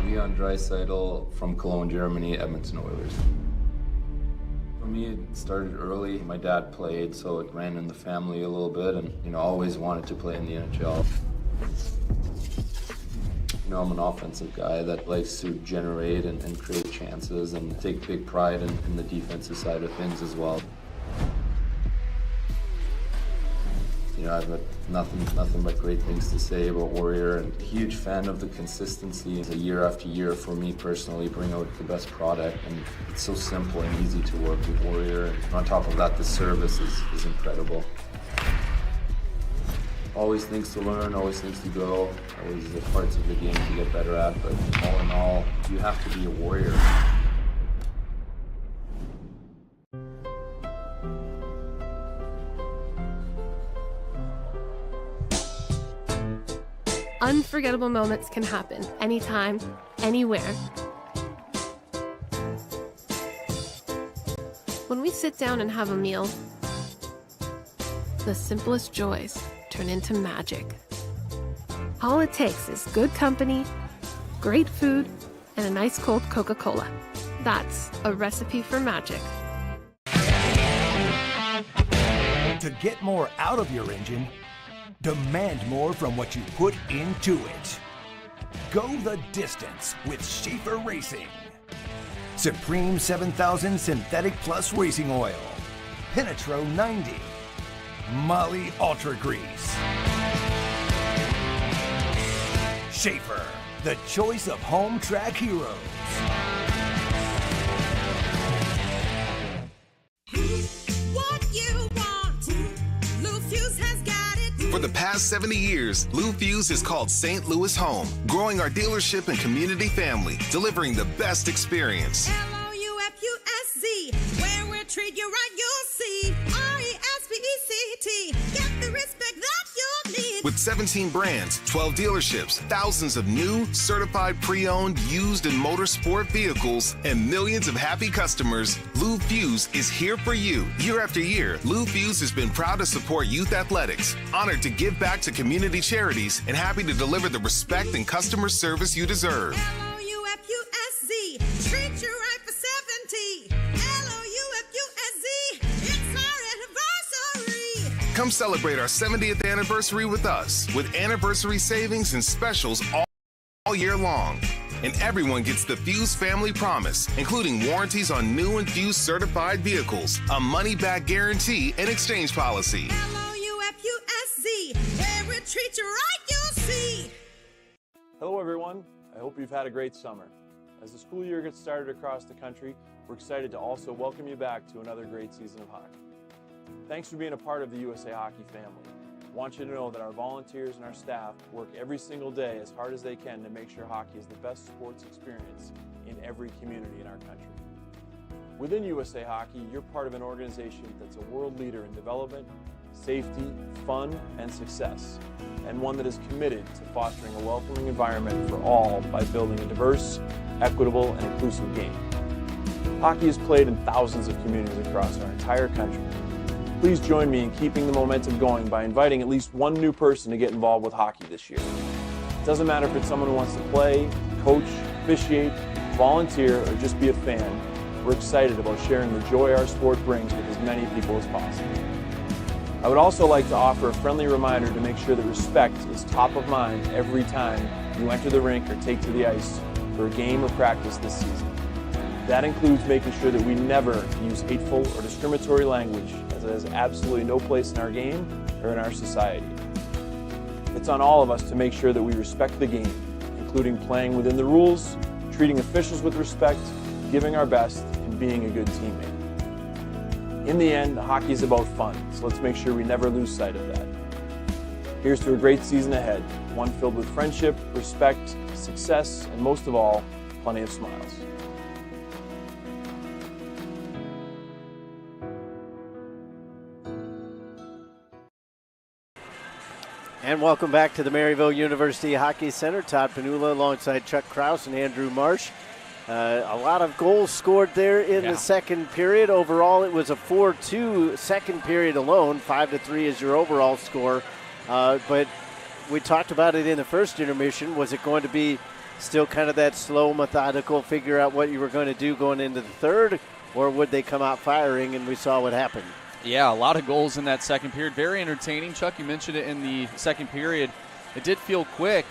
Leon Draisaitl from Cologne, Germany, Edmonton Oilers. For me, it started early. My dad played, so it ran in the family a little bit, and always wanted to play in the NHL. I'm an offensive guy that likes to generate and create chances and take big pride in the defensive side of things as well. I've got nothing but great things to say about Warrior, and a huge fan of the consistency year after year for me personally, bring out the best product, and it's so simple and easy to work with Warrior. And on top of that, the service is incredible. Always things to learn, always things to grow, always the parts of the game to get better at, but all in all, you have to be a warrior. Unforgettable moments can happen anytime, anywhere. When we sit down and have a meal, the simplest joys turn into magic. All it takes is good company, great food, and a nice cold Coca-Cola. That's a recipe for magic. To get more out of your engine, demand more from what you put into it. Go the distance with Schaefer Racing. Supreme 7000 Synthetic Plus Racing Oil. Penetro 90. Molly Ultra Grease. Schaefer, the choice of home track heroes. For the past 70 years, Lou Fuse has called St. Louis home, growing our dealership and community family, delivering the best experience. L-O-U-F-U-S-Z, where we'll treat you right, you'll see. R-E-S-P-E-C-T, get the respect that you'll need. With 17 brands, 12 dealerships, thousands of new, certified pre-owned, used and motorsport vehicles, and millions of happy customers, Lou Fuse is here for you. Year after year, Lou Fuse has been proud to support youth athletics, honored to give back to community charities, and happy to deliver the respect and customer service you deserve. L-O-U-F-U-S-Z, treat you right for 70. L-O-U-F-U-S-Z, it's our anniversary. Come celebrate our 70th anniversary with us, with anniversary savings and specials all year long. And everyone gets the Fuse Family Promise, including warranties on new and Fuse certified vehicles, a money-back guarantee, and exchange policy. L-O-U-F-U-S-Z, where we treat you right, you'll see. Hello everyone, I hope you've had a great summer. As the school year gets started across the country, we're excited to also welcome you back to another great season of hockey. Thanks for being a part of the USA Hockey family. I want you to know that our volunteers and our staff work every single day as hard as they can to make sure hockey is the best sports experience in every community in our country. Within USA Hockey, you're part of an organization that's a world leader in development, safety, fun, and success, and one that is committed to fostering a welcoming environment for all by building a diverse, equitable, and inclusive game. Hockey is played in thousands of communities across our entire country. Please join me in keeping the momentum going by inviting at least one new person to get involved with hockey this year. It doesn't matter if it's someone who wants to play, coach, officiate, volunteer, or just be a fan. We're excited about sharing the joy our sport brings with as many people as possible. I would also like to offer a friendly reminder to make sure that respect is top of mind every time you enter the rink or take to the ice for a game or practice this season. That includes making sure that we never use hateful or discriminatory language, as it has absolutely no place in our game or in our society. It's on all of us to make sure that we respect the game, including playing within the rules, treating officials with respect, giving our best, and being a good teammate. In the end, hockey is about fun, so let's make sure we never lose sight of that. Here's to a great season ahead, one filled with friendship, respect, success, and most of all, plenty of smiles. And welcome back to the Maryville University Hockey Center. Todd Panula alongside Chuck Kraus and Andrew Marsh. A lot of goals scored there in the second period. Overall, it was a 4-2 second period alone. 5-3 is your overall score. But we talked about it in the first intermission. Was it going to be still kind of that slow, methodical, figure out what you were going to do going into the third? Or would they come out firing, and we saw what happened? Yeah, a lot of goals in that second period. Very entertaining. Chuck, you mentioned it in the second period. It did feel quick.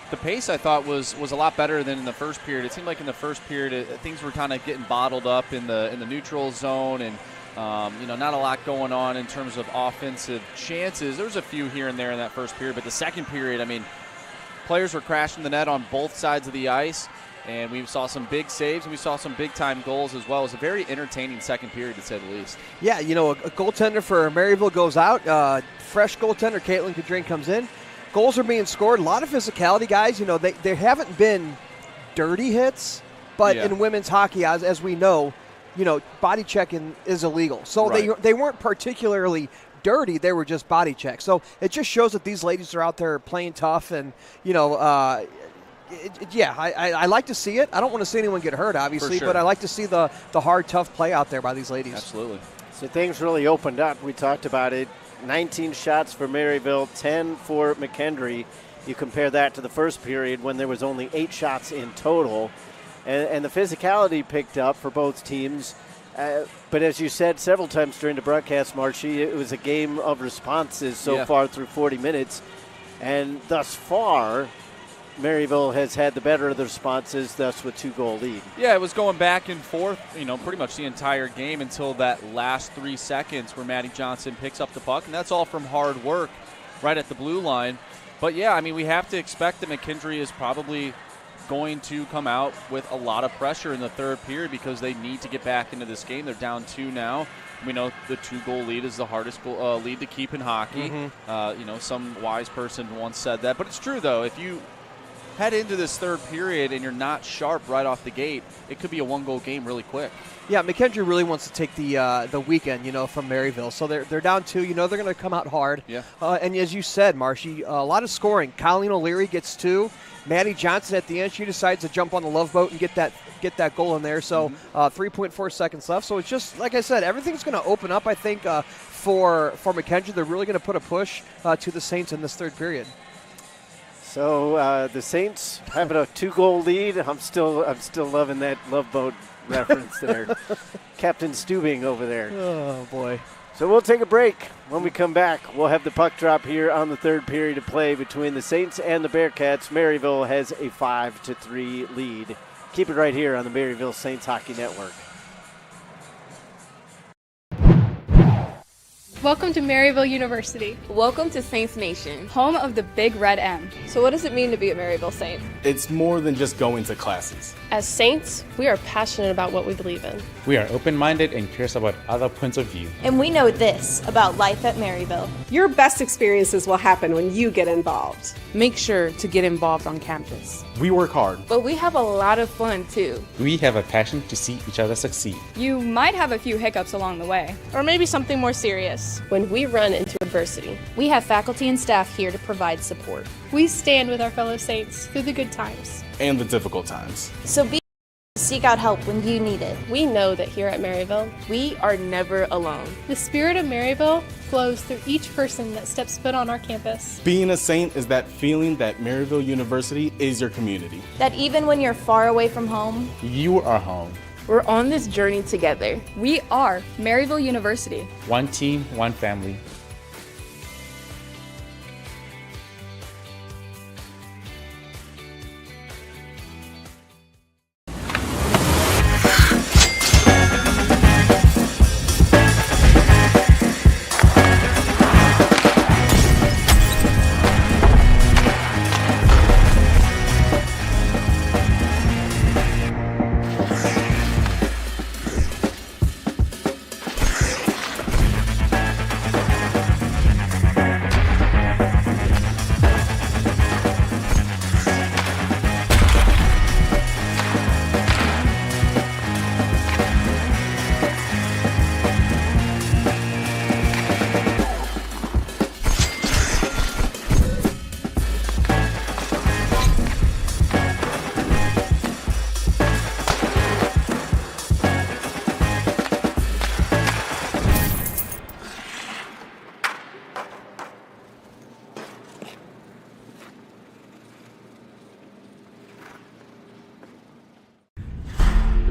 The pace, I thought, was a lot better than in the first period. It seemed like in the first period things were kind of getting bottled up in the neutral zone, and not a lot going on in terms of offensive chances. There was a few here and there in that first period, but the second period, I mean, players were crashing the net on both sides of the ice. And we saw some big saves, and we saw some big-time goals as well. It was a very entertaining second period, to say the least. Yeah, a goaltender for Maryville goes out. Fresh goaltender, Caitlin Cadrain, comes in. Goals are being scored. A lot of physicality, guys. There haven't been dirty hits, but in women's hockey, as we know, body checking is illegal. So they weren't particularly dirty. They were just body checks. So it just shows that these ladies are out there playing tough, and I like to see it. I don't want to see anyone get hurt, obviously, but I like to see the hard, tough play out there by these ladies. Absolutely. So things really opened up. We talked about it. 19 shots for Maryville, 10 for McKendree. You compare that to the first period when there was only 8 shots in total. And the physicality picked up for both teams. But as you said several times during the broadcast, Marcy, it was a game of responses so far through 40 minutes. And thus far, Maryville has had the better of the responses, thus with 2-goal lead. Yeah, it was going back and forth, pretty much the entire game until that last 3 seconds where Maddie Johnson picks up the puck, and that's all from hard work right at the blue line. But, we have to expect that McKendree is probably going to come out with a lot of pressure in the third period because they need to get back into this game. They're down 2 now. We know the 2-goal lead is the hardest lead to keep in hockey. Mm-hmm. Some wise person once said that. But it's true, though. If you head into this third period and you're not sharp right off the gate, it could be a 1-goal game really quick. Yeah, McKendree really wants to take the weekend, from Maryville. So they're down 2. They're going to come out hard. Yeah. And as you said, Marshy, a lot of scoring. Colleen O'Leary gets 2. Maddie Johnson at the end, she decides to jump on the love boat and get that goal in there. So 3.4 seconds left. So it's just, like I said, everything's going to open up, I think, for McKendree. They're really going to put a push to the Saints in this third period. So the Saints having a 2-goal lead. I'm still loving that love boat reference there. Captain Stubing over there. Oh, boy. So we'll take a break. When we come back, we'll have the puck drop here on the third period of play between the Saints and the Bearcats. Maryville has a 5-3 lead. Keep it right here on the Maryville Saints Hockey Network. Welcome to Maryville University. Welcome to Saints Nation, home of the Big Red M. So what does it mean to be a Maryville Saint? It's more than just going to classes. As Saints, we are passionate about what we believe in. We are open-minded and curious about other points of view. And we know this about life at Maryville. Your best experiences will happen when you get involved. Make sure to get involved on campus. We work hard. But we have a lot of fun, too. We have a passion to see each other succeed. You might have a few hiccups along the way. Or maybe something more serious. When we run into adversity, we have faculty and staff here to provide support. We stand with our fellow Saints through the good times. And the difficult times. So seek out help when you need it. We know that here at Maryville, we are never alone. The spirit of Maryville flows through each person that steps foot on our campus. Being a Saint is that feeling that Maryville University is your community. That even when you're far away from home, you are home. We're on this journey together. We are Maryville University. One team, one family.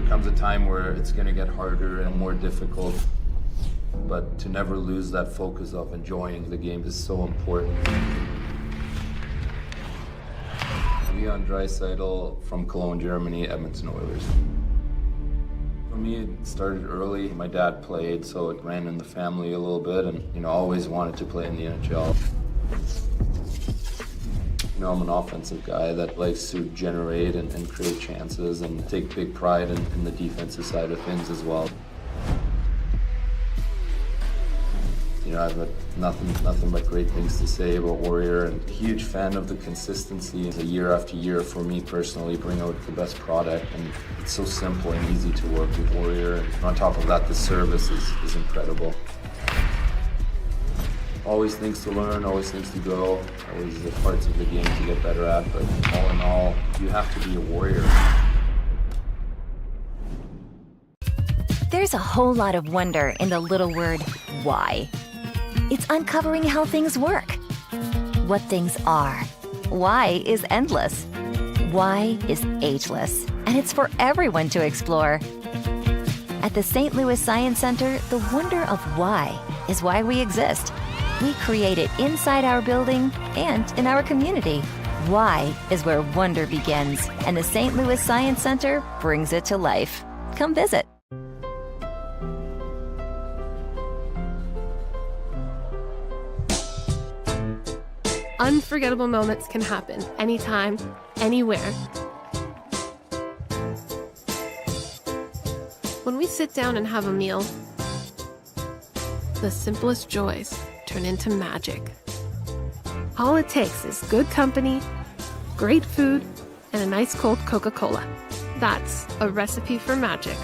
Comes a time where it's going to get harder and more difficult, but to never lose that focus of enjoying the game is so important. Leon Dreisaitl from Cologne, Germany, Edmonton Oilers. For me, it started early. My dad played, so it ran in the family a little bit, and always wanted to play in the NHL. I'm an offensive guy that likes to generate and create chances and take big pride in the defensive side of things as well. I've got nothing but great things to say about Warrior, and a huge fan of the consistency year after year for me personally, bring out the best product, and it's so simple and easy to work with Warrior. And on top of that, the service is incredible. Always things to learn, always things to grow, always parts of the game to get better at, but all in all, you have to be a Warrior. There's a whole lot of wonder in the little word, why. It's uncovering how things work, what things are. Why is endless. Why is ageless, and it's for everyone to explore. At the St. Louis Science Center, the wonder of why is why we exist. We create it inside our building and in our community. Why is where wonder begins, and the St. Louis Science Center brings it to life. Come visit. Unforgettable moments can happen anytime, anywhere. When we sit down and have a meal, the simplest joys turn into magic. All it takes is good company, great food, and a nice cold Coca-Cola. That's a recipe for magic.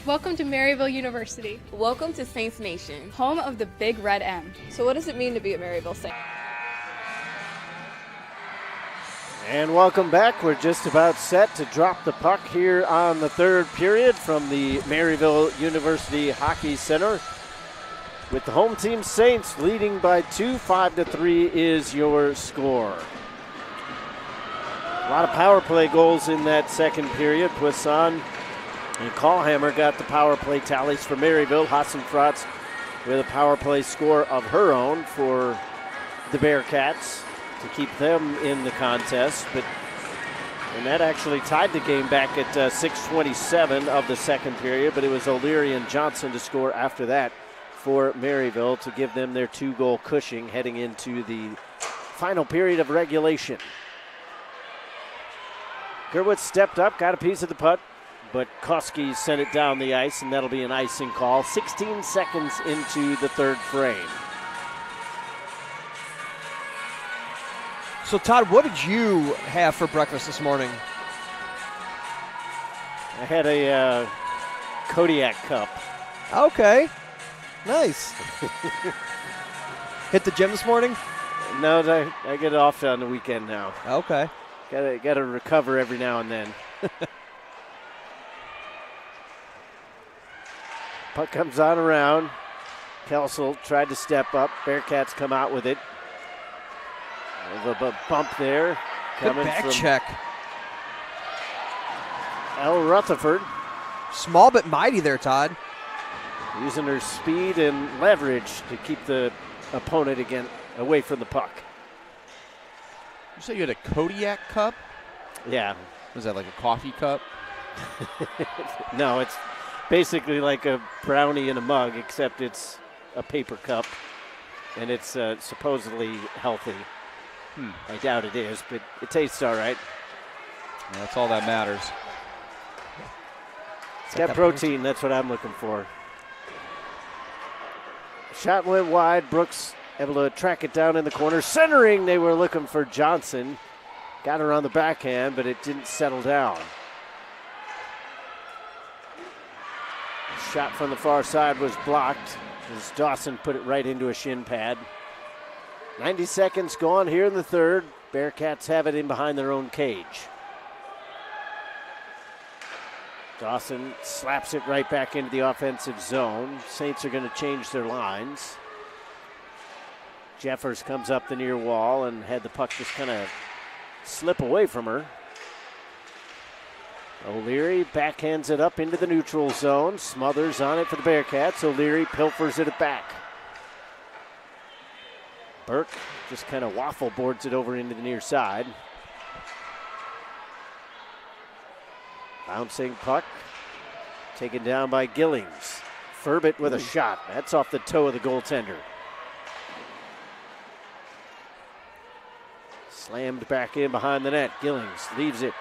Welcome to Maryville University, Welcome to Saints Nation. home of the Big Red M. So what does it mean to be a Maryville Saint? And welcome back. We're just about set to drop the puck here on the third period from the Maryville University Hockey Center. With the home team Saints leading by 2, 5-3 is your score. A lot of power play goals in that second period. Poisson and Callhammer got the power play tallies for Maryville. Hassenfratz with a power play score of her own for the Bearcats to keep them in the contest. And that actually tied the game back at 6:27 of the second period, but it was O'Leary and Johnson to score after that for Maryville to give them their 2-goal cushion heading into the final period of regulation. Gurwitz stepped up, got a piece of the putt, but Koski sent it down the ice, and that'll be an icing call 16 seconds into the third frame. So, Todd, what did you have for breakfast this morning? I had a Kodiak cup. Okay. Nice. Hit the gym this morning? No, I get off on the weekend now. Okay. Got to recover every now and then. Puck comes on around. Kelsel tried to step up. Bearcats come out with it. A bump there. Good back check. Elle Rutherford. Small but mighty there, Todd. Using her speed and leverage to keep the opponent again away from the puck. You said you had a Kodiak cup? Yeah. Was that like a coffee cup? No, it's basically like a brownie in a mug, except it's a paper cup, and it's supposedly healthy. I doubt it is, but it tastes all right. Well, that's all that matters. It's got protein. That's what I'm looking for. Shot went wide. Brooks able to track it down in the corner. Centering, they were looking for Johnson. Got her on the backhand, but it didn't settle down. Shot from the far side was blocked as Dawson put it right into a shin pad. 90 seconds gone here in the third. Bearcats have it in behind their own cage. Dawson slaps it right back into the offensive zone. Saints are going to change their lines. Jeffers comes up the near wall and had the puck just kind of slip away from her. O'Leary backhands it up into the neutral zone. Smothers on it for the Bearcats. O'Leary pilfers it back. Burke just kind of waffle boards it over into the near side. Bouncing puck. Taken down by Gillings. Furbett with a shot. That's off the toe of the goaltender. Slammed back in behind the net. Gillings leaves it.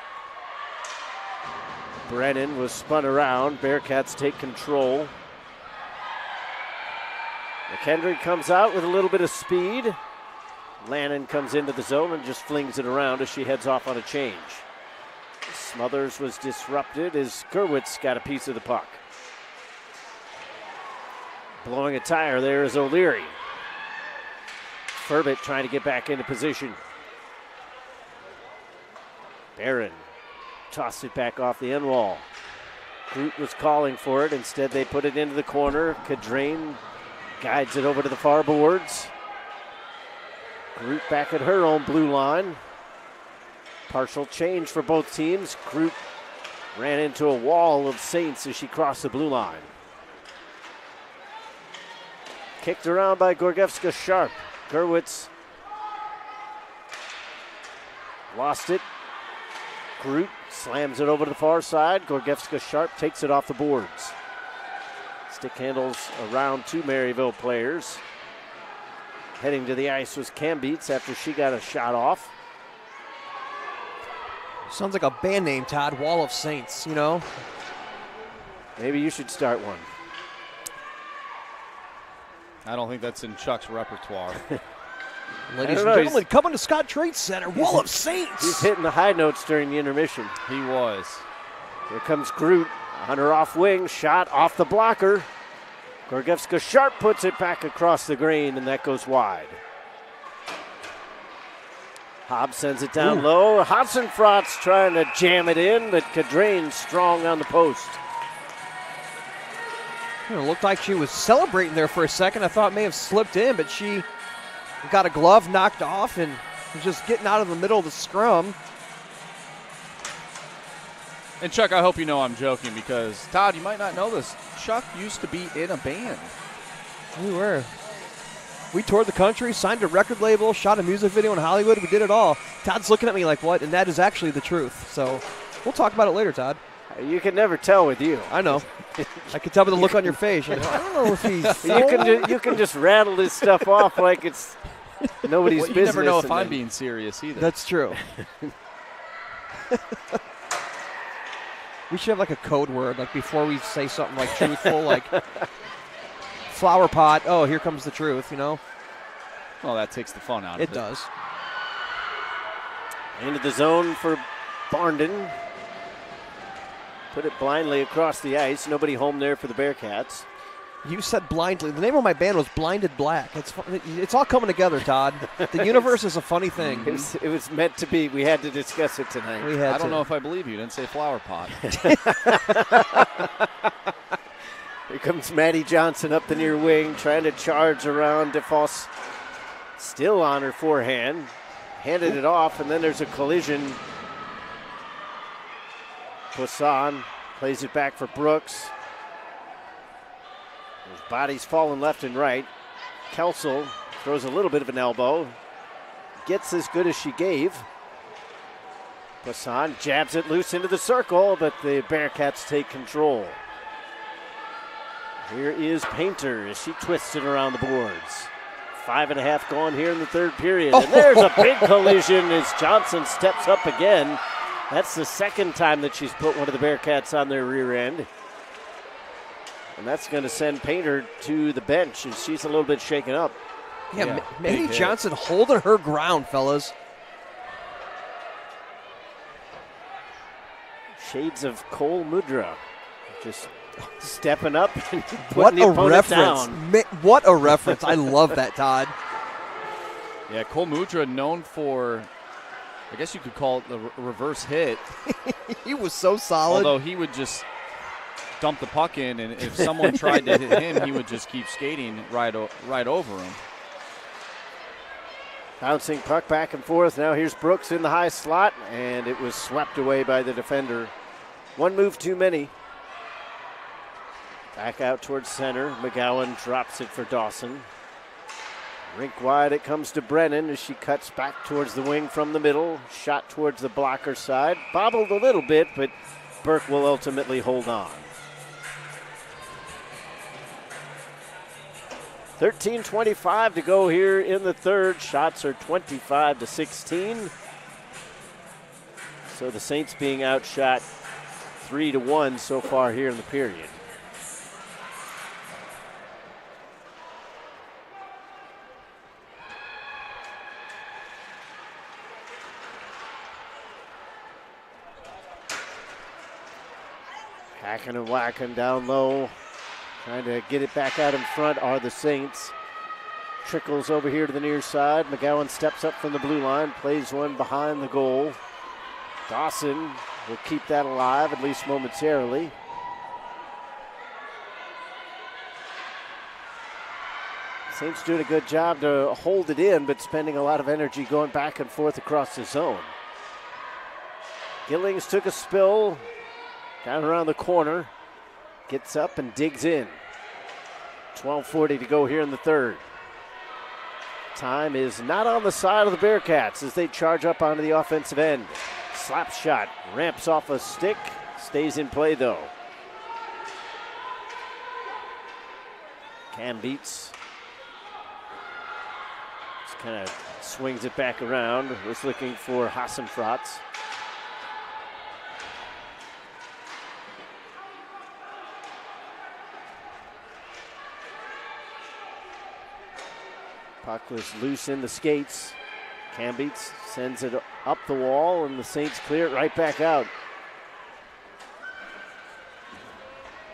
Brennan was spun around. Bearcats take control. McKendree comes out with a little bit of speed. Lannon comes into the zone and just flings it around as she heads off on a change. Smothers was disrupted as Gurwitz got a piece of the puck. Blowing a tire there is O'Leary. Furbett trying to get back into position. Barron tossed it back off the end wall. Groot was calling for it. Instead, they put it into the corner. Cadrain guides it over to the far boards. Groot back at her own blue line. Partial change for both teams. Groot ran into a wall of Saints as she crossed the blue line. Kicked around by Gorgievska Sharp. Gurwitz lost it. Groot slams it over to the far side. Gorgievska Sharp takes it off the boards. Stick handles around two Maryville players. Heading to the ice was Cambeats after she got a shot off. Sounds like a band name, Todd. Wall of Saints, you know? Maybe you should start one. I don't think that's in Chuck's repertoire. Ladies and gentlemen, coming to Scott Trade Center, Wall of Saints. He's hitting the high notes during the intermission. He was. Here comes Groot on her off wing, shot off the blocker. Gorgievska Sharp puts it back across the green, and that goes wide. Hobbs sends it down low. Hotzenfrott's trying to jam it in, but Cadrain strong on the post. It looked like she was celebrating there for a second. I thought it may have slipped in, but she got a glove knocked off and was just getting out of the middle of the scrum. And Chuck, I hope you know I'm joking because, Todd, you might not know this. Chuck used to be in a band. We were. We toured the country, signed a record label, shot a music video in Hollywood. We did it all. Todd's looking at me like, what? And that is actually the truth. So we'll talk about it later, Todd. You can never tell with you. I know. I can tell by the look on your face. I don't know if he's. You can just rattle this stuff off like it's nobody's business. You never know if I'm being serious either. That's true. We should have like a code word, like before we say something like truthful, like flower pot. Oh, here comes the truth, you know? Well, that takes the fun out of it. It does. Into the zone for Barnden. Put it blindly across the ice. Nobody home there for the Bearcats. You said blindly. The name of my band was Blinded Black. It's all coming together, Todd. The universe is a funny thing. It was meant to be. We had to discuss it tonight. I don't know if I believe you. Didn't say flower pot. Here comes Maddie Johnson up the near wing, trying to charge around DeFoss. Still on her forehand. Handed it off, and then there's a collision. Poisson plays it back for Brooks. His body's falling left and right. Kelsel throws a little bit of an elbow. Gets as good as she gave. Poisson jabs it loose into the circle, but the Bearcats take control. Here is Painter as she twists it around the boards. 5.5 gone here in the third period. And there's a big collision as Johnson steps up again. That's the second time that she's put one of the Bearcats on their rear end. And that's going to send Painter to the bench, and she's a little bit shaken up. Yeah, Mandy Johnson holding her ground, fellas. Shades of Cole Mudra. Just stepping up and What putting the a opponent reference. down. What a reference. I love that, Todd. Yeah, Cole Mudra known for, I guess you could call it the reverse hit. He was so solid. Although he would just dump the puck in, and if someone tried to hit him, he would just keep skating right over him. Bouncing puck back and forth. Now here's Brooks in the high slot, and it was swept away by the defender. One move too many. Back out towards center. McGowan drops it for Dawson. Rink wide, it comes to Brennan as she cuts back towards the wing from the middle. Shot towards the blocker side. Bobbled a little bit, but Burke will ultimately hold on. 13:25 to go here in the third. Shots are 25-16. So the Saints being outshot 3-1 so far here in the period. Hacking and whacking down low. Trying to get it back out in front are the Saints. Trickles over here to the near side. McGowan steps up from the blue line, plays one behind the goal. Dawson will keep that alive, at least momentarily. Saints doing a good job to hold it in, but spending a lot of energy going back and forth across the zone. Gillings took a spill down around the corner. Gets up and digs in. 12:40 to go here in the third. Time is not on the side of the Bearcats as they charge up onto the offensive end. Slap shot, ramps off a stick, stays in play though. Cam beats. Just kind of swings it back around. Was looking for Hassenfratz. Puck was loose in the skates. Cambeats sends it up the wall, and the Saints clear it right back out.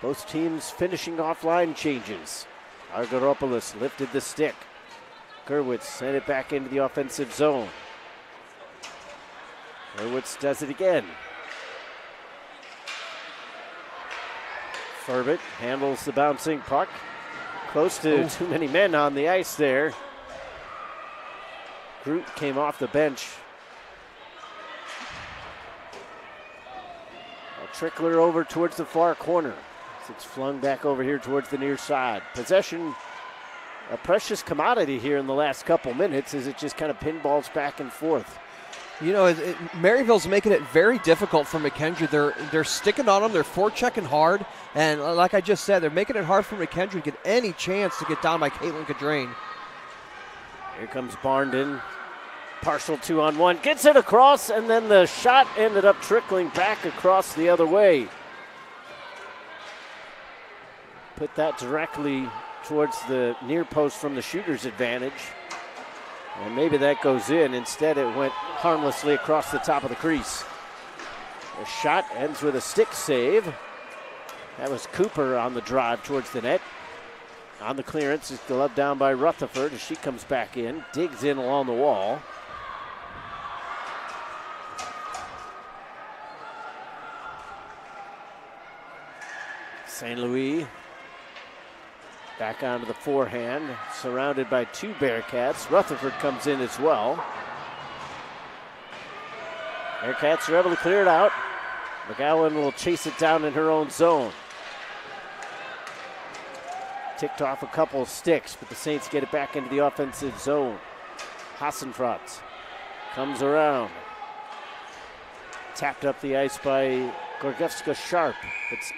Both teams finishing off line changes. Argyropoulos lifted the stick. Gurwitz sent it back into the offensive zone. Gurwitz does it again. Furbett handles the bouncing puck. Close to too many men on the ice there. Groot came off the bench. A trickler over towards the far corner. It's flung back over here towards the near side. Possession, a precious commodity here in the last couple minutes as it just kind of pinballs back and forth. You know, Maryville's making it very difficult for McKendree. They're sticking on them. They're forechecking hard. And like I just said, they're making it hard for McKendree to get any chance to get down by Caitlin Cadrain. Here comes Barnden. Partial 2-on-1. Gets it across, and then the shot ended up trickling back across the other way. Put that directly towards the near post from the shooter's advantage. And maybe that goes in. Instead, it went harmlessly across the top of the crease. The shot ends with a stick save. That was Cooper on the drive towards the net. On the clearance, it's gloved down by Rutherford as she comes back in, digs in along the wall. St. Louis back onto the forehand, surrounded by two Bearcats. Rutherford comes in as well. Bearcats are able to clear it out. McGowan will chase it down in her own zone. Ticked off a couple sticks, but the Saints get it back into the offensive zone. Hassenfratz comes around. Tapped up the ice by Gorgevska-Sharp. It's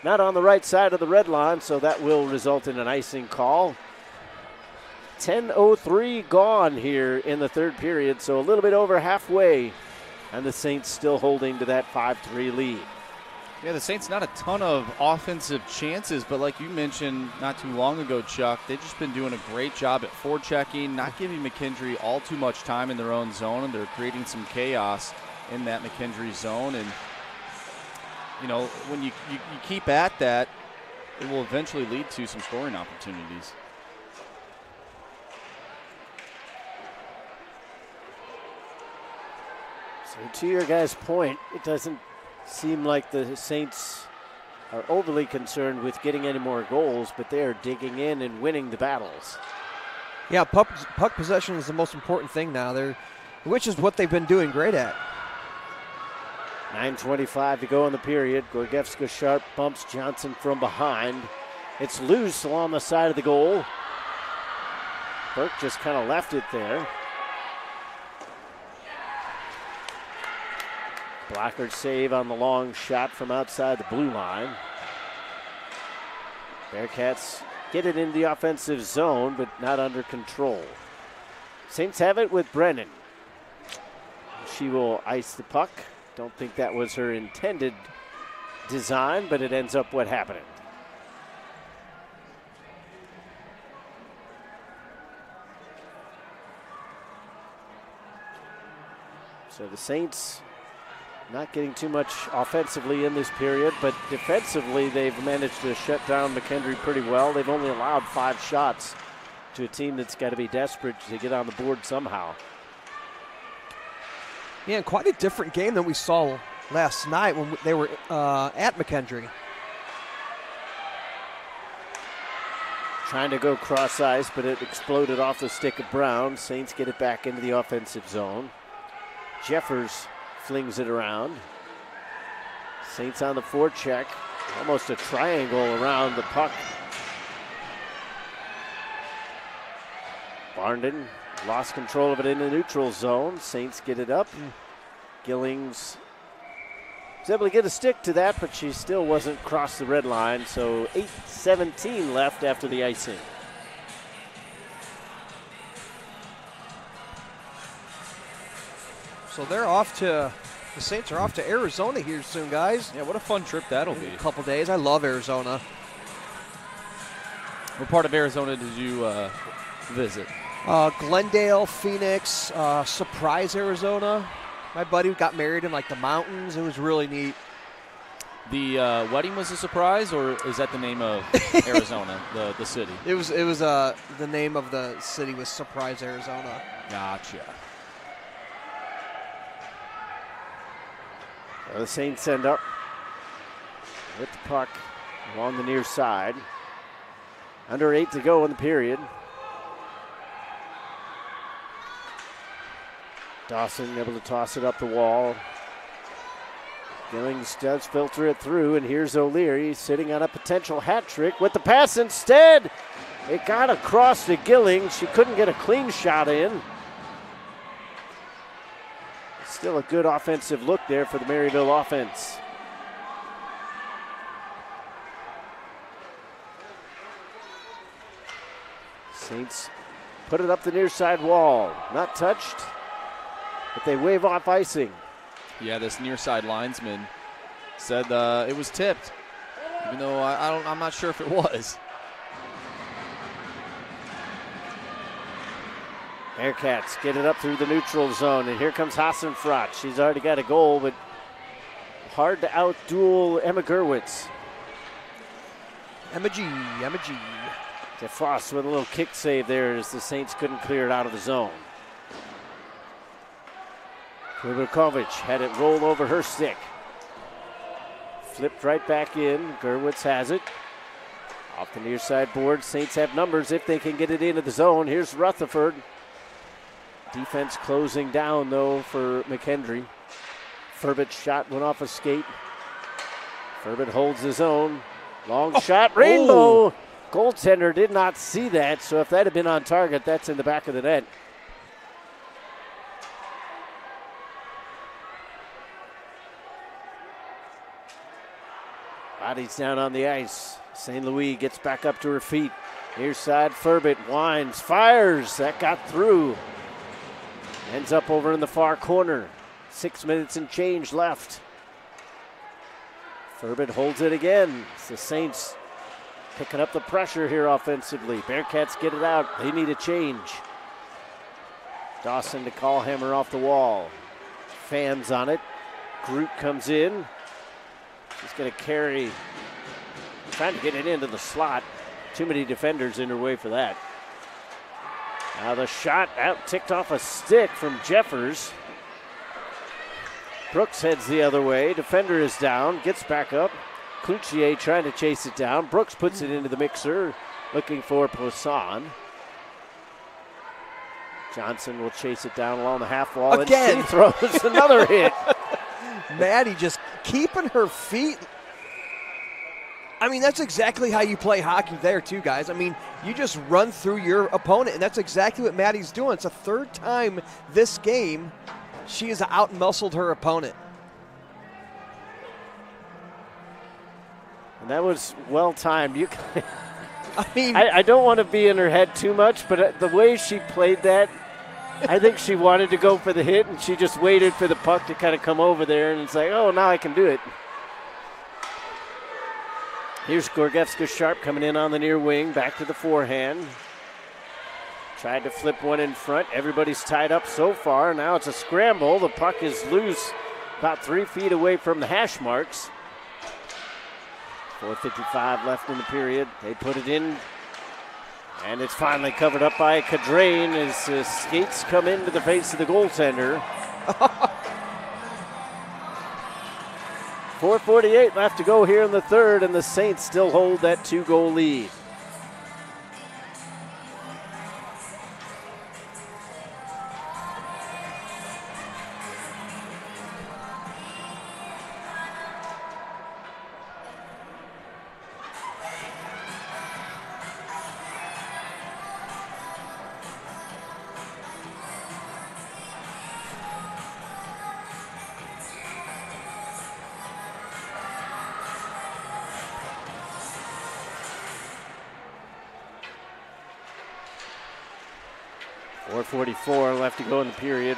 not on the right side of the red line, so that will result in an icing call. 10:03 gone here in the third period, so a little bit over halfway, and the Saints still holding to that 5-3 lead. Yeah, the Saints not a ton of offensive chances, but like you mentioned not too long ago, Chuck, they've just been doing a great job at forechecking, not giving McKendree all too much time in their own zone, and they're creating some chaos in that McKendree zone. And, you know, when you keep at that, it will eventually lead to some scoring opportunities. So to your guys' point, it doesn't seem like the Saints are overly concerned with getting any more goals, but they are digging in and winning the battles. Yeah, puck possession is the most important thing now, which is what they've been doing great at. 9:25 to go in the period. Gorgievska sharp bumps Johnson from behind. It's loose along the side of the goal. Burke just kind of left it there. Blocker save on the long shot from outside the blue line. Bearcats get it in the offensive zone, but not under control. Saints have it with Brennan. She will ice the puck. Don't think that was her intended design, but it ends up what happened. So the Saints not getting too much offensively in this period, but defensively they've managed to shut down McKendree pretty well. They've only allowed 5 shots to a team that's got to be desperate to get on the board somehow. Yeah, quite a different game than we saw last night when they were at McKendree. Trying to go cross ice, but it exploded off the stick of Brown. Saints get it back into the offensive zone. Jeffers flings it around. Saints on the forecheck. Almost a triangle around the puck. Barnden lost control of it in the neutral zone. Saints get it up. Gillings was able to get a stick to that, but she still wasn't across the red line. So 8:17 left after the icing. So the Saints are off to Arizona here soon, guys. Yeah, what a fun trip that'll be. A couple days. I love Arizona. What part of Arizona did you visit? Glendale, Phoenix, Surprise, Arizona. My buddy got married in like the mountains. It was really neat. The wedding was a surprise, or is that the name of Arizona, the city? It was the name of the city was Surprise, Arizona. Gotcha. The Saints end up with the puck along the near side. Under 8 to go in the period. Dawson able to toss it up the wall. Gillings does filter it through, and here's O'Leary sitting on a potential hat trick with the pass instead. It got across to Gillings. She couldn't get a clean shot in. Still a good offensive look there for the Maryville offense. Saints put it up the near side wall. Not touched, but they wave off icing. Yeah, this near side linesman said it was tipped, even though I'm not sure if it was. Bearcats get it up through the neutral zone, and here comes Hassenfrott. She's already got a goal, but hard to outduel Emma Gurwitz. Emma G. DeFrost with a little kick save there as the Saints couldn't clear it out of the zone. Kubakovic had it roll over her stick. Flipped right back in. Gurwitz has it. Off the near side board. Saints have numbers if they can get it into the zone. Here's Rutherford. Defense closing down, though, for McKendree. Furbit's shot went off a skate. Furbit holds his own. Long shot. Rainbow. Oh. Goaltender did not see that, so if that had been on target, that's in the back of the net. Bodies down on the ice. St. Louis gets back up to her feet. Near side, Furbit winds, fires. That got through. Ends up over in the far corner. 6 minutes and change left. Furbin holds it again. It's the Saints picking up the pressure here offensively. Bearcats get it out. They need a change. Dawson to Callhammer off the wall. Fans on it. Groot comes in. She's going to carry, trying to get it into the slot. Too many defenders in her way for that. Now the shot out, ticked off a stick from Jeffers. Brooks heads the other way. Defender is down, gets back up. Cloutier trying to chase it down. Brooks puts it into the mixer, looking for Poisson. Johnson will chase it down along the half wall. Again. And she throws another hit. Maddie just keeping her feet. I mean, that's exactly how you play hockey there, too, guys. I mean, you just run through your opponent, and that's exactly what Maddie's doing. It's the third time this game she has out-muscled her opponent. And that was well-timed. I mean, I don't want to be in her head too much, but the way she played that, I think she wanted to go for the hit, and she just waited for the puck to kind of come over there, and it's like, oh, now I can do it. Here's Gorgievska-Sharp coming in on the near wing, back to the forehand. Tried to flip one in front. Everybody's tied up so far. Now it's a scramble. The puck is loose about 3 feet away from the hash marks. 4:55 left in the period. They put it in, and it's finally covered up by Cadrain as skates come into the face of the goaltender. 4:48 left to go here in the third, and the Saints still hold that 2-goal lead. .44 left to go in the period.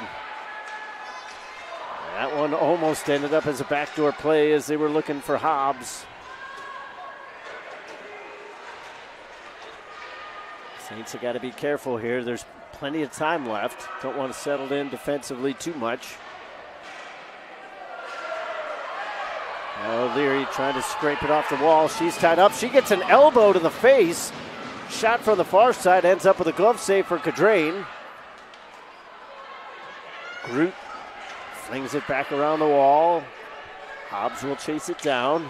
That one almost ended up as a backdoor play as they were looking for Hobbs. Saints have got to be careful here. There's plenty of time left. Don't want to settle in defensively too much. Now O'Leary trying to scrape it off the wall. She's tied up. She gets an elbow to the face. Shot from the far side ends up with a glove save for Cadrain. Groot flings it back around the wall. Hobbs will chase it down.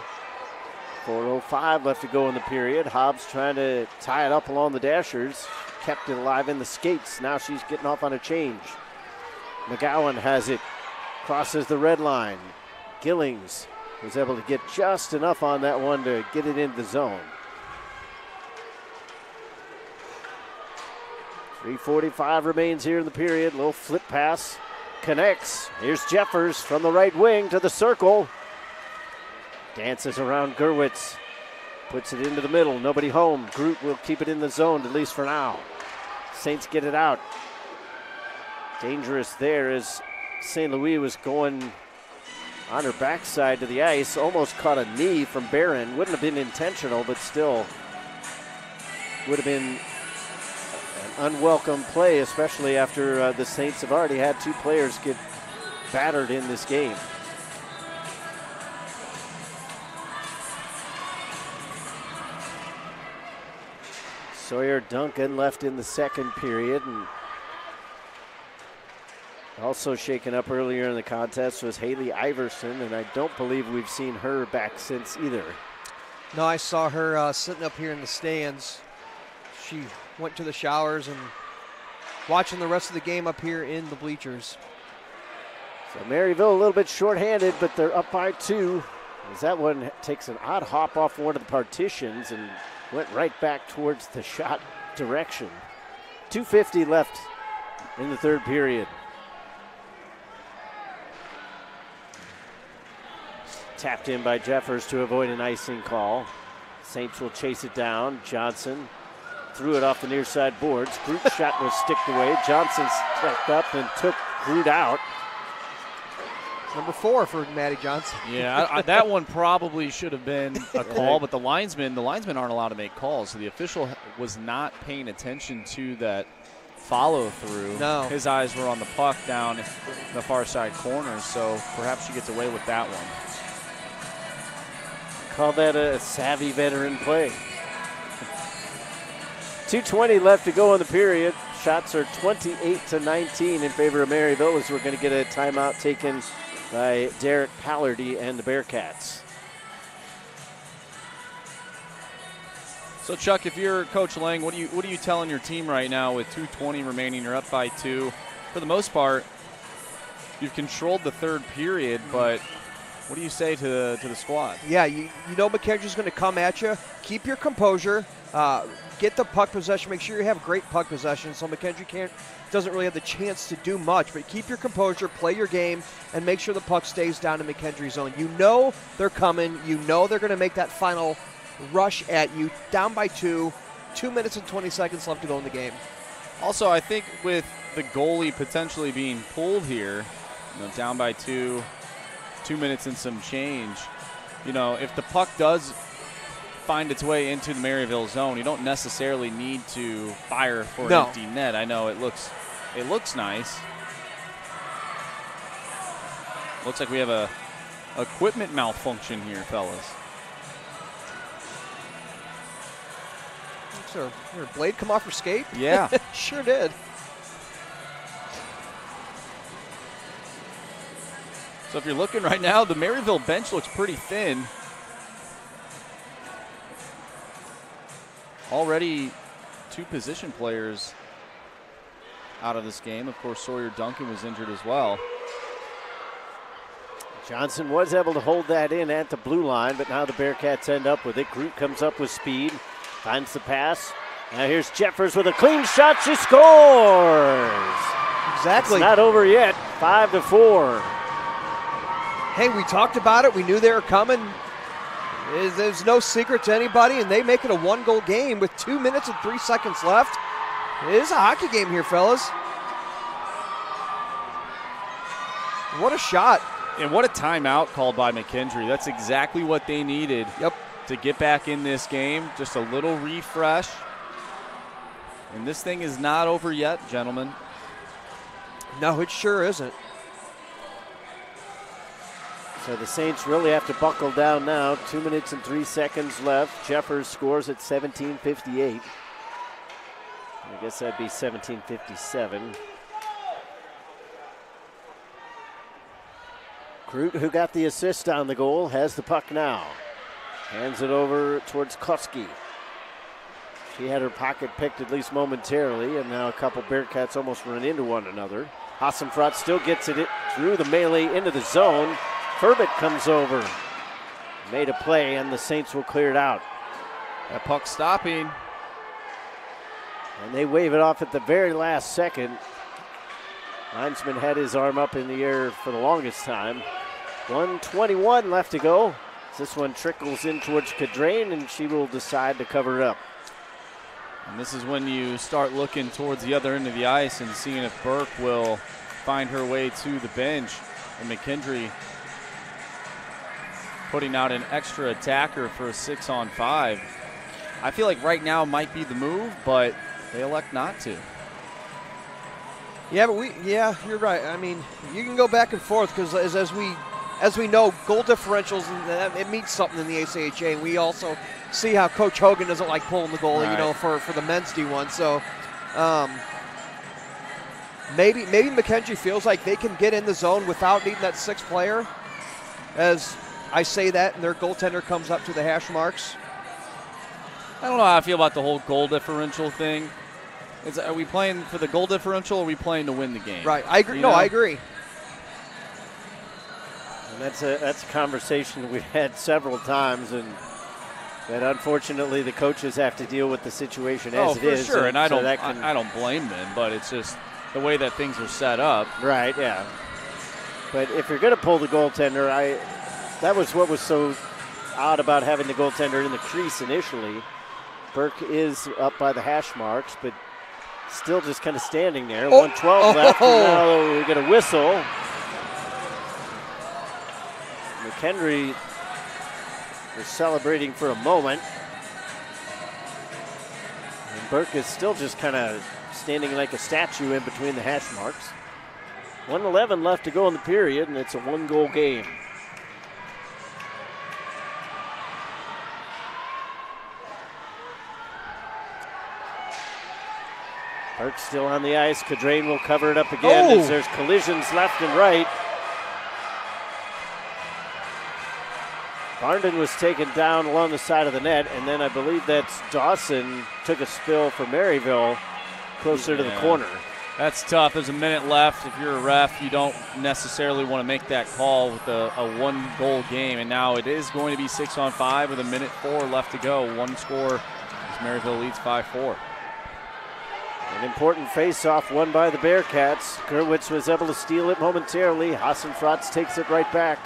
4:05 left to go in the period. Hobbs trying to tie it up along the dashers. Kept it alive in the skates. Now she's getting off on a change. McGowan has it. Crosses the red line. Gillings was able to get just enough on that one to get it into the zone. 3:45 remains here in the period. Little flip pass. Connects. Here's Jeffers from the right wing to the circle. Dances around Gurwitz. Puts it into the middle. Nobody home. Groot will keep it in the zone, at least for now. Saints get it out. Dangerous there as St. Louis was going on her backside to the ice. Almost caught a knee from Barron. Wouldn't have been intentional, but still would have been unwelcome play, especially after the Saints have already had 2 players get battered in this game. Sawyer Duncan left in the second period, and also shaken up earlier in the contest was Haley Iverson, and I don't believe we've seen her back since either. No, I saw her sitting up here in the stands. She went to the showers and watching the rest of the game up here in the bleachers. So Maryville a little bit shorthanded, but they're up by 2. As that one takes an odd hop off one of the partitions and went right back towards the shot direction. 2:50 left in the third period. Tapped in by Jeffers to avoid an icing call. Saints will chase it down. Johnson threw it off the near side boards. Groot's shot was sticked away. Johnson stepped up and took Groot out. Number 4 for Maddie Johnson. Yeah, that one probably should have been a call, but the linesmen aren't allowed to make calls, so the official was not paying attention to that follow-through. No. His eyes were on the puck down the far side corner, so perhaps she gets away with that one. Call that a savvy veteran play. 2:20 left to go in the period. Shots are 28-19 in favor of Maryville, as we're going to get a timeout taken by Derek Pallardy and the Bearcats. So Chuck, if you're Coach Lang, what are you telling your team right now with 2:20 remaining? You're up by 2. For the most part, you've controlled the third period, but what do you say to the squad? Yeah, you know McKendree's going to come at you. Keep your composure. Get the puck possession. Make sure you have great puck possession so McKendree doesn't really have the chance to do much. But keep your composure, play your game, and make sure the puck stays down in McKendree's zone. You know they're coming. You know they're going to make that final rush at you. Down by 2. 2 minutes and 20 seconds left to go in the game. Also, I think with the goalie potentially being pulled here, down by 2, 2 minutes and some change, if the puck does find its way into the Maryville zone, you don't necessarily need to fire for an empty net. I know it looks nice. Looks like we have a equipment malfunction here, fellas. Did her blade come off her skate? Yeah. Sure did. So if you're looking right now, the Maryville bench looks pretty thin. Already 2 position players out of this game. Of course, Sawyer Duncan was injured as well. Johnson was able to hold that in at the blue line, but now the Bearcats end up with it. Groot comes up with speed, finds the pass. Now here's Jeffers with a clean shot. She scores! Exactly. It's not over yet. 5-4. Hey, we talked about it. We knew they were coming. There's no secret to anybody, and they make it a 1-goal game with 2 minutes and 3 seconds left. It is a hockey game here, fellas. What a shot. And what a timeout called by McKendree. That's exactly what they needed to get back in this game. Just a little refresh. And this thing is not over yet, gentlemen. No, it sure isn't. So the Saints really have to buckle down now. 2 minutes and 3 seconds left. Jeffers scores at 17:58. I guess that'd be 17:57. Groot, who got the assist on the goal, has the puck now. Hands it over towards Kuski. She had her pocket picked at least momentarily, and now a couple Bearcats almost run into one another. Hassenfrott still gets it through the melee into the zone. Furbit comes over, made a play, and the Saints will clear it out. That puck stopping. And they wave it off at the very last second. Linesman had his arm up in the air for the longest time. 1:21 left to go. This one trickles in towards Cadrain, and she will decide to cover it up. And this is when you start looking towards the other end of the ice and seeing if Burke will find her way to the bench. And McKendree putting out an extra attacker for a 6-on-5. I feel like right now might be the move, but they elect not to. Yeah, but you're right. I mean, you can go back and forth because as we know, goal differentials, it means something in the ACHA, and we also see how Coach Hogan doesn't like pulling the goalie, for the men's D1. So maybe McKendree feels like they can get in the zone without needing that 6th player. As I say that, and their goaltender comes up to the hash marks. I don't know how I feel about the whole goal differential thing. Are we playing for the goal differential, or are we playing to win the game? Right, I agree. I agree. And that's a conversation we've had several times, and that unfortunately the coaches have to deal with the situation as it is. Oh, for sure, and I don't blame them, but it's just the way that things are set up. Right, yeah. But if you're going to pull the goaltender, that was what was so odd about having the goaltender in the crease initially. Burke is up by the hash marks, but still just kind of standing there. 1:12 left, and now we get a whistle. McKendree was celebrating for a moment. And Burke is still just kind of standing like a statue in between the hash marks. 1:11 left to go in the period, and it's a one-goal game. Burke still on the ice. Cadrain will cover it up again as there's collisions left and right. Barnden was taken down along the side of the net, and then I believe that's Dawson took a spill for Maryville closer to the corner. That's tough. There's a minute left. If you're a ref, you don't necessarily want to make that call with a one-goal game. And now it is going to be 6-on-5 with a minute 4 left to go. One score as Maryville leads 5-4. An important face-off won by the Bearcats. Gurwitz was able to steal it momentarily. Hassenfratz takes it right back.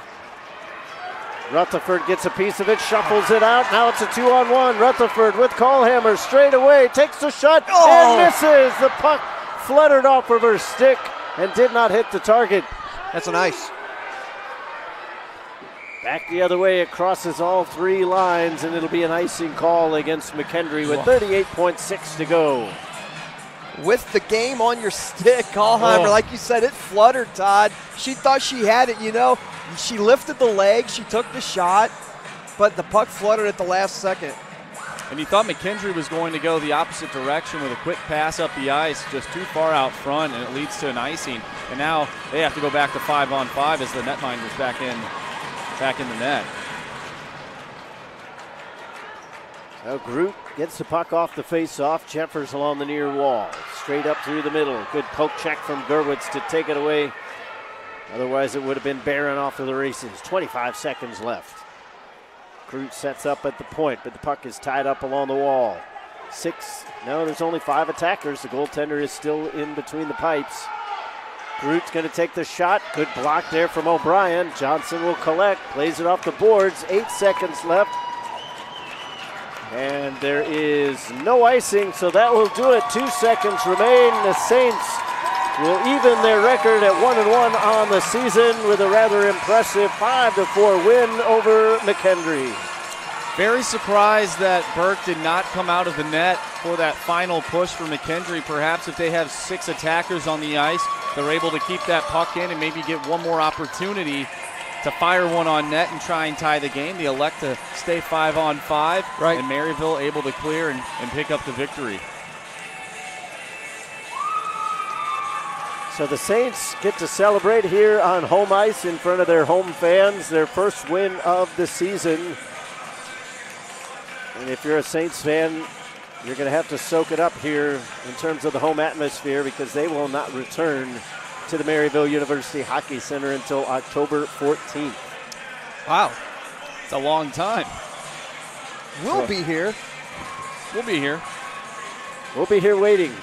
Rutherford gets a piece of it, shuffles it out. Now it's a 2-on-1. Rutherford with Callhammer straight away, takes the shot and misses. The puck fluttered off of her stick and did not hit the target. That's an ice. Back the other way, it crosses all 3 lines, and it'll be an icing call against McKendree with 38.6 to go. With the game on your stick, Callhammer, like you said, it fluttered, Todd. She thought she had it, you know. She lifted the leg, she took the shot, but the puck fluttered at the last second. And you thought McKendree was going to go the opposite direction with a quick pass up the ice, just too far out front, and it leads to an icing. And now they have to go back to 5-on-5 as the netminder's back in the net. Now Groot gets the puck off the face-off. Jeffers along the near wall. Straight up through the middle. Good poke check from Gurwitz to take it away. Otherwise it would have been Barron off to the races. 25 seconds left. Groot sets up at the point, but the puck is tied up along the wall. There's only 5 attackers. The goaltender is still in between the pipes. Groot's going to take the shot. Good block there from O'Brien. Johnson will collect. Plays it off the boards. 8 seconds left. And there is no icing, so that will do it. 2 seconds remain. The Saints will even their record at 1-1 on the season with a rather impressive 5-4 win over McKendree. Very surprised that Burke did not come out of the net for that final push for McKendree. Perhaps if they have 6 attackers on the ice, they're able to keep that puck in and maybe get one more opportunity to fire one on net and try and tie the game. They elect to stay 5-on-5, and Maryville able to clear and pick up the victory. So the Saints get to celebrate here on home ice in front of their home fans, their first win of the season. And if you're a Saints fan, you're going to have to soak it up here in terms of the home atmosphere because they will not return to the Maryville University Hockey Center until October 14th. Wow. It's a long time. We'll be here. We'll be here. We'll be here waiting.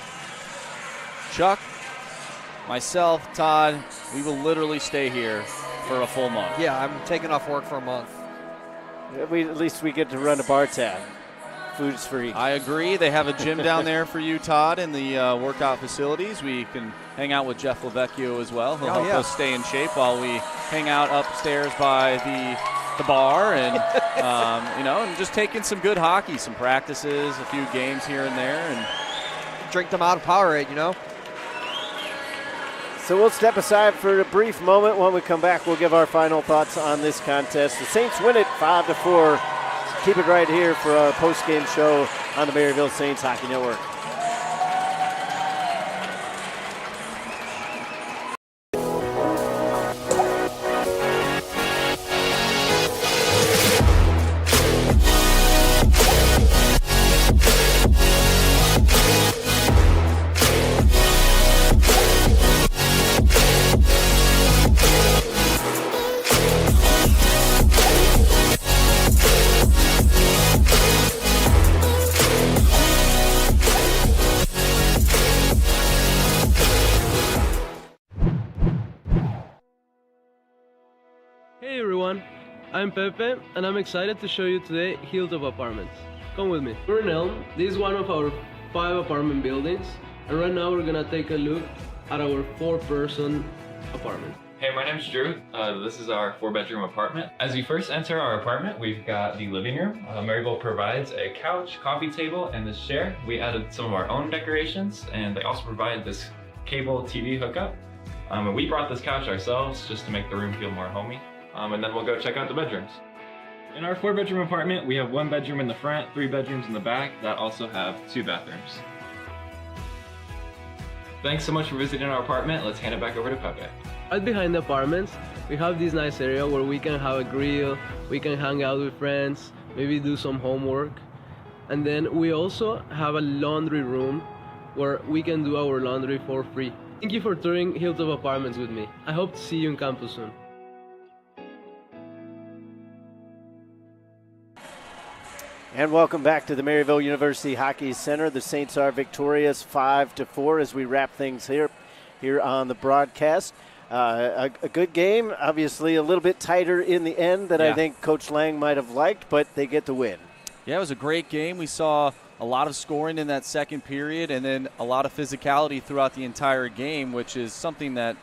Chuck, myself, Todd, we will literally stay here for a full month. Yeah, I'm taking off work for a month. At least we get to run a bar tab. Food's free. I agree. They have a gym down there for you, Todd, in the workout facilities. We can hang out with Jeff Lavecchio as well. He'll help us stay in shape while we hang out upstairs by the bar and, and just taking some good hockey, some practices, a few games here and there. And drink them out of Powerade, you know. So we'll step aside for a brief moment. When we come back, we'll give our final thoughts on this contest. The Saints win it 5-4. Keep it right here for our post-game show on the Maryville Saints Hockey Network. Hey everyone, I'm Pepe and I'm excited to show you today Hilltop Apartments. Come with me. We're in Elm. This is one of our 5 apartment buildings, and right now we're gonna take a look at our 4-person apartment. Hey, my name's Drew. This is our 4-bedroom apartment. As you first enter our apartment, we've got the living room. Maryville provides a couch, coffee table, and this chair. We added some of our own decorations, and they also provide this cable TV hookup. And we brought this couch ourselves just to make the room feel more homey. And then we'll go check out the bedrooms. In our 4-bedroom apartment, we have 1 bedroom in the front, 3 bedrooms in the back that also have 2 bathrooms. Thanks so much for visiting our apartment. Let's hand it back over to Pepe. Right behind the apartments, we have this nice area where we can have a grill, we can hang out with friends, maybe do some homework. And then we also have a laundry room where we can do our laundry for free. Thank you for touring Hilltop Apartments with me. I hope to see you in campus soon. And welcome back to the Maryville University Hockey Center. The Saints are victorious 5-4 as we wrap things here on the broadcast. A good game, obviously a little bit tighter in the end than I think Coach Lang might have liked, but they get the win. Yeah, it was a great game. We saw a lot of scoring in that second period and then a lot of physicality throughout the entire game, which is something that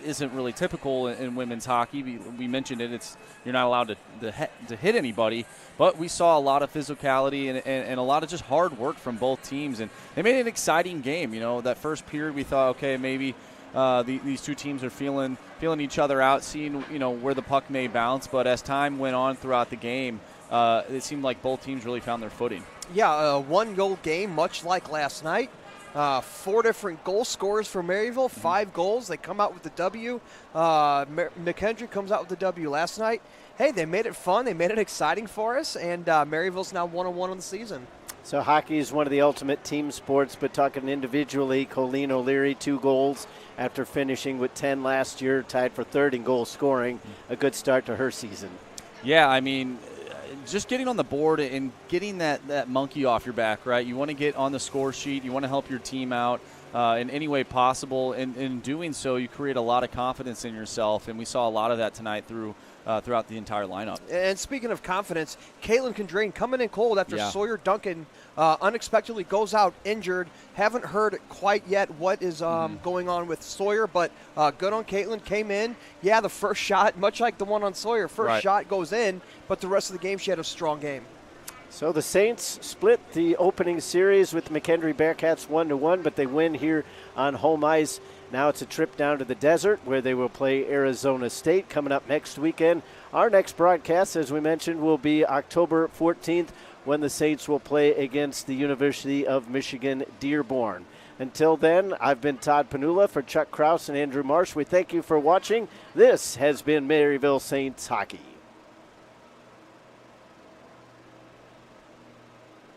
isn't really typical in women's hockey. We mentioned it. You're not allowed to hit anybody, but we saw a lot of physicality and a lot of just hard work from both teams, and they made it an exciting game. You know, that first period we thought, okay, maybe these two teams are feeling each other out, seeing where the puck may bounce, but as time went on throughout the game, it seemed like both teams really found their footing. Yeah, a one-goal game, much like last night. 4 different goal scorers for Maryville, 5 goals. They come out with the W. McKendree comes out with the W last night. Hey, they made it fun. They made it exciting for us, and Maryville's now 1-1 on the season. So hockey is one of the ultimate team sports, but talking individually, Colleen O'Leary, 2 goals after finishing with 10 last year, tied for 3rd in goal scoring. A good start to her season. Yeah, I mean, just getting on the board and getting that monkey off your back, right? You want to get on the score sheet. You want to help your team out in any way possible. And in doing so, you create a lot of confidence in yourself. And we saw a lot of that tonight throughout the entire lineup. And speaking of confidence, Caitlin Condrain coming in cold after Sawyer Duncan unexpectedly goes out injured. Haven't heard quite yet what is going on with Sawyer, but good on Caitlin. Came in. Yeah, the first shot, much like the one on Sawyer, shot goes in, but the rest of the game she had a strong game. So the Saints split the opening series with the McKendree Bearcats 1-1, but they win here on home ice. Now it's a trip down to the desert where they will play Arizona State coming up next weekend. Our next broadcast, as we mentioned, will be October 14th when the Saints will play against the University of Michigan Dearborn. Until then, I've been Todd Panula for Chuck Kraus and Andrew Marsh. We thank you for watching. This has been Maryville Saints Hockey.